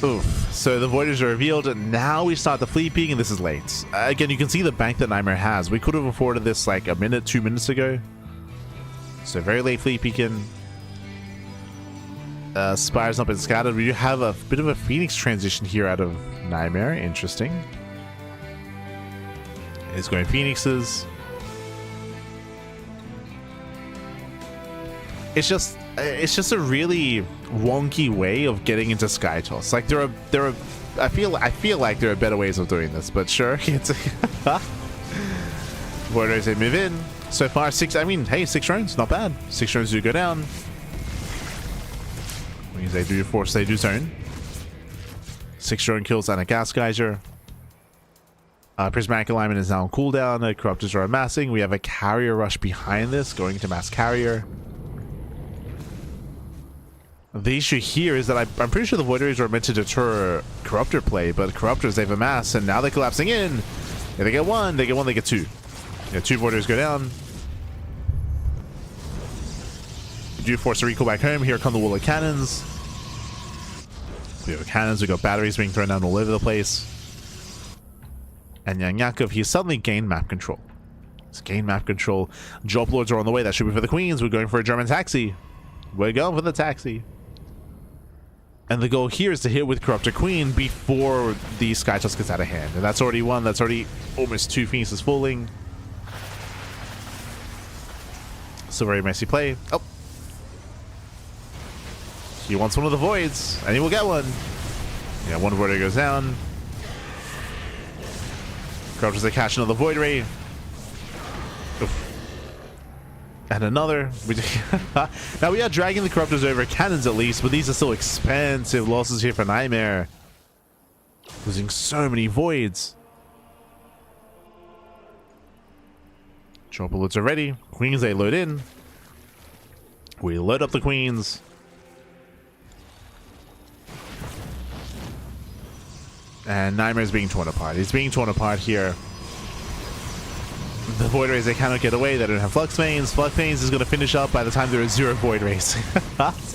Oof. So the Void Rays are revealed, and now we start the Fleet Beacon, and this is late. Again, you can see the bank that NightMare has. We could have afforded this like a minute, 2 minutes ago. So very late Fleet Beacon. Spire's not been scattered. We do have a bit of a Phoenix transition here out of NightMare. Interesting. He's going Phoenixes. It's just a really wonky way of getting into Sky Toss. Like I feel like there are better ways of doing this, but sure. It's Void Rays, they move in. So far, 6 drones, not bad. 6 drones do go down. Means they do force, they do zone. 6 drone kills and a gas geyser. Prismatic alignment is now on cooldown. Corruptors are amassing. We have a carrier rush behind this, going to mass carrier. The issue here is that I'm pretty sure the Void Rays were meant to deter Corruptor play, but Corruptors, they've amassed, and now they're collapsing in. If they get one, they get 2. Yeah, 2 Void Rays go down. Do force a recall back home. Here come the wall of cannons. We have cannons, we got batteries being thrown down all over the place. And YoungYakov, he suddenly gained map control. He's gained map control. Drop lords are on the way. That should be for the queens. We're going for a German taxi. We're going for the taxi. And the goal here is to hit with Corruptor Queen before the Sky Toss gets out of hand. And that's already one. That's already almost 2 Phoenixes falling. So very messy play. Oh. He wants one of the voids, and he will get one. Yeah, one Void Ray goes down. Corruptors, they catch another Void Ray. Oof. And another. Now we are dragging the Corruptors over cannons at least, but these are still expensive losses here for NightMare. Losing so many voids. Drop bullets are ready. Queens, they load in. We load up the queens. And NightMare is being torn apart. He's being torn apart here. The Void Rays, they cannot get away. They don't have Flux Veins. Flux Veins is going to finish up by the time there are 0 Void Rays.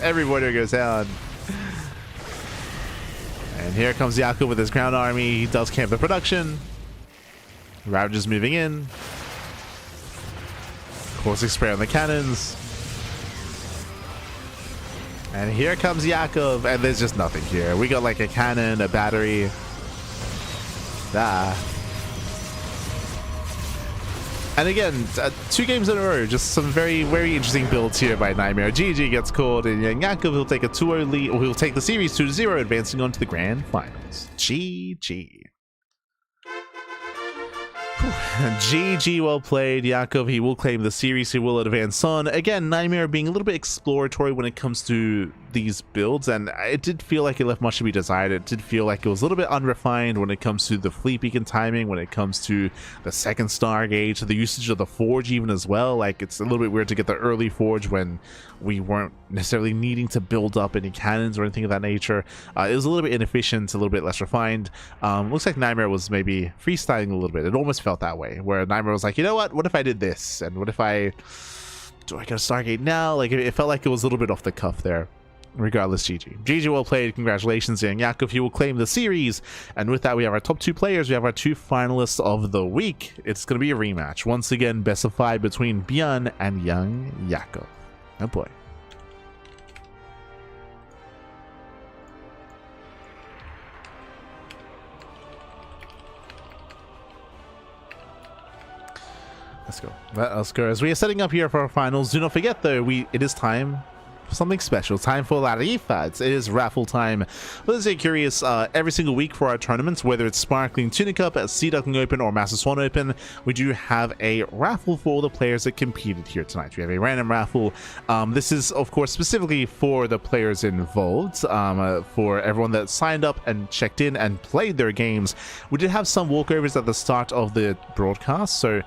Every Void Ray goes down. And here comes Yakov with his ground army. He does camp the production. Ravagers moving in. Caustic spray on the cannons. And here comes Yakov. And there's just nothing here. We got like a cannon, a battery. And again, 2 games in a row, just some very, very interesting builds here by NightMare. GG gets called, and YoungYakov will take a 2-0 lead, or he'll take the series 2-0, advancing on to the grand finals. GG. GG, well played, Yakov. He will claim the series. He will advance on. Again, NightMare being a little bit exploratory when it comes to these builds, and it did feel like it left much to be desired. It did feel like it was a little bit unrefined when it comes to the fleet beacon timing, when it comes to the second Stargate, the usage of the Forge even as well. Like, it's a little bit weird to get the early Forge when we weren't necessarily needing to build up any cannons or anything of that nature. It was a little bit inefficient, a little bit less refined. Looks like NightMare was maybe freestyling a little bit. It almost felt that way, where NightMare was like, you know what if I did this? And what if do I get a Stargate now? Like, it felt like it was a little bit off the cuff there. Regardless, GG. GG, well played. Congratulations, YoungYakov. You will claim the series. And with that, we have our top 2 players. We have our 2 finalists of the week. It's going to be a rematch. Once again, best of 5 between ByuN and YoungYakov. Oh boy. Let's go. Let's go. As we are setting up here for our finals, do not forget though, it is time for something special. Time for La Rifa. It is raffle time. For those who are curious, every single week for our tournaments, whether it's Sparkling Tuna Cup, Sea Duckling Open, or Master Swan Open, we do have a raffle for all the players that competed here tonight. We have a random raffle. This is, of course, specifically for the players involved, for everyone that signed up and checked in and played their games. We did have some walkovers at the start of the broadcast, so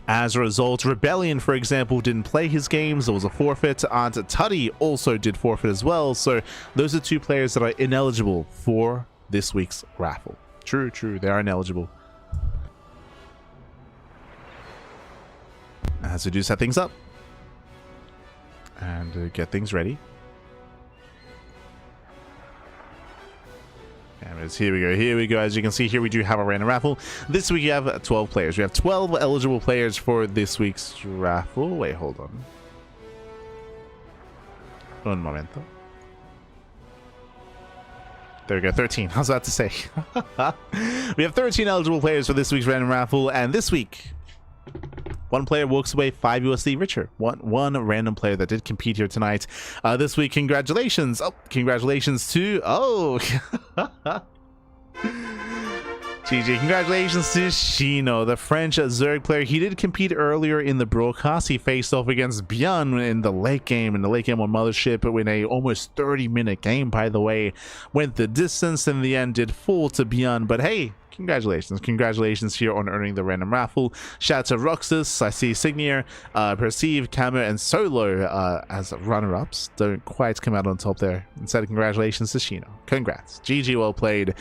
as a result, Rebellion, for example, didn't play his games. There was a forfeit, and Tuddy also did forfeit as well. So those are 2 players that are ineligible for this week's raffle. True, they are ineligible. As we do set things up and get things ready. Here we go. As you can see here, we do have a random raffle. This week we have 12 players. We have 12 eligible players for this week's raffle. Wait, hold on. Un momento. There we go, 13. I was about to say. We have 13 eligible players for this week's random raffle, and this week, one player walks away $5 richer. One random player that did compete here tonight. This week, congratulations. Oh, congratulations to... Oh! GG, congratulations to Shino, the French Zerg player. He did compete earlier in the broadcast. He faced off against ByuN in the late game on Mothership in a almost 30-minute game, by the way. Went the distance, in the end did fall to ByuN, but hey, congratulations here on earning the random raffle. Shout out to Roxas, I see Signier, Perceive, Camo, and Solo as runner-ups. Don't quite come out on top there. Instead, congratulations to Shino. Congrats. GG, well played.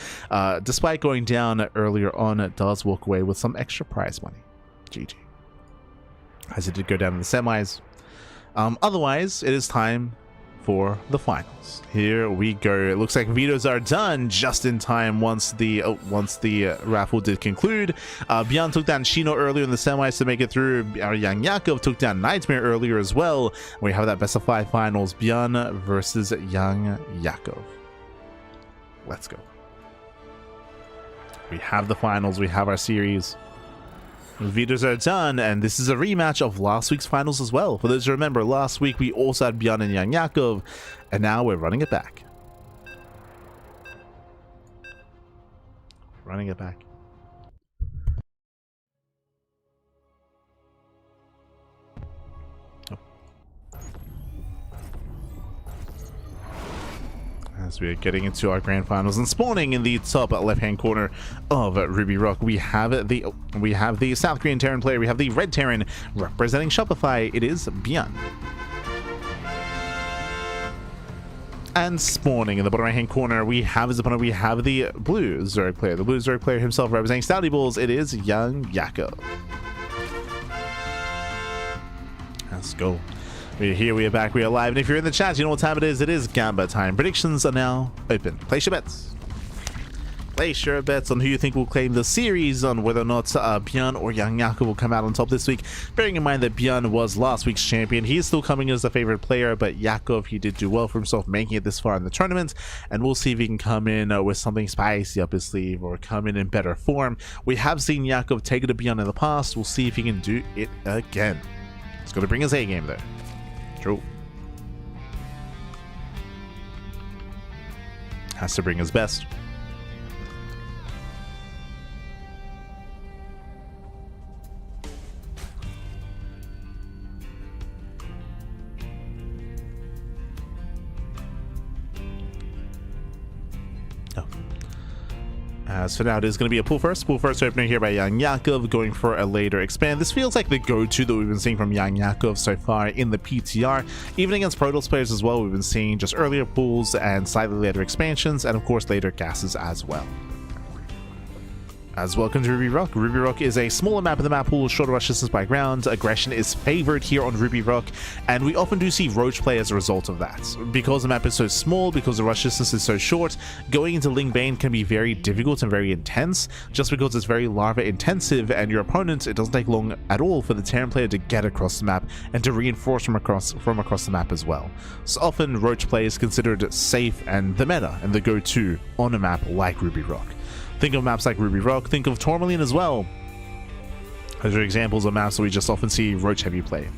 Despite going down earlier on, it does walk away with some extra prize money. GG. As it did go down in the semis. Otherwise, it is time for the finals. Here we go. It looks like vetoes are done just in time once the raffle did conclude. ByuN took down Shino earlier in the semis to make it through. Our YoungYakov took down NightMare earlier as well. We have that best of 5 finals, ByuN versus YoungYakov. Let's go. We have the finals, we have our series. Vetoes are done, and this is a rematch of last week's finals as well. For those who remember, last week we also had ByuN and YoungYakov, and now we're running it back. Running it back. As we are getting into our grand finals and spawning in the top left-hand corner of Ruby Rock, we have the South Korean Terran player. We have the Red Terran representing Shopify. It is ByuN. And spawning in the bottom right-hand corner, we have his opponent. We have the Blue Zerg player. The Blue Zerg player himself representing Stouty Balls. It is YoungYakov. Let's go. We're here, we are back, we are live, and if you're in the chat, you know what time it is Gamba time. Predictions are now open. Place your bets. Place your bets on who you think will claim the series, on whether or not ByuN or YoungYakov will come out on top this week. Bearing in mind that ByuN was last week's champion, he is still coming as the favorite player, but Yakov, he did do well for himself, making it this far in the tournament, and we'll see if he can come in with something spicy up his sleeve, or come in better form. We have seen Yakov take it to ByuN in the past. We'll see if he can do it again. He's going to bring his A game there. True. Has to bring his best. As for now, it is going to be a pull first opener here by YoungYakov, going for a later expand. This feels like the go-to that we've been seeing from YoungYakov so far in the PTR. Even against Protoss players as well, we've been seeing just earlier pulls and slightly later expansions, and of course later gases as well. Welcome to Ruby Rock. Ruby Rock is a smaller map in the map pool, shorter rush distance by ground. Aggression is favored here on Ruby Rock, and we often do see roach play as a result of that. Because the map is so small, because the rush distance is so short, going into Ling Bane can be very difficult and very intense, just because it's very larva intensive, and your opponent, it doesn't take long at all for the Terran player to get across the map and to reinforce from across the map as well. So often roach play is considered safe and the meta and the go-to on a map like Ruby Rock. Think of maps like Ruby Rock, think of Tourmaline as well. Those are examples of maps that we just often see roach heavy play.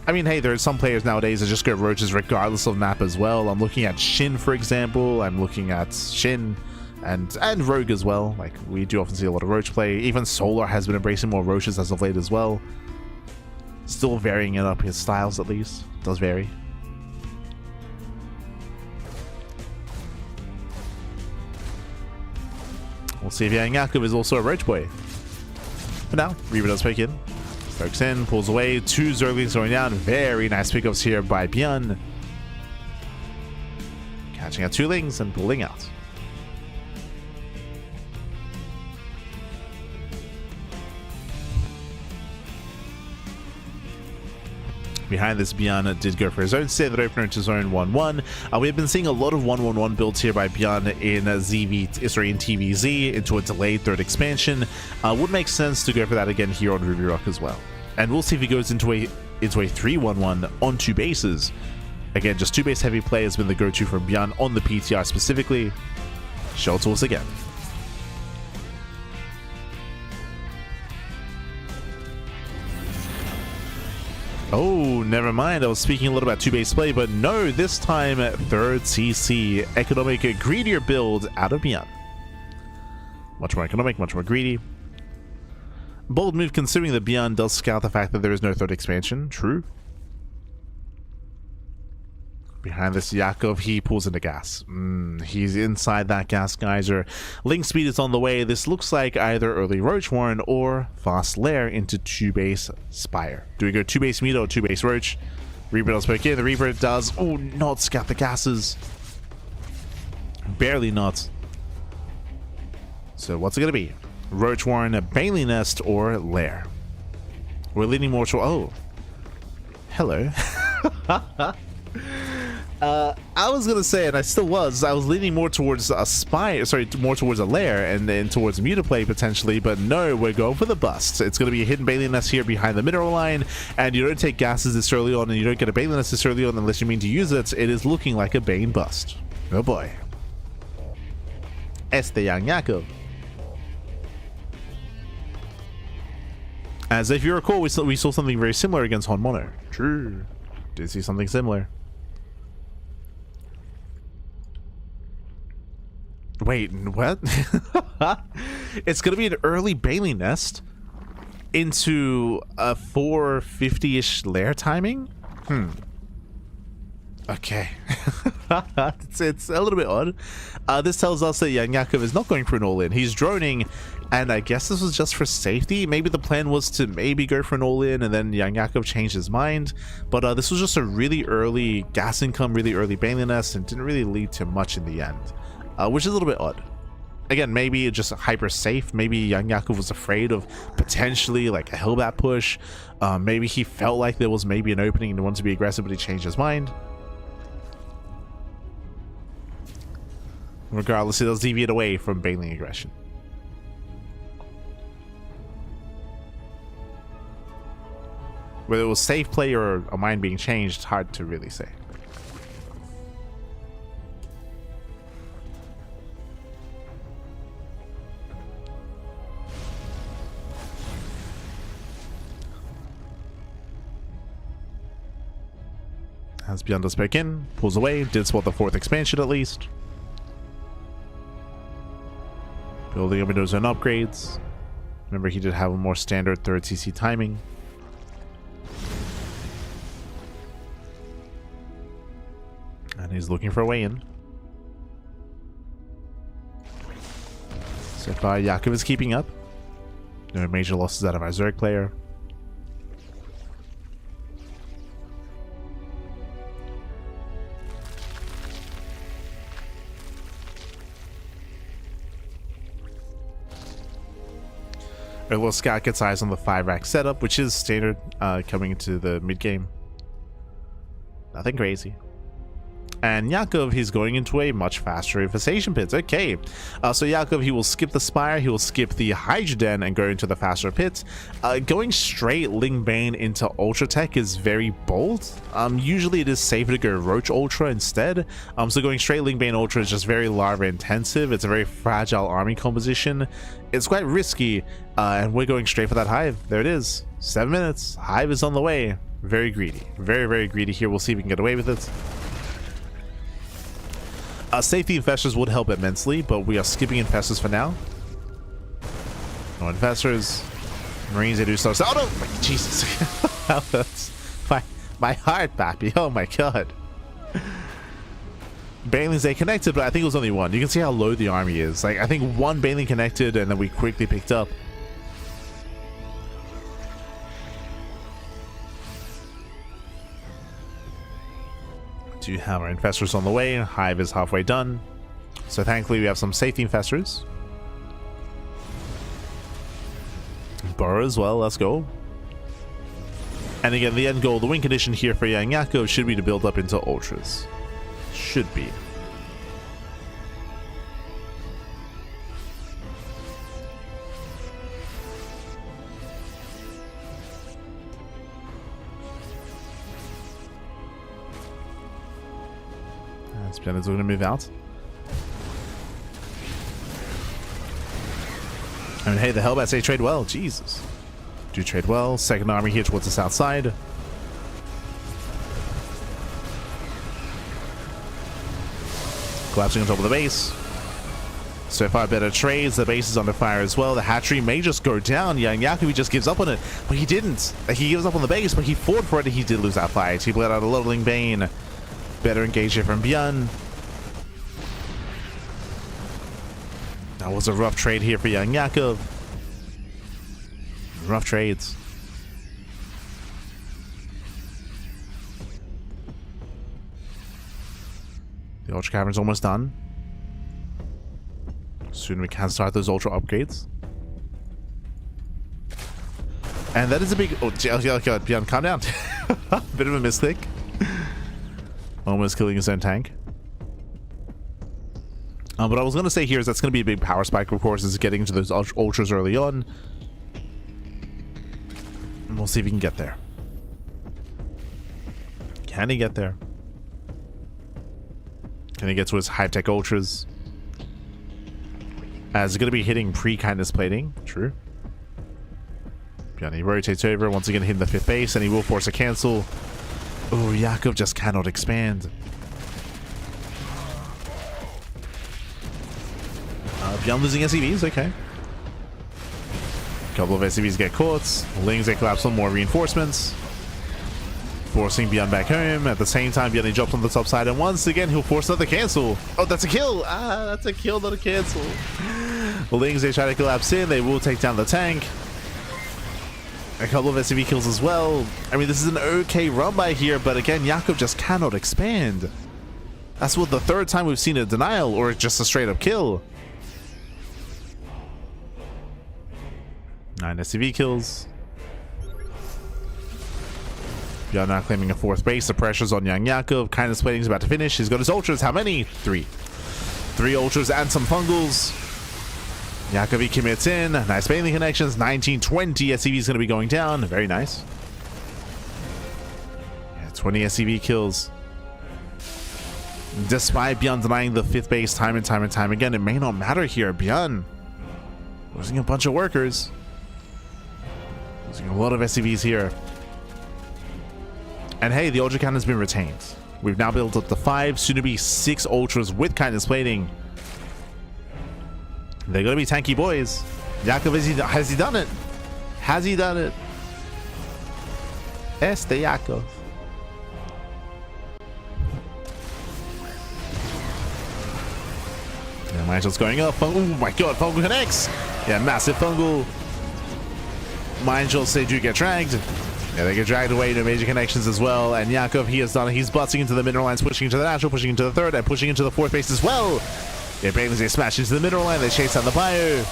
I mean, hey, there are some players nowadays that just go roaches regardless of map as well. I'm looking at Shin, for example. I'm looking at Shin and Rogue as well. Like, we do often see a lot of roach play. Even Solar has been embracing more roaches as of late as well. Still varying it up, his styles at least. It does vary. We'll see if YoungYakov is also a roach boy. For now, Reba does pick in. Pokes in, pulls away. 2 Zerglings going down. Very nice pickups here by ByuN. Catching out 2 Lings and pulling out. Behind this, ByuN did go for his own standard opener into zone 1-1. We have been seeing a lot of 1-1-1 builds here by ByuN in TVZ into a delayed third expansion. Would make sense to go for that again here on Ruby Rock as well. And we'll see if he goes into a 3-1-1 on 2 bases. Again, just 2 base heavy play has been the go-to for ByuN on the PTR specifically. Shell tools again. Oh, never mind. I was speaking a little about 2 base play, but no, this time 3rd CC economic greedier build out of ByuN. Much more economic, much more greedy. Bold move considering that ByuN does scout the fact that there is no 3rd expansion. True. Behind this Yakov, he pulls into gas. He's inside that gas geyser. Link speed is on the way. This looks like either early Roach Warren or fast lair into 2 base Spire. Do we go 2 base Meter or 2 base Roach? Reaper does poke in. The Reaper does, oh, not scout the gases. Barely not. So what's it going to be? Roach Warren, a Bailey Nest, or lair? We're leaning more to, oh. Hello. I was gonna say, and I still was, I was leaning more towards a spy, sorry, more towards a lair and then towards a Muta play potentially, but no, we're going for the bust. It's gonna be a hidden Bailey Nest here behind the mineral line, and you don't take gases this early on, and you don't get a Bailey Nest this early on unless you mean to use it. It is looking like a Bane bust. Oh boy. YoungYakov. As if you recall, we saw something very similar against Hon Mono. True. Did see something similar. Wait, what? It's gonna be an early Bailey Nest into a 450-ish lair timing? Okay. it's a little bit odd. This tells us that YoungYakov is not going for an all-in. He's droning, and I guess this was just for safety. Maybe the plan was to maybe go for an all-in, and then YoungYakov changed his mind. But this was just a really early gas income, really early Bailey Nest, and didn't really lead to much in the end. Which is a little bit odd. Again, maybe just hyper safe. Maybe YoungYakov was afraid of potentially like a Hellbat push. Maybe he felt like there was maybe an opening and he wanted to be aggressive, but he changed his mind. Regardless, he does deviate away from bailing aggression. Whether it was safe play or a mind being changed, hard to really say. As ByuN does back in, pulls away, did spot the 4th expansion at least. Building up windows and upgrades. Remember, he did have a more standard 3rd CC timing. And he's looking for a way in. So far, Yakov is keeping up. No major losses out of our Zerg player. A little scout gets eyes on the 5-rack setup, which is standard coming into the mid game. Nothing crazy. And Yakov, he's going into a much faster infestation pits. Okay, so Yakov, he will skip the Spire, he will skip the Hydra Den and go into the faster pits. Going straight Ling Bane into Ultra Tech is very bold. Usually it is safer to go Roach Ultra instead. So going straight Ling Bane Ultra is just very larva intensive. It's a very fragile army composition. It's quite risky, and we're going straight for that Hive. There it is. 7 minutes. Hive is on the way. Very greedy. Very, very greedy here. We'll see if we can get away with it. Safety infestors would help immensely, but we are skipping infestors for now. No infestors. Marines, they do so. Oh no! Jesus. That hurts. My heart, Bappy. Oh my god. Banelings, they connected, but I think it was only one. You can see how low the army is. Like, I think one Baneling connected, and then we quickly picked up. Do have our infestors on the way. Hive is halfway done. So thankfully we have some safety infestors. Burrow as well, let's go. And again, the end goal, the win condition here for YoungYakov should be to build up into ultras. Should be. Nice. ByuN is going to move out. I mean, hey, the Hellbats, they trade well. Jesus. Do trade well. Second army here towards the south side. Collapsing on top of the base. So far better trades. The base is under fire as well. The hatchery may just go down. YoungYakov just gives up on it, but he didn't. He gives up on the base, but he fought for it and he did lose that fight. He bled out a leveling Bane. Better engage here from ByuN. That was a rough trade here for YoungYakov. Rough trades. The Ultra Cavern's almost done. Soon we can start those Ultra upgrades. And that is a big... Oh, God, ByuN, calm down. Bit of a mistake. Almost killing his own tank. What I was going to say here is that's going to be a big power spike, of course, is getting into those Ultras early on. And we'll see if he can get there. Can he get there? Can he get to his high-tech Ultras? As going to be hitting pre-kindness plating. True. ByuN, he rotates over, once again hitting the 5th base, and he will force a cancel. Oh, Yakov just cannot expand. ByuN losing SCVs, okay. A couple of SCVs get caught. Lings, they collapse on more reinforcements. Forcing ByuN back home. At the same time, ByuN drops on the top side, and once again, he'll force another cancel. Oh, that's a kill! Ah, that's a kill, not a cancel. Lings, they try to collapse in. They will take down the tank. A couple of SCV kills as well. I mean, this is an okay run by here, but again, Yakov just cannot expand. That's what the 3rd time we've seen a denial, or just a straight-up kill. 9 SCV kills. ByuN now claiming a 4th base. The pressure's on YoungYakov. Kindness plating is about to finish. He's got his Ultras. How many? 3. 3 Ultras and some Fungals. Yakov, he commits in. Nice Bailey connections. 1920 SCV is going to be going down. Very nice. Yeah, 20 SCV kills. Despite ByuN denying the 5th base time and time again, it may not matter here. ByuN losing a bunch of workers. Losing a lot of SCVs here. And hey, the Ultra Cannon has been retained. We've now built up to 5, soon to be 6 Ultras with kindness plating. They're going to be tanky boys. Yakov, has he done it? Has he done it? Este Yakov. Yeah, Michael's going up. Oh my god, Fungal connects. Yeah, massive Fungal. Mindjolts, they do get dragged. Yeah, they get dragged away to major connections as well. And Yakov, he has done it. He's butting into the mineral lines, pushing into the natural, pushing into the 3rd, and pushing into the 4th base as well. Yeah, Bailey's, they smash into the mineral line. They chase down the bio.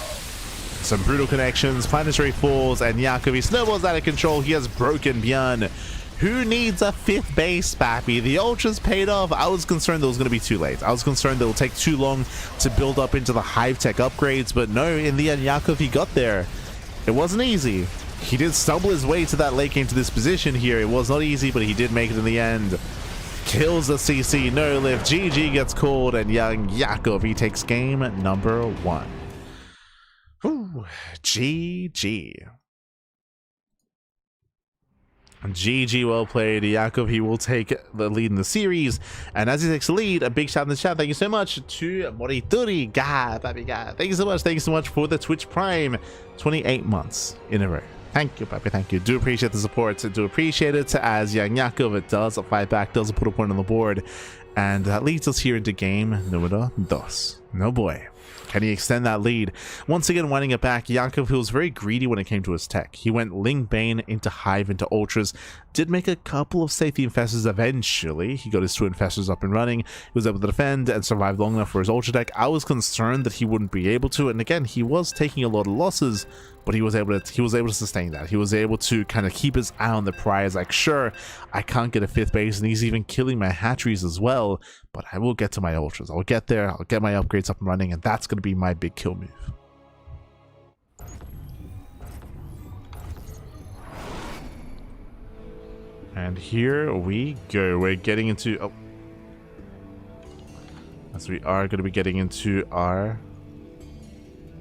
Some brutal connections, planetary falls, and Yakov, he snowballs out of control. He has broken ByuN. Who needs a 5th base, Pappy? The Ultras paid off. I was concerned that it was going to be too late. I was concerned that it would take too long to build up into the hive tech upgrades, but no, in the end, Yakov, he got there. It wasn't easy. He did stumble his way to that late game to this position here. It was not easy, but he did make it in the end. Kills the CC, no lift. GG gets called, and YoungYakov, he takes game number 1. Whew. GG. GG, well played. Yakov, he will take the lead in the series. And as he takes the lead, a big shout in the chat. Thank you so much to Morituri. God, Papi God. Thank you so much. Thank you so much for the Twitch Prime. 28 months in a row. Thank you, Papi. Thank you. Do appreciate the support. Do appreciate it. As YoungYakov, it does fight back, does put a point on the board. And that leads us here into game numero 2. No boy. Can he extend that lead? Once again, winding it back, Yakov, who was very greedy when it came to his tech. He went Ling Bane into Hive into Ultras, did make a couple of safety infestors eventually. He got his 2 infestors up and running. He was able to defend and survive long enough for his Ultra deck. I was concerned that he wouldn't be able to, and again, he was taking a lot of losses, but he was able to sustain that. He was able to kind of keep his eye on the prize, like, sure, I can't get a 5th base, and he's even killing my hatcheries as well, but I will get to my Ultras. I'll get there, I'll get my upgrades up and running, and that's going to be my big kill move. And here we go. We're getting into... Oh. as we are going to be getting into our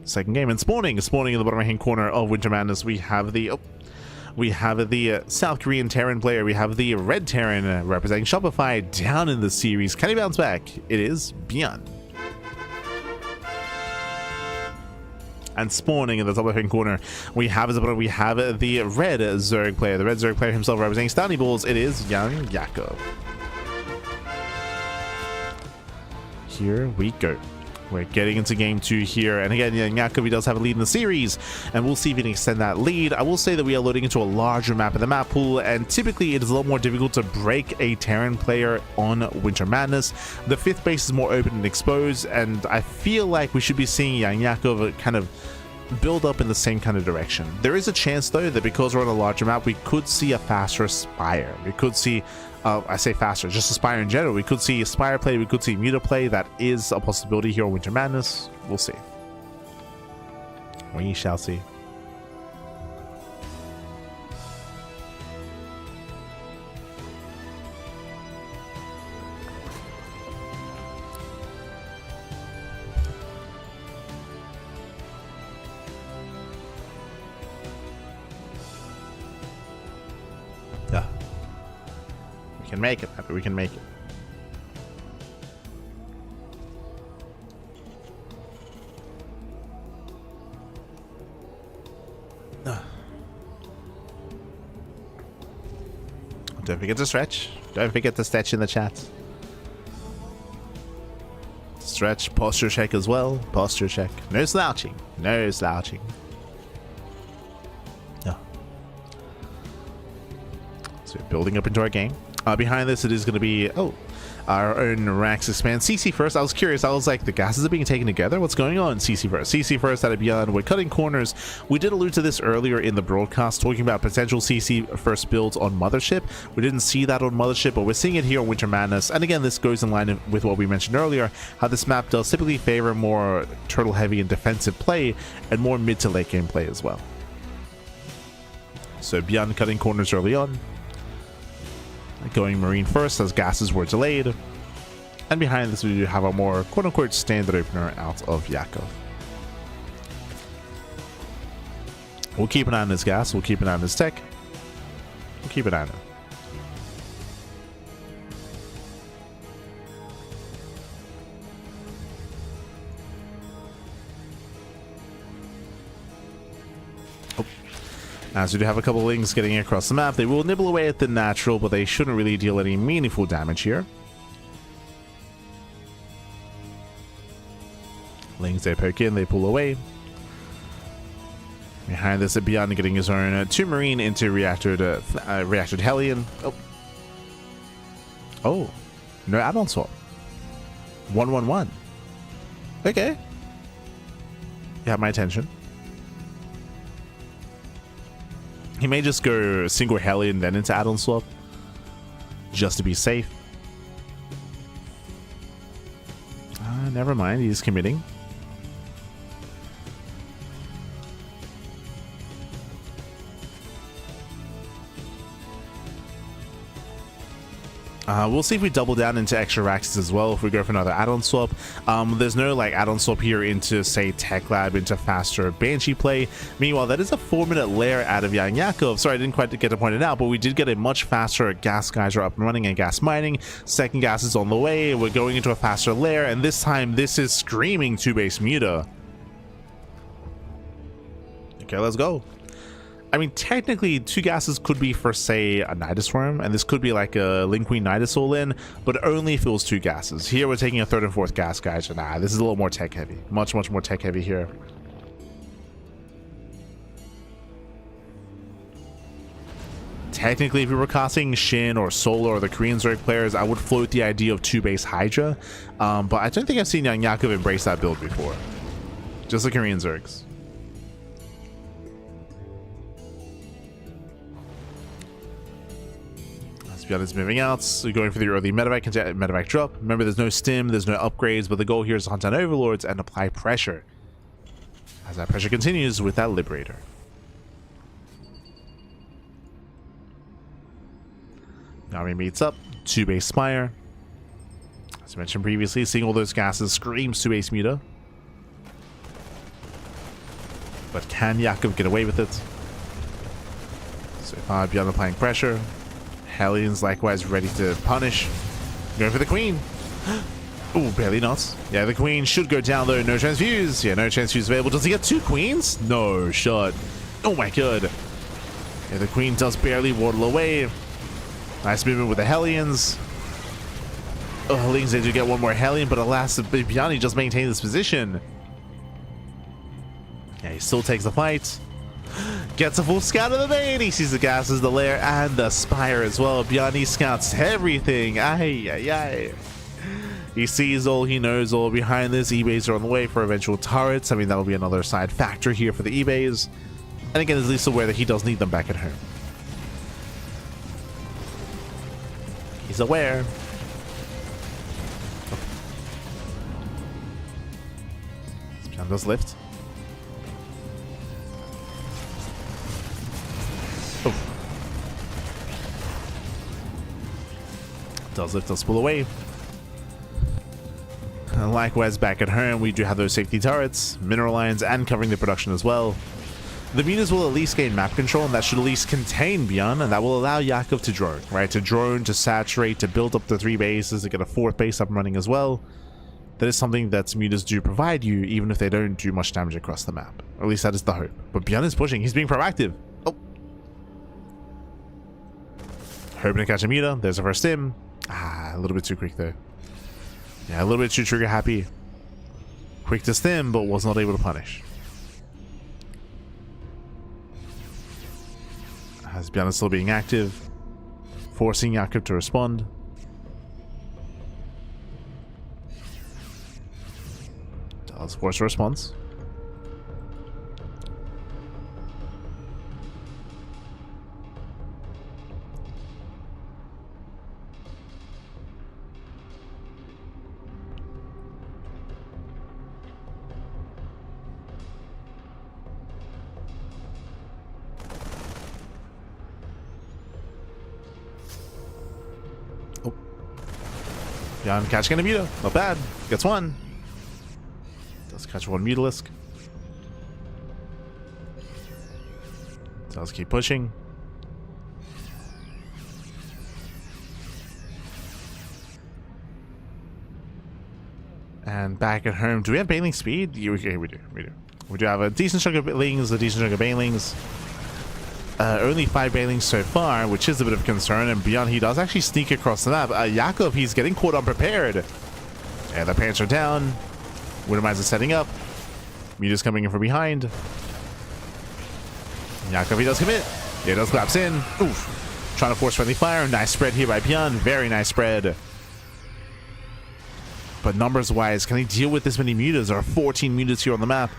second game. And spawning in the bottom right hand corner of Winter Madness, we have the South Korean Terran player. We have the Red Terran representing Shopify down in the series. Can he bounce back? It is ByuN. And spawning in the top left-hand corner, we have the red Zerg player. The red Zerg player himself representing Stony Balls. It is YoungYakov. Here we go. We're getting into game 2 here, and again, YoungYakov does have a lead in the series, and we'll see if he can extend that lead. I will say that we are loading into a larger map in the map pool, and typically it is a lot more difficult to break a Terran player on Winter Madness. The 5th base is more open and exposed, and I feel like we should be seeing YoungYakov kind of build up in the same kind of direction. There is a chance, though, that because we're on a larger map, we could see a faster Spire. We could see I say faster, just Aspire in general. We could see Aspire play, we could see Muta play. That is a possibility here on Winter Madness. We'll see. We shall see. Yeah. We can make it, we can make it. Don't forget to stretch. Don't forget to stretch in the chat. Stretch, posture check as well. Posture check. No slouching. No slouching. No. So we're building up into our game. Behind this, it is going to be, our own Rax expand. CC first. I was curious. I was like, the gases are being taken together? What's going on? CC first. CC first out of ByuN. We're cutting corners. We did allude to this earlier in the broadcast, talking about potential CC first builds on Mothership. We didn't see that on Mothership, but we're seeing it here on Winter Madness. And again, this goes in line with what we mentioned earlier, how this map does typically favor more turtle heavy and defensive play, and more mid to late game play as well. So ByuN cutting corners early on. Going Marine first as gases were delayed. And behind this, we do have a more quote-unquote standard opener out of Yakov. We'll keep an eye on his gas. We'll keep an eye on his tech. We'll keep an eye on it. As we do have a couple of Lings getting across the map. They will nibble away at the natural, but they shouldn't really deal any meaningful damage here. Lings, they poke in, they pull away. Behind this, ByuN getting his own 2 Marine into reactored Hellion. Oh, no add-on swap. 1-1-1. Okay. You have my attention. He may just go single Hellion then into add-on swap, just to be safe. Never mind, he's committing. We'll see if we double down into extra Raxes as well if we go for another add-on swap. There's no like add-on swap here into, say, Tech Lab, into faster Banshee play. Meanwhile, that is a 4-minute lair out of YoungYakov. Sorry, I didn't quite get to point it out, but we did get a much faster gas geyser up and running and gas mining. Second gas is on the way. We're going into a faster lair, and this time this is screaming 2-base Muta. Okay, let's go. I mean, technically, 2 gases could be for, say, a Nidus Worm, and this could be like a Lin Queen Nidus all-in, but only if it was 2 gases. Here, we're taking a 3rd and 4th gas, guys. Nah, this is a little more tech-heavy. Much, much more tech-heavy here. Technically, if we were casting Shin or Solar or the Korean Zerg players, I would float the idea of 2-base Hydra, but I don't think I've seen YoungYakov embrace that build before. Just the Korean Zergs. ByuN is moving out, so going for the early medevac drop. Remember, there's no stim, there's no upgrades, but the goal here is to hunt down overlords and apply pressure. As that pressure continues with that liberator. Now he meets up, 2-base Spire. So As mentioned previously, seeing all those gases screams to Ace Muta. But can Yakov get away with it? So far, ByuN applying pressure. Hellions likewise ready to punish. Going for the queen. Ooh, barely not. Yeah, the queen should go down though. No transfuse. Yeah, no transfuse available. Does he get 2 queens? No shot. Oh my god. Yeah, the queen does barely waddle away. Nice movement with the Hellions. Oh, Hellions, they do get 1 more Hellion, but alas, ByuN just maintained this position. Yeah, he still takes the fight. Gets a full scout of the main. He sees the gases, the lair, and the spire as well. ByuN scouts everything. Ay, ay, ay. He sees all, he knows all. Behind this, eBays are on the way for eventual turrets. I mean, that'll be another side factor here for the eBays. And again, is at least aware that he does need them back at home. He's aware. ByuN does lift. Oh. Does lift, does pull away. And likewise, back at home, we do have those safety turrets, mineral lines, and covering the production as well. The mutas will at least gain map control, and that should at least contain ByuN, and that will allow Yakov to drone, right? To drone, to saturate, to build up the 3 bases, to get a 4th base up and running as well. That is something that mutas do provide you, even if they don't do much damage across the map. Or at least that is the hope. But ByuN is pushing. He's being proactive. Oh. Hoping to catch a muta. There's a first stim. Ah, a little bit too quick though. Yeah, a little bit too trigger happy. Quick to stim, but was not able to punish. As ByuN is still being active, forcing Yakov to respond. Does force a response. ByuN catching a muta. Not bad. Gets 1. Does catch 1 mutalisk. Does keep pushing. And back at home, do we have Bailing speed? Yeah, we do. We do have a decent chunk of Bailings, a decent chunk of Bailings. Only 5 Bailings so far, which is a bit of a concern. And ByuN, he does actually sneak across the map. Yakov, he's getting caught unprepared. And the pants are down. Wintermines is setting up. Muta's coming in from behind. Yakov, he does commit. He does collapse in. Oof. Trying to force friendly fire. Nice spread here by ByuN. Very nice spread. But numbers-wise, can he deal with this many mutas? There are 14 mutas here on the map.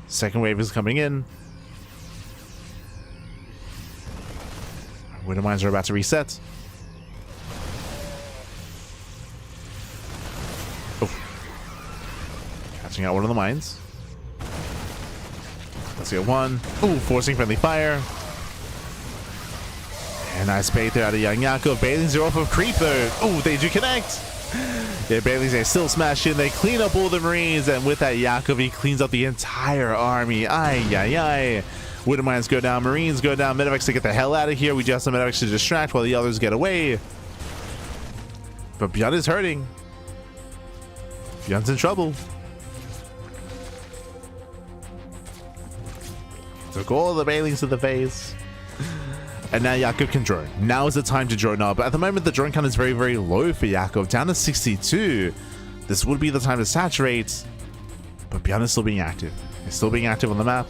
Second wave is coming in. Wintermines are about to reset. Oh. Catching out one of the mines. Let's get 1. Ooh, forcing friendly fire. And nice bait there out of YoungYakov. Bailings are off of creep though. Ooh, they do connect. Yeah, Bailings, they still smash in. They clean up all the Marines. And with that, Yakov, he cleans up the entire army. Ay, ay, ay. Wintermines go down, Marines go down, Medevacs to get the hell out of here. We just have some Medevacs to distract while the others get away. But ByuN is hurting. ByuN's in trouble. Took all the Bailings to the face. And now Yakov can drone. Now is the time to drone up. At the moment, the drone count is very, very low for Yakov. Down to 62. This would be the time to saturate. But ByuN is still being active. He's still being active on the map.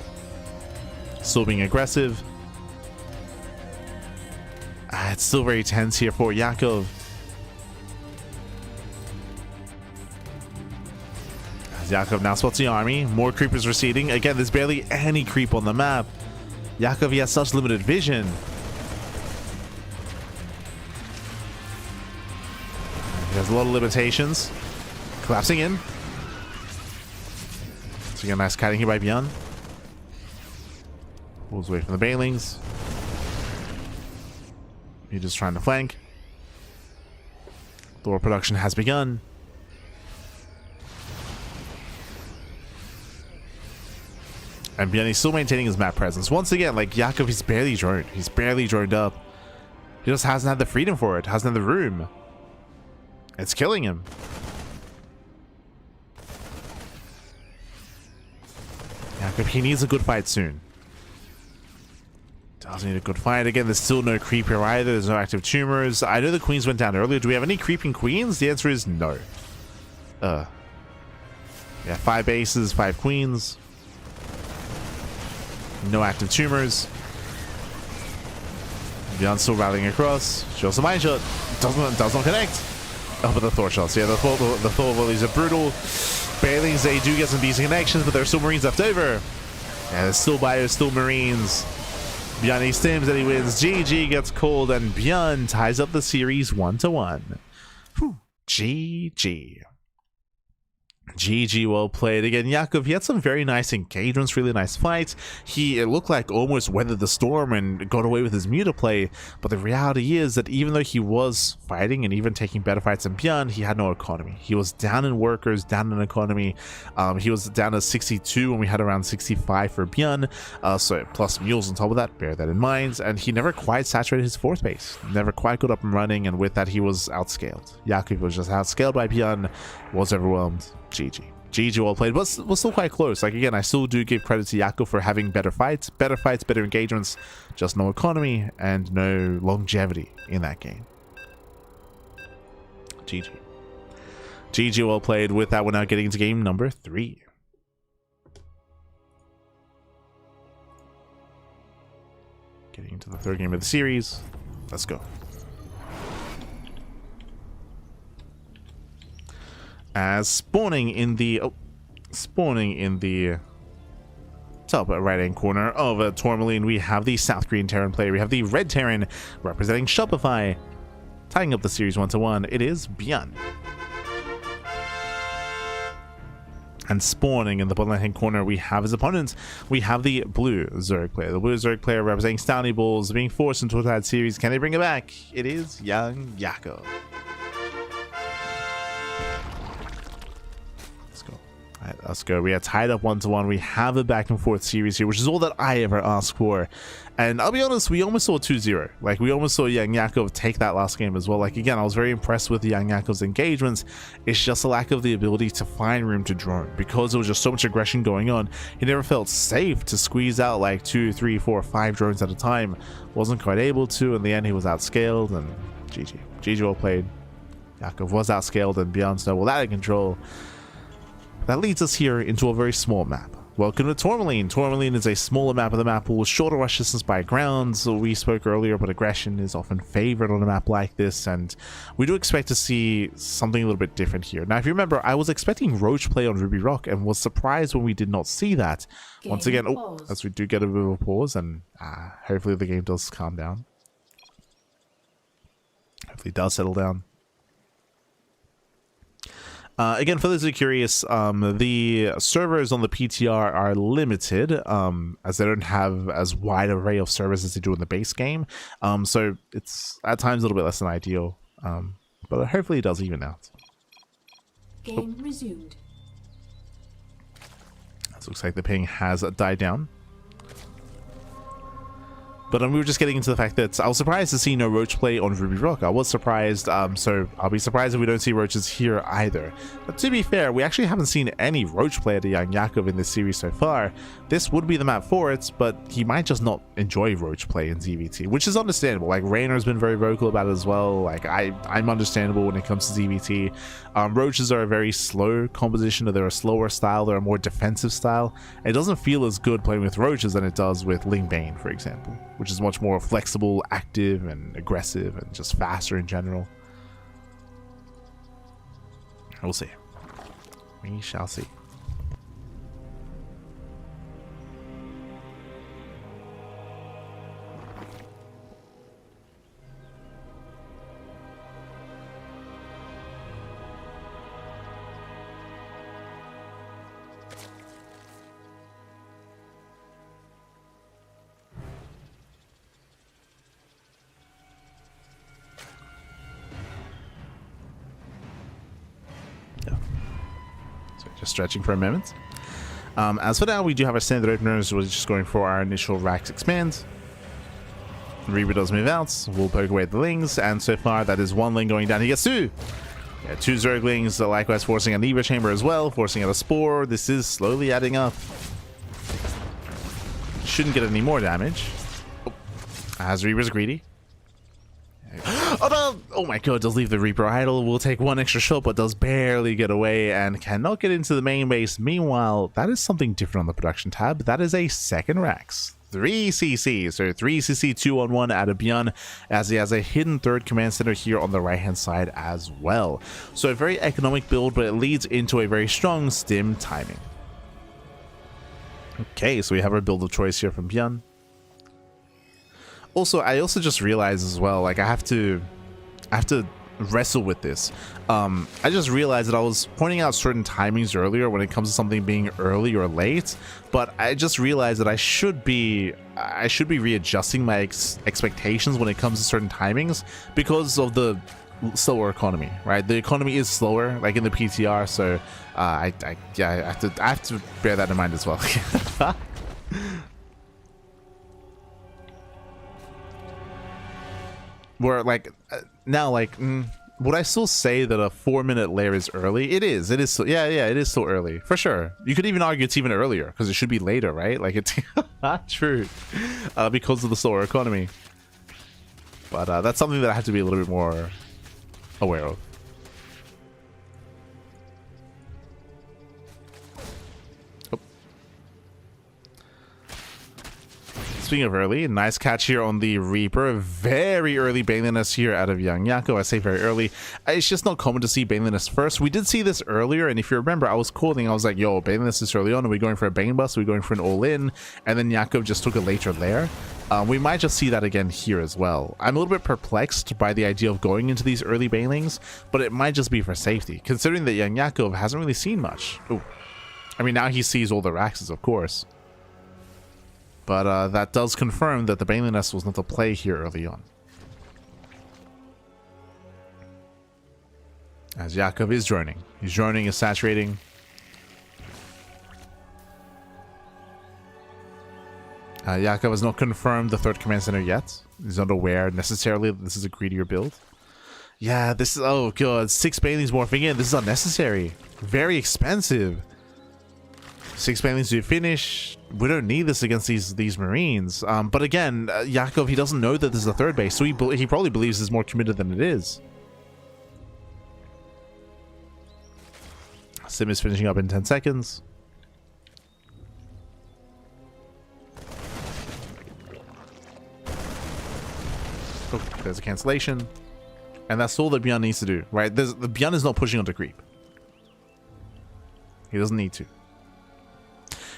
Still being aggressive. It's still very tense here for Yakov. As Yakov now spots the army. More creepers receding. Again, there's barely any creep on the map. Yakov, he has such limited vision. He has a lot of limitations. Collapsing in. So you got a nice kiting here by ByuN. Pulls away from the Bailings. He's just trying to flank. Thor production has begun. And ByuN is still maintaining his map presence. Once again, like Yakov, he's barely droned. He's barely droned up. He just hasn't had the freedom for it. Hasn't had the room. It's killing him. Yakov, he needs a good fight soon. Does need a good fight. Again, there's still no creep here either. There's no active tumors. I know the queens went down earlier. Do we have any creeping queens? The answer is no. Yeah, 5 bases, 5 queens. No active tumors. ByuN still rallying across. Shows a mine shot. Does not connect. Oh, but the Thor shots. Yeah, the Thor volleys are brutal. Bailings, they do get some decent connections, but there are still Marines left over. Yeah, there's still Bio, still Marines. ByuN he stims and he wins. GG gets called, and ByuN ties up the series 1-1. GG. GG, well played. Again, Yakov, he had some very nice engagements, really nice fights. It looked like almost weathered the storm and got away with his muta play, but the reality is that even though he was fighting and even taking better fights than ByuN, he had no economy. He was down in workers, down in economy. He was down to 62 when we had around 65 for ByuN, so plus mules on top of that, bear that in mind. And he never quite saturated his 4th base, never quite got up and running, and with that he was outscaled. Yakov was just outscaled by ByuN, was overwhelmed. GG. GG, well played, but was still quite close. Like, again, I still do give credit to Yakov for having better fights, better engagements, just no economy and no longevity in that game. GG. GG, well played. With that, we're now getting into game number 3. Getting into the 3rd game of the series. Let's go. As spawning in the top right hand corner of Tourmaline, we have the South Green Terran player. We have the Red Terran representing Shopify, tying up the series 1-1. It is ByuN. And spawning in the bottom right-hand corner, we have his opponent. We have the Blue Zerg player. The Blue Zerg player representing Stowny Balls, being forced into a tied series. Can they bring it back? It is YoungYakov. Let's go. We are tied up 1-1. We have a back and forth series here, which is all that I ever asked for. And I'll be honest, we almost saw 2-0. Like, we almost saw YoungYakov take that last game as well. Like, again, I was very impressed with YoungYakov's engagements. It's just a lack of the ability to find room to drone, because there was just so much aggression going on. He never felt safe to squeeze out like 2, 3, 4, 5 drones at a time. Wasn't quite able to. In the end, he was outscaled, and GG. GG, well played. Yakov was outscaled, and ByuN snowballed out of control. That leads us here into a very small map. Welcome to Tourmaline. Tourmaline is a smaller map of the map pool with shorter rush distance by ground. So we spoke earlier, but aggression is often favored on a map like this, and we do expect to see something a little bit different here. Now, if you remember, I was expecting Roach play on Ruby Rock and was surprised when we did not see that. Once again, as we do get a bit of a pause, and hopefully the game does calm down. Hopefully it does settle down. Again, for those who are curious, the servers on the PTR are limited, as they don't have as wide array of servers as they do in the base game. So it's at times a little bit less than ideal, but hopefully it does even out. Game resumed. This looks like the ping has died down. But we were just getting into the fact that I was surprised to see no Roach play on Ruby Rock. I was surprised, so I'll be surprised if we don't see Roaches here either. But to be fair, we actually haven't seen any Roach play at YoungYakov in this series so far. This would be the map for it, but he might just not enjoy Roach play in ZVT, which is understandable. Like, Raynor's been very vocal about it as well. Like, I'm understandable when it comes to ZVT. Roaches are a very slow composition, or they're a slower style, they're a more defensive style. It doesn't feel as good playing with Roaches than it does with Ling Bane, for example, which is much more flexible, active, and aggressive, and just faster in general. We'll see. We shall see. Just stretching for a moment. As for now, we do have our standard openers. We're just going for our initial Rax expand. Reaper does move out. We'll poke away at the Lings, and so far that is one Ling going down. He gets two. Yeah, two Zerglings, likewise forcing a Neva Chamber as well, forcing out a Spore. This is slowly adding up. Shouldn't get any more damage. Oh, as Reaper's greedy. Oh no! Oh my god, does leave the Reaper idle. Will take one extra shot, but does barely get away and cannot get into the main base. Meanwhile, that is something different on the production tab. That is a second Rax. 3 CC, so 3 CC 2-on-1 out of ByuN, as he has a hidden third command center here on the right hand side as well. So a very economic build, but it leads into a very strong stim timing. Okay, so we have our build of choice here from ByuN. Also, I also just realized as well, like I have to wrestle with this. I just realized that I was pointing out certain timings earlier when it comes to something being early or late, but I just realized that I should be readjusting my expectations when it comes to certain timings because of the slower economy, right? The economy is slower, like in the PTR, so I have to bear that in mind as well. Where like now, like would I still say that a 4-minute lair is early? It is still, yeah, it is still early for sure. You could even argue it's even earlier because it should be later, right? Like it's not true because of the slower economy. But that's something that I have to be a little bit more aware of. Speaking of early, nice catch here on the Reaper. Very early Baneliness here out of YoungYakov. I say very early. It's just not common to see Baneliness first. We did see this earlier, and if you remember, I was calling. I was like, yo, Baneliness is early on. Are we going for a Bane bust? Are we going for an all-in? And then Yakov just took a later lair. We might just see that again here as well. I'm a little bit perplexed by the idea of going into these early Banelings, but it might just be for safety, considering that YoungYakov hasn't really seen much. Ooh. I mean, now he sees all the Raxes, of course. But that does confirm that the Baneliness was not the play here early on. As Yakov is droning. He's droning, is saturating. Yakov has not confirmed the third command center yet. He's not aware necessarily that this is a greedier build. Yeah, this is... Oh god, 6 Banelings morphing in. This is unnecessary. Very expensive. 6 Banelings to finish. We don't need this against these Marines. But again, Yakov, he doesn't know that this is a third base, so he probably believes it's more committed than it is. Sim is finishing up in 10 seconds. Oh, there's a cancellation. And that's all that ByuN needs to do, right? The ByuN is not pushing onto creep. He doesn't need to.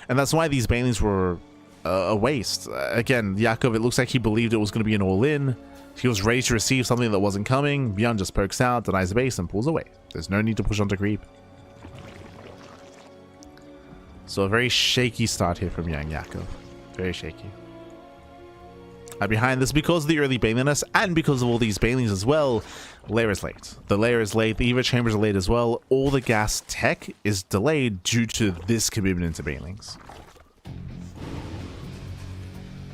And that's why these Banelings were a waste. Again, Yakov, it looks like he believed it was going to be an all-in. He was ready to receive something that wasn't coming. ByuN just pokes out, denies the base, and pulls away. There's no need to push onto creep. So a very shaky start here from YoungYakov. Very shaky. Behind this, because of the early Baneliness and because of all these Banelings as well, lair is late. The lair is late, the Eva chambers are late as well. All the gas tech is delayed due to this commitment into Banelings.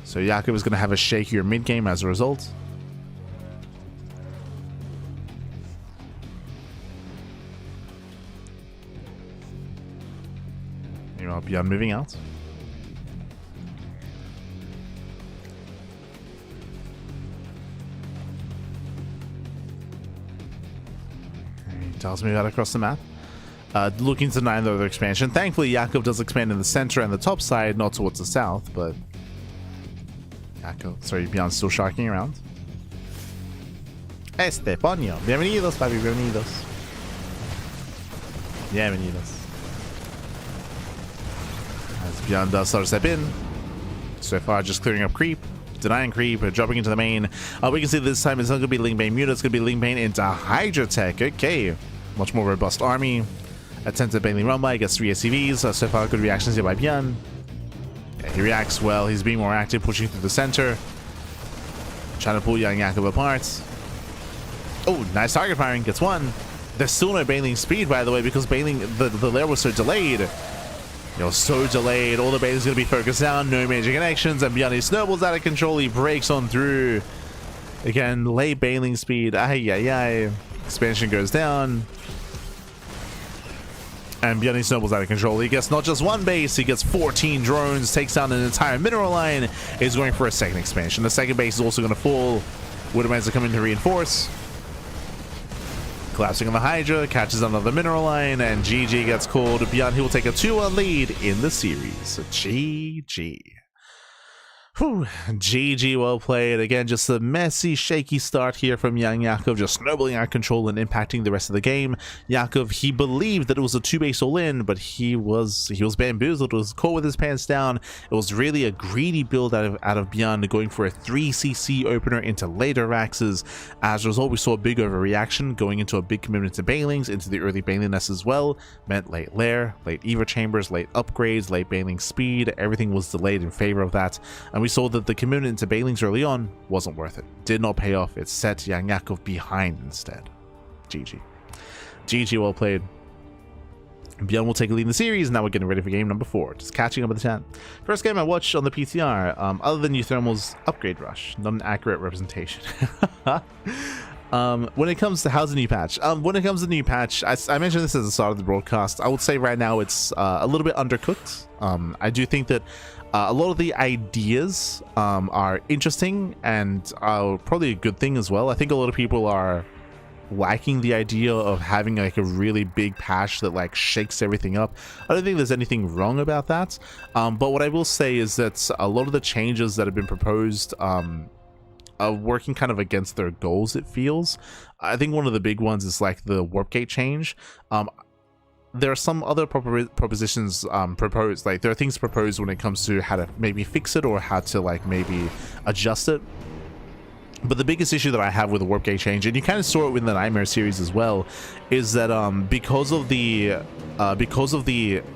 So Yakov is going to have a shakier mid-game as a result. Meanwhile, ByuN moving out. Tells me that across the map. Looking to deny the other expansion. Thankfully, Yakov does expand in the center and the top side, not towards the south, but ByuN's still sharking around. Estefanio, bienvenidos, papi, bienvenidos. Bienvenidos. As ByuN does start to step in. So far, just clearing up creep. Denying creep, dropping into the main. We can see this time it's not going to be Ling Bane Muta, it's going to be Ling Bane into Hydra Tech. Okay, much more robust army. Attempted Baneling run by, gets 3 SCVs. So far, good reactions here by ByuN. Yeah, he reacts well, he's being more active, pushing through the center. Trying to pull YoungYakov apart. Oh, nice target firing, gets one. There's still no bailing speed, by the way, because bailing the lair was so delayed. So delayed. All the bailing's going to be focused down. No major connections, and ByuN snowballs out of control. He breaks on through. Again, late bailing speed. Expansion goes down. And ByuN snowballs out of control. He gets not just one base, he gets 14 drones, takes down an entire mineral line, is going for a second expansion. The second base is also going to fall. Woodermans are coming to reinforce. Collapsing on the Hydra, catches another mineral line, and GG gets called. ByuN, he will take a 2-1 lead in the series. GG. Whew. GG, well played. Again, just a messy, shaky start here from YoungYakov, just snowballing out of control and impacting the rest of the game. Yakov, he believed that it was a 2-base all-in, but he was bamboozled. It was caught with his pants down. It was really a greedy build out of ByuN, going for a 3cc opener into later Raxes. As a result, we saw a big overreaction, going into a big commitment to bailings, into the early bailiness as well. Meant late lair, late Eva chambers, late upgrades, late bailing speed. Everything was delayed in favor of that, and we saw that the commitment to bailings early on wasn't worth it. Did not pay off. It set YoungYakov behind instead. GG. GG, well played. ByuN will take a lead in the series. Now we're getting ready for game number 4. Just catching up with the chat. First game I watched on the PTR, other than Euthermal's upgrade rush. Not an accurate representation. When it comes to how's the new patch, I mentioned this at the start of the broadcast. I would say right now it's a little bit undercooked. I do think that a lot of the ideas are interesting and are probably a good thing as well. I think a lot of people are lacking the idea of having like a really big patch that like shakes everything up. I don't think there's anything wrong about that, but what I will say is that a lot of the changes that have been proposed are working kind of against their goals, it feels. I think one of the big ones is like the warp gate change. There are some other propositions proposed, like there are things proposed when it comes to how to maybe fix it or how to like maybe adjust it. But the biggest issue that I have with the warp gate change, and you kind of saw it with the NightMare series as well, is that because of the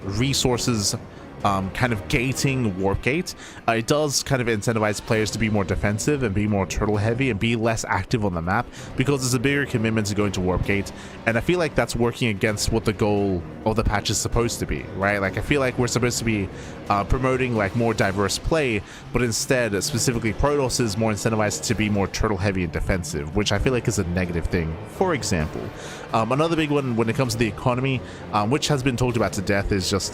resources kind of gating warp gate, it does kind of incentivize players to be more defensive and be more turtle heavy and be less active on the map, because there's a bigger commitment to going to warp gate. And I feel like that's working against what the goal of the patch is supposed to be, right? Like I feel like we're supposed to be promoting like more diverse play, but instead specifically Protoss is more incentivized to be more turtle heavy and defensive, which I feel like is a negative thing. For example, another big one when it comes to the economy, which has been talked about to death, is just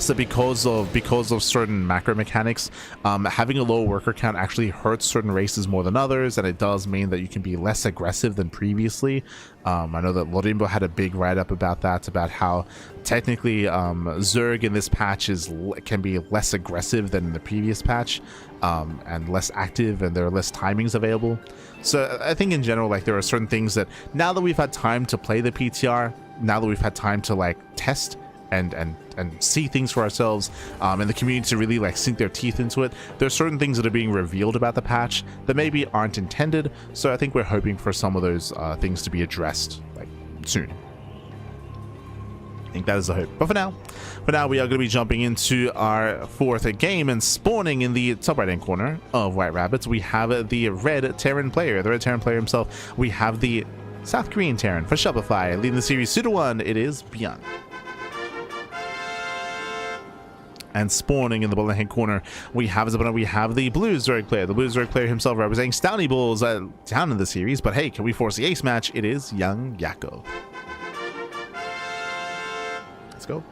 that because of certain macro mechanics, having a low worker count actually hurts certain races more than others, and it does mean that you can be less aggressive than previously. I know that Lorimbo had a big write-up about that, about how technically Zerg in this patch can be less aggressive than in the previous patch, and less active, and there are less timings available. So I think in general, like there are certain things that now that we've had time to play the PTR, now that we've had time to like test and see things for ourselves, and the community to really like sink their teeth into it, there's certain things that are being revealed about the patch that maybe aren't intended. So I think we're hoping for some of those things to be addressed like soon. I think that is the hope. But for now we are going to be jumping into our 4th game, and spawning in the top right hand corner of White Rabbits, we have the red Terran player, himself. We have the South Korean Terran for Shopify, leading the series 2-1. It is ByuN. And spawning in the bottom hand corner, we have the blue Zerg player. The blue Zerg player himself, representing Stouty Bulls down in the series. But hey, can we force the ace match? It is YoungYakov. Let's go.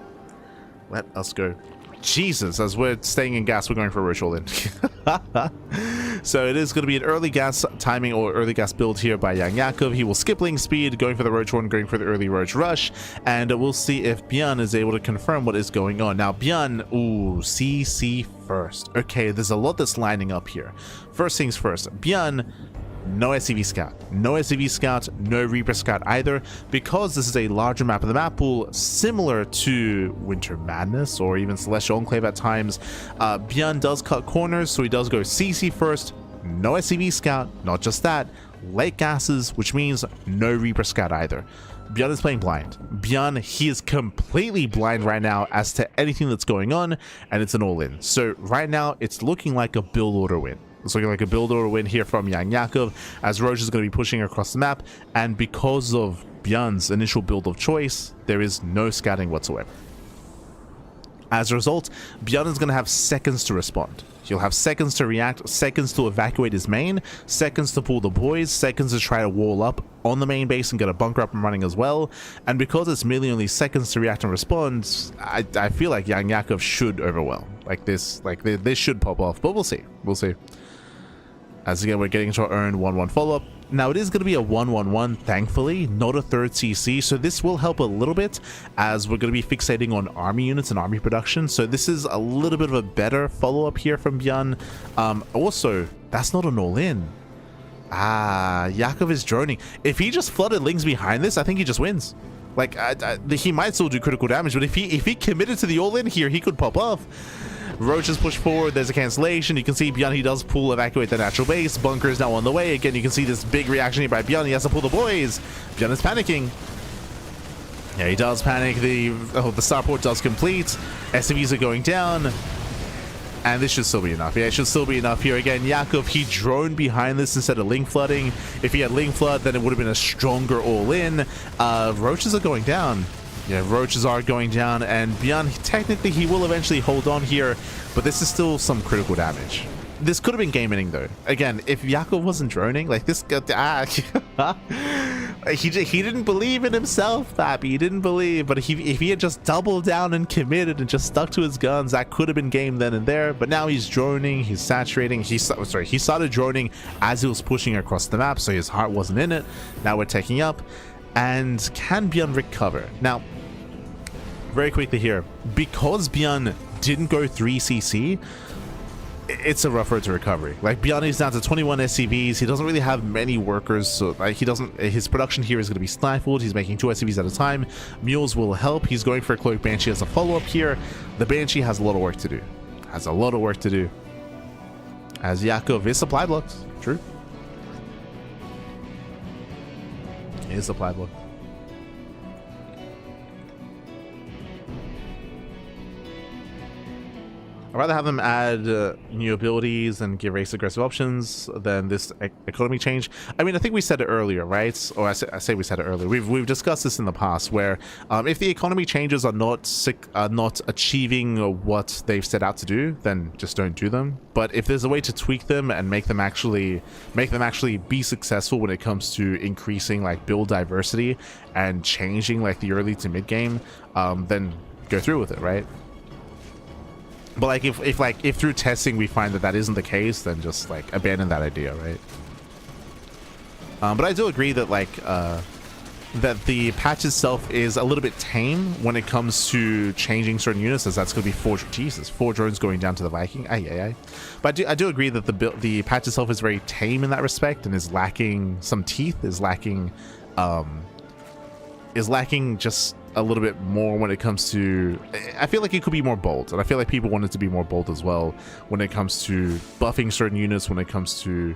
Let us go. Jesus, as we're staying in gas, we're going for a Roach all-in. So it is going to be an early gas timing or early gas build here by YoungYakov. He will skip link speed, going for the Roach one, going for the early Roach rush, and we'll see if ByuN is able to confirm what is going on. Now ByuN, ooh, CC first. Okay, there's a lot that's lining up here. First things first, ByuN, no SCV Scout, no Reaper Scout either, because this is a larger map of the map pool, similar to Winter Madness or even Celestial Enclave at times. ByuN does cut corners, so he does go CC first, no SCV Scout, not just that, late gases, which means no Reaper Scout either. ByuN is playing blind. ByuN, he is completely blind right now as to anything that's going on, and it's an all-in. So right now, it's looking like a build order win. It's looking like a build or a win here from YoungYakov, as Roach is going to be pushing across the map, and because of ByuN's initial build of choice, there is no scouting whatsoever. As a result, ByuN is going to have seconds to respond. He'll have seconds to react, seconds to evacuate his main, seconds to pull the boys, seconds to try to wall up on the main base and get a bunker up and running as well. And because it's merely only seconds to react and respond, I feel like YoungYakov should overwhelm. This should pop off, but we'll see. We'll see. As again, we're getting into our own 1-1 follow-up. Now, it is going to be a 1-1-1, thankfully, not a third CC, so this will help a little bit, as we're going to be fixating on army units and army production, so this is a little bit of a better follow-up here from ByuN. Also, that's not an all-in. Yakov is droning. If he just flooded Lings behind this, I think he just wins. Like, he might still do critical damage, but if he committed to the all-in here, he could pop off. Roach is pushed forward, there's a cancellation. You can see ByuN, he does pull, evacuate the natural base. Bunker is now on the way. Again, you can see this big reaction here by ByuN. He has to pull the boys. ByuN is panicking. Yeah, he does panic. The starport does complete. SCVs are going down. And this should still be enough. Yeah, it should still be enough here. Again, Yakov, he droned behind this instead of link flooding. If he had link flood, then it would have been a stronger all-in. Roaches are going down. Yeah, Roaches are going down, and ByuN, technically, he will eventually hold on here, but this is still some critical damage. This could have been game-ending, though. Again, if Yakov wasn't droning, like this guy, he didn't believe in himself, Pappy. He didn't believe, but if he had just doubled down and committed and just stuck to his guns, that could have been game then and there. But now he's droning, he's saturating. He started droning as he was pushing across the map, so his heart wasn't in it. Now we're taking up. And can ByuN recover? Now, very quickly here, because ByuN didn't go 3cc, it's a rough road to recovery. Like, ByuN is down to 21 SCVs. He doesn't really have many workers, so like his production here is going to be stifled. He's making 2 SCVs at a time. Mules will help. He's going for a Cloak Banshee as a follow-up here. The Banshee has a lot of work to do. As Yakov is supply blocked. True. He is supply blocked. I'd rather have them add new abilities and give race aggressive options than this economy change. I mean, I think we said it earlier, right? Or I say we said it earlier. We've discussed this in the past, where if the economy changes are not achieving what they've set out to do, then just don't do them. But if there's a way to tweak them and make them actually be successful when it comes to increasing like build diversity and changing like the early to mid game, then go through with it, right? But like if through testing we find that isn't the case, then just like abandon that idea, right? But I do agree that like that the patch itself is a little bit tame when it comes to changing certain units, as that's going to be 4 drones going down to the Viking. But I do agree that the patch itself is very tame in that respect and is lacking some teeth, is lacking just a little bit more when it comes to, I feel like it could be more bold, and I feel like people want it to be more bold as well when it comes to buffing certain units, when it comes to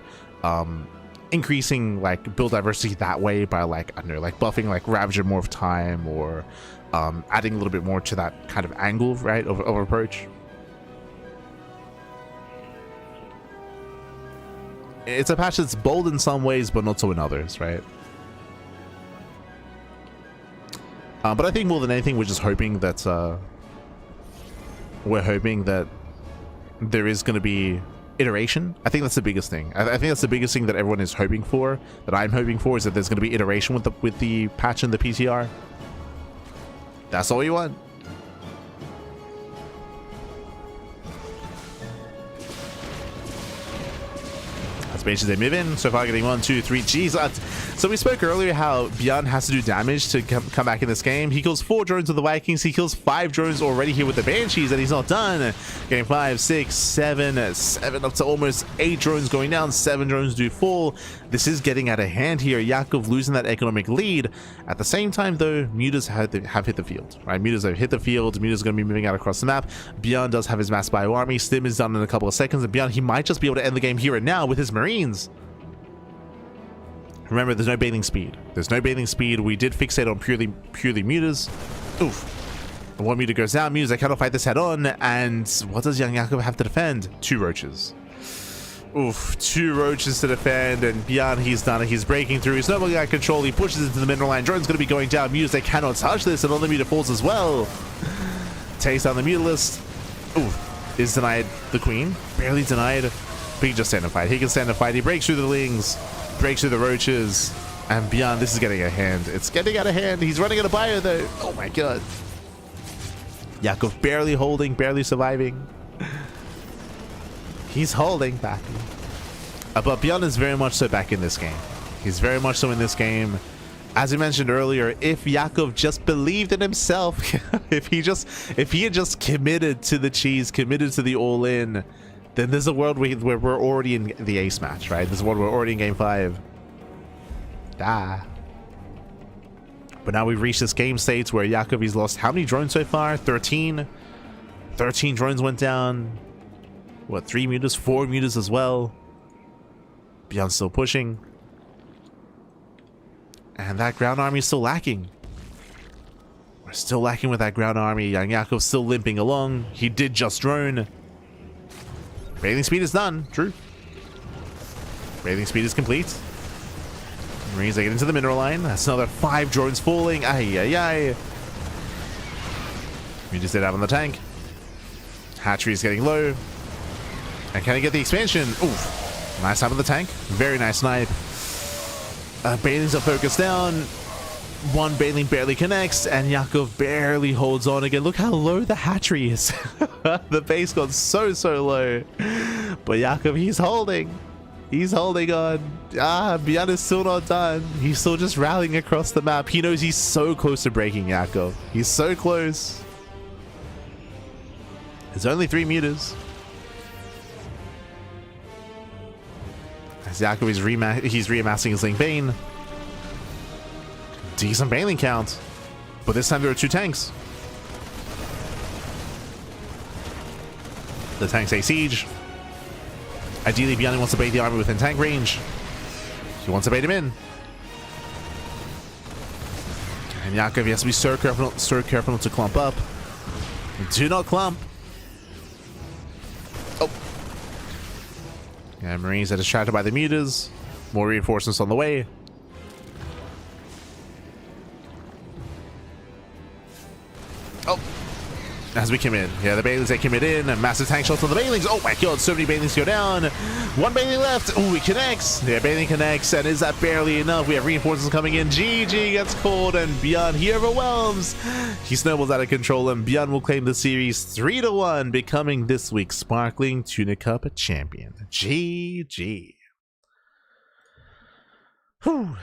increasing like build diversity that way by like, I don't know, like buffing like Ravager more of time, or adding a little bit more to that kind of angle, right, of approach. It's a patch that's bold in some ways but not so in others, right? But I think more than anything, we're just hoping that there is going to be iteration. I think that's the biggest thing. I think that's the biggest thing that everyone is hoping for, that I'm hoping for, is that there's going to be iteration with the patch and the PTR. That's all you want. As they move in, so far getting 1, 2, 3. Jeez, so we spoke earlier how ByuN has to do damage to come back in this game. He kills 4 drones with the Vikings. He kills 5 drones already here with the Banshees, and he's not done. Getting 5, 6, 7 up to almost 8 drones going down. 7 drones do fall. This is getting out of hand here. Yakov losing that economic lead. At the same time, though, Mutas have hit the field, right? Mutas have hit the field. Mutas going to be moving out across the map. ByuN does have his mass bio army. Stim is done in a couple of seconds, and ByuN, he might just be able to end the game here and now with his Marines. Remember, there's no bathing speed. There's no bathing speed. We did fixate on purely mutas. Oof. And one muta goes down. Mutas, I cannot fight this head on. And what does YoungYakov have to defend? 2 roaches. Oof, 2 roaches to defend, and ByuN, he's done it. He's breaking through. He's no longer got control. He pushes into the mineral line. Drone's going to be going down. Mutants, they cannot touch this, and on the mutant falls as well. Takes down the mutalist. Oof, is denied the queen. Barely denied. But he can just stand and fight. He can stand and fight. He breaks through the lings, breaks through the roaches, and ByuN, this is getting out of hand. It's getting out of hand. He's running out of bio, though. Oh my god. Yakov barely holding, barely surviving. He's holding back. But ByuN is very much so back in this game. He's very much so in this game. As I mentioned earlier, if Yakov just believed in himself, if he had just committed to the cheese, committed to the all-in, then there's a world where we're already in the ace match, right? There's a world where we're already in game 5. But now we've reached this game state where Yakov, he's lost how many drones so far? 13? 13 drones went down. What, 3 mutas? 4 mutas as well. ByuN's still pushing. And that ground army is still lacking. We're still lacking with that ground army. YoungYakov's still limping along. He did just drone. Bathing speed is done. True. Bathing speed is complete. Marines, they get into the mineral line. That's another 5 drones falling. Ay, ay, ay. We just did have on the tank. Hatchery is getting low. And can he get the expansion? Oof. Nice time on the tank. Very nice snipe. Bailings are focused down. One Bailing barely connects, and Yakov barely holds on again. Look how low the hatchery is. The base got so low. But Yakov, he's holding. He's holding on. ByuN is still not done. He's still just rallying across the map. He knows he's so close to breaking Yakov. He's so close. There's only 3 mutas. As Yakov is reamassing his Link Bane. Decent Bailing count. But this time there are 2 tanks. The tanks take siege. Ideally, ByuN wants to bait the army within tank range. He wants to bait him in. And Yakov, he has to be so careful not to clump up. Do not clump. Oh. Yeah, Marines are distracted by the mutas. More reinforcements on the way. Oh. As we commit. Yeah, the Bailings, they commit in. And massive tank shots on the Bailings. Oh my god, so many Bailings go down. 1 Bailing left. Oh, he connects. Yeah, Bailing connects. And is that barely enough? We have reinforcements coming in. GG gets called, and ByuN, he overwhelms. He snowballs out of control, and ByuN will claim the series 3-1, becoming this week's Sparkling Tuna Cup champion. GG. Whew.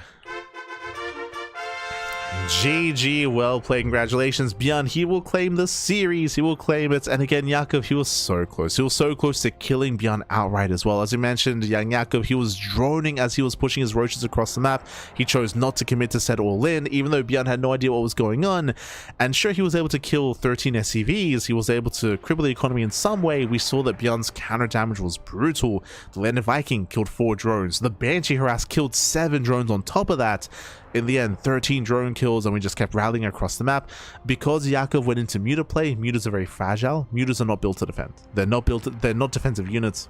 GG, well played. Congratulations, ByuN. He will claim the series. He will claim it. And again, Yakov, he was so close. He was so close to killing ByuN outright as well. As you mentioned, YoungYakov, he was droning as he was pushing his roaches across the map. He chose not to commit to set all in, even though ByuN had no idea what was going on. And sure, he was able to kill 13 SCVs. He was able to cripple the economy in some way. We saw that ByuN's counter damage was brutal. The Landed Viking killed 4 drones. The Banshee Harass killed 7 drones on top of that. In the end, 13 drone kills, and we just kept rallying across the map. Because Yakov went into muta play, mutas are very fragile. Mutas are not built to defend. They're not defensive units.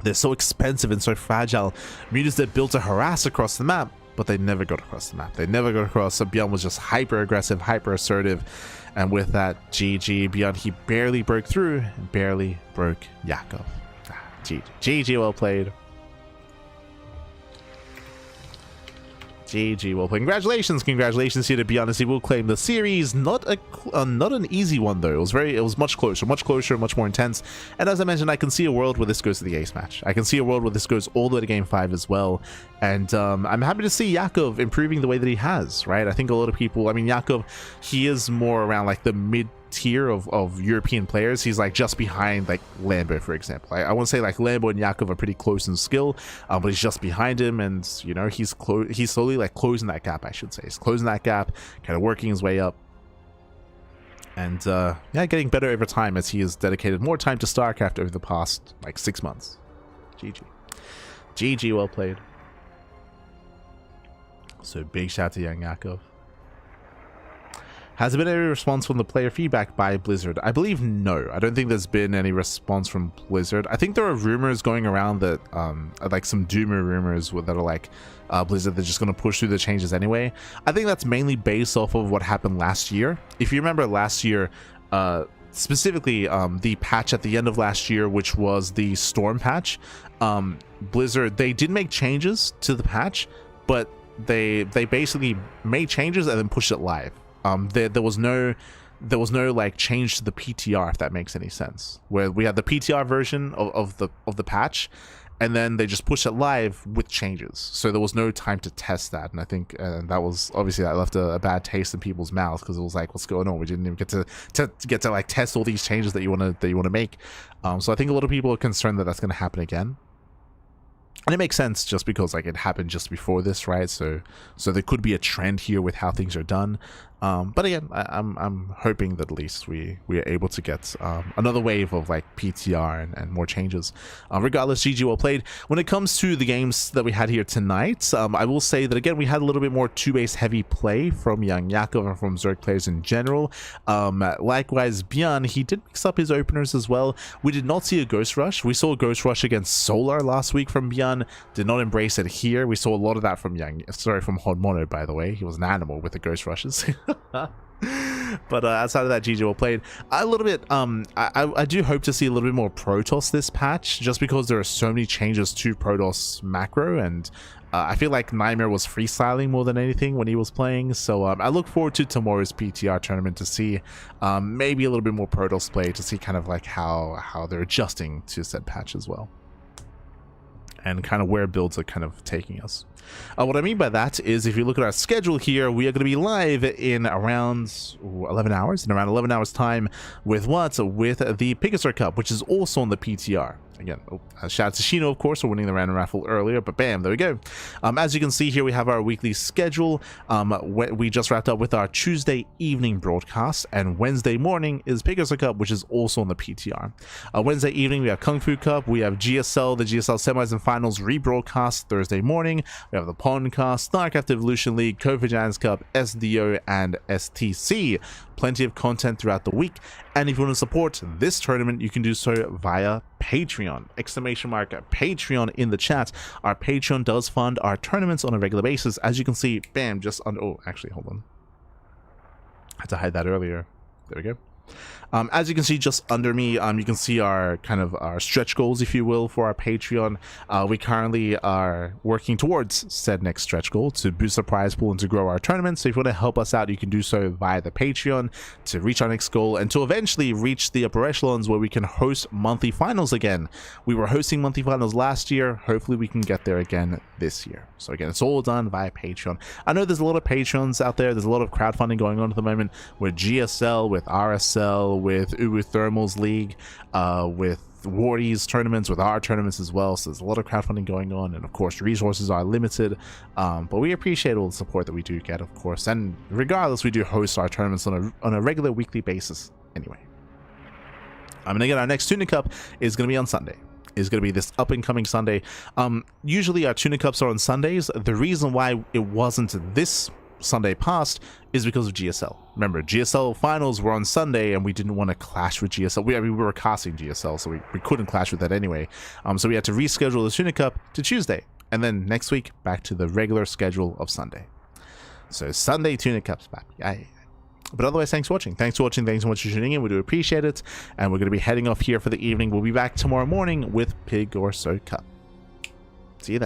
They're so expensive and so fragile. Mutas, they're built to harass across the map, but they never got across the map. They never got across. So ByuN was just hyper aggressive, hyper assertive. And with that, GG, ByuN, he barely broke through and barely broke Yakov. GG, well played. GG, well played. Congratulations here to ByuN, as he will claim the series. Not an easy one though. It was much closer, much more intense. And as I mentioned, I can see a world where this goes to the ace match. I can see a world where this goes all the way to game 5 as well. And I'm happy to see Yakov improving the way that he has, right? I think a lot of people, I mean, Yakov, he is more around like the mid tier of European players. He's like just behind like Lambo, for example. I want to say like Lambo and Yakov are pretty close in skill, but he's just behind him, and you know, he's slowly like closing that gap, I should say. He's closing that gap, kind of working his way up, and yeah, getting better over time as he has dedicated more time to StarCraft over the past like 6 months. GG, well played. So big shout out to YoungYakov. Has there been any response from the player feedback by Blizzard? I believe no. I don't think there's been any response from Blizzard. I think there are rumors going around that, like some doomer rumors that are like, Blizzard, they're just going to push through the changes anyway. I think that's mainly based off of what happened last year. If you remember last year, specifically the patch at the end of last year, which was the Storm patch, Blizzard, they did make changes to the patch, but they basically made changes and then pushed it live. There was no like change to the PTR, if that makes any sense, where we had the PTR version of the patch, and then they just pushed it live with changes, so there was no time to test that. And I think that was obviously, that left a bad taste in people's mouths, because it was like, what's going on? We didn't even get to like test all these changes that you want to make. So I think a lot of people are concerned that that's going to happen again. And it makes sense, just because like it happened just before this, right? So there could be a trend here with how things are done. But again, I'm hoping that at least we are able to get another wave of like PTR and more changes. Regardless, GG well played. When it comes to the games that we had here tonight, I will say that again we had a little bit more 2-base heavy play from YoungYakov and from Zerg players in general. Likewise, ByuN, he did mix up his openers as well. We did not see a Ghost Rush. We saw a Ghost Rush against Solar last week from ByuN. Did not embrace it here. We saw a lot of that from from Hodmono, by the way. He was an animal with the Ghost Rushes. But outside of that, GG well played. A little bit, I do hope to see a little bit more Protoss this patch, just because there are so many changes to Protoss macro, and I feel like NightMare was freestyling more than anything when he was playing. So I look forward to tomorrow's PTR tournament to see maybe a little bit more Protoss play, to see kind of like how they're adjusting to said patch as well, and kind of where builds are kind of taking us. What I mean by that is, if you look at our schedule here, we are going to be live in around 11 hours, in around 11 hours time, with what? With the Picasso Cup, which is also on the PTR. Again, shout out to Shino, of course, for winning the random raffle earlier, but bam, there we go. As you can see here, we have our weekly schedule. We just wrapped up with our Tuesday evening broadcast, and Wednesday morning is Picasso Cup, which is also on the PTR. Wednesday evening, we have Kung Fu Cup, we have GSL, the GSL semis and finals rebroadcast Thursday morning. We have the Pondcast, Nicoract Evolution League, Kofajans Cup, SDO, and STC. Plenty of content throughout the week, and if you want to support this tournament, you can do so via Patreon. Exclamation mark Patreon in the chat. Our Patreon does fund our tournaments on a regular basis, as you can see. Bam, just on. Oh, actually, hold on. I had to hide that earlier. There we go. As you can see just under me, you can see our kind of our stretch goals, if you will, for our Patreon. We currently are working towards said next stretch goal to boost the prize pool and to grow our tournament. So if you want to help us out, you can do so via the Patreon to reach our next goal, and to eventually reach the upper echelons where we can host monthly finals again. We were hosting monthly finals last year. Hopefully we can get there again this year. So again, it's all done via Patreon. I know there's a lot of Patreons out there. There's a lot of crowdfunding going on at the moment with GSL, with RSL, with Uwu Thermal's League, with Wardy's tournaments, with our tournaments as well. So there's a lot of crowdfunding going on, and of course resources are limited, but we appreciate all the support that we do get, of course. And regardless, we do host our tournaments on a regular weekly basis anyway. And again, our next Tuna Cup is going to be on Sunday. Is going to be this up and coming Sunday. Usually our Tuna Cups are on Sundays. The reason why it wasn't this Sunday past is because of GSL. Remember, GSL finals were on Sunday, and we didn't want to clash with GSL. We were casting GSL, so we couldn't clash with that anyway. So we had to reschedule the Tuna Cup to Tuesday, and then next week back to the regular schedule of Sunday. So Sunday Tuna Cups back. But otherwise, thanks for watching. Thanks so much for tuning in. We do appreciate it, and we're going to be heading off here for the evening. We'll be back tomorrow morning with Pig or So Cup. See you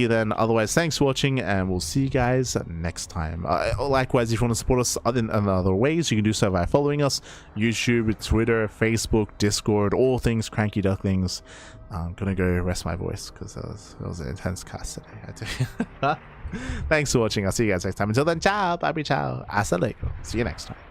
then. Otherwise, thanks for watching, and we'll see you guys next time. Likewise, if you want to support us in other ways, you can do so by following us: YouTube, Twitter, Facebook, Discord, all things CranKy Ducklings. I'm gonna go rest my voice because that was an intense cast today. Thanks for watching. I'll see you guys next time. Until then, ciao, bye, ciao, hasta luego. See you next time.